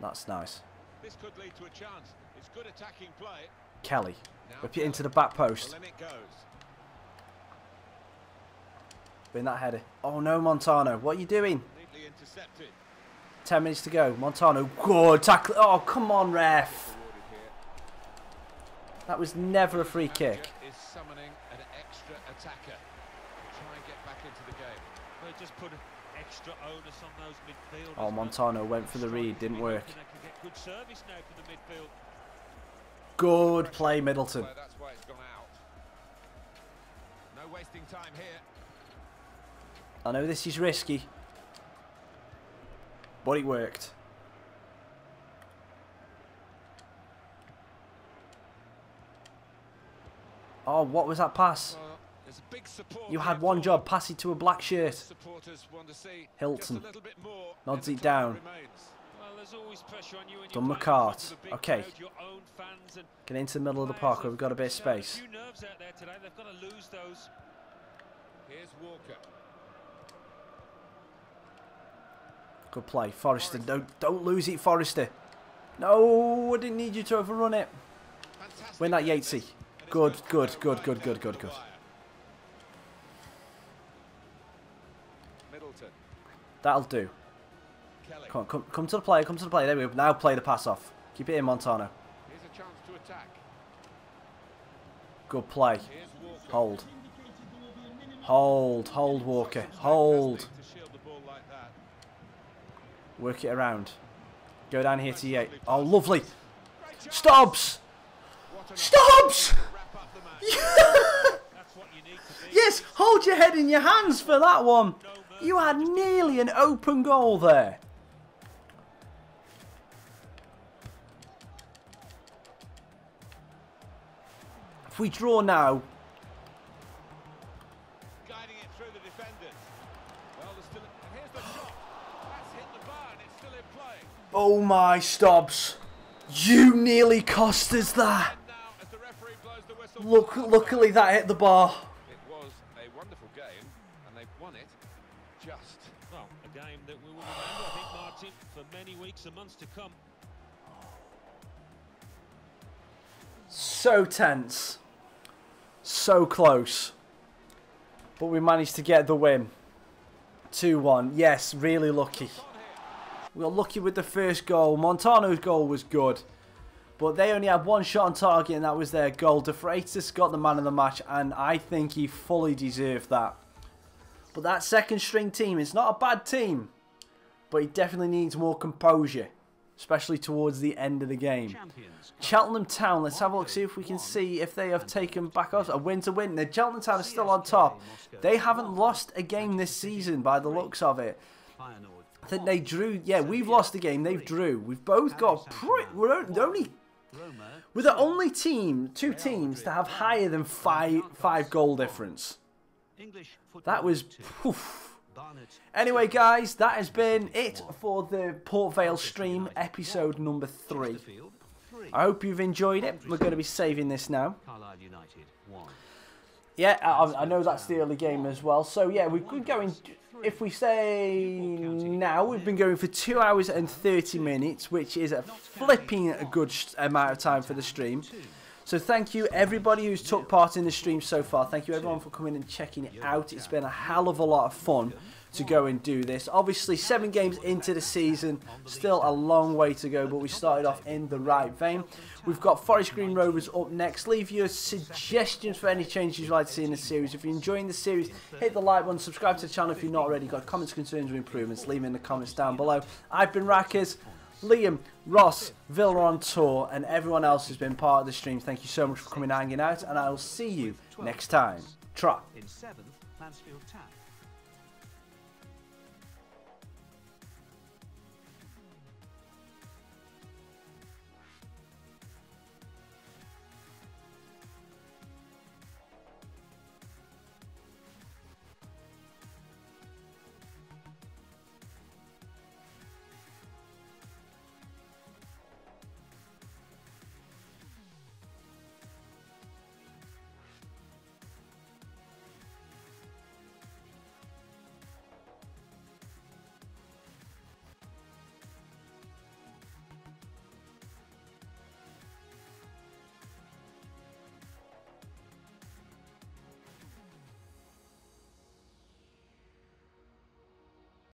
That's nice. This could lead to a chance. It's good attacking play. Kelly. Whip it into the back post. Well, then it goes. Been that header. Oh no, Montano. What are you doing? Neatly intercepted. 10 minutes to go. Montano. Good tackle. Oh, come on, ref. That was never a free kick. Is summoning an extra attacker. Try and get back into the game. They just put extra onus on those midfielders. Oh, Montano went for the read, didn't work. They can get good service now from the midfield. Good play, Middleton. That's why it's gone out. No wasting time here. I know this is risky, but it worked. Oh, what was that pass? Well, there's a big support You had one job, pass it to a black shirt. Supporters want to see Hilton just a little bit more nods in it the time down. that remains. Well, there's always pressure on you when Done you're playing in front McCart. of a big Okay. crowd, your own fans and Get into the middle of the park where we've got a bit of showing space. A few nerves out there today. They've got to lose those. Here's Walker. Good play, Forrester. Don't lose it, Forrester. No, I didn't need you to overrun it. Fantastic Win that, defense, Yatesy. and it's Good, gone good, right good, down good, good, to good, the good. wire. Middleton. That'll do. Kelly. Come to the play, come to the play. There we go. Now play the pass off. Keep it in, Montano. Here's a chance to attack. Good play. Here's Walker. Hold. Hold, Walker. Hold. Fantastic to shield the ball like that. Work it around. Go down here to Yates. Oh, lovely. Stops! What an Stops! wrap up the match. That's what you need to be. Yes, hold your head in your hands for that one. You had nearly an open goal there. If we draw now, Guiding it through the defenders. Well, there's still. Here's the shot. That's hit the bar and it's still in play. oh my Stobbs, you nearly cost us that. And now, as the referee blows the whistle. Luckily that hit the bar. It was a wonderful game, and they've won it just. Well, a game that we will remember, I think, Martin, for many weeks and months to come. So tense. So close. But we managed to get the win. 2-1. Yes, really lucky. We got lucky with the first goal. Montano's goal was good. But they only had one shot on target and that was their goal. De Freitas got the man of the match and I think he fully deserved that. But that second string team is not a bad team. But he definitely needs more composure. Especially towards the end of the game. Cheltenham Town, let's have a look, see if we can see if they have taken back off. A win to win. The Cheltenham Town are still on top. They haven't lost a game this season by the looks of it. I think they drew. Yeah, we've lost a game. They've drew. We've both got. We're the only team, two teams to have higher than five goal difference. That was. Poof. Anyway, guys, that has been it for the Port Vale stream, episode number 3. I hope you've enjoyed it. We're going to be saving this now. Yeah, I know that's the early game as well. So, yeah, we're going, if we say now, we've been going for 2 hours and 30 minutes, which is a flipping good amount of time for the stream. So thank you everybody who's took part in the stream so far. Thank you everyone for coming and checking it out. It's been a hell of a lot of fun to go and do this. Obviously 7 games into the season, still a long way to go, but we started off in the right vein. We've got Forest Green Rovers up next. Leave your suggestions for any changes you'd like to see in the series. If you're enjoying the series, hit the like button, subscribe to the channel if you're not already. Got comments, concerns or improvements, leave them in the comments down below. I've been Raccas. Liam, Ross, Villa on tour, and everyone else who's been part of the stream. Thank you so much for coming and hanging out, and I will see you next time. Tra. In 7th, Mansfield Town.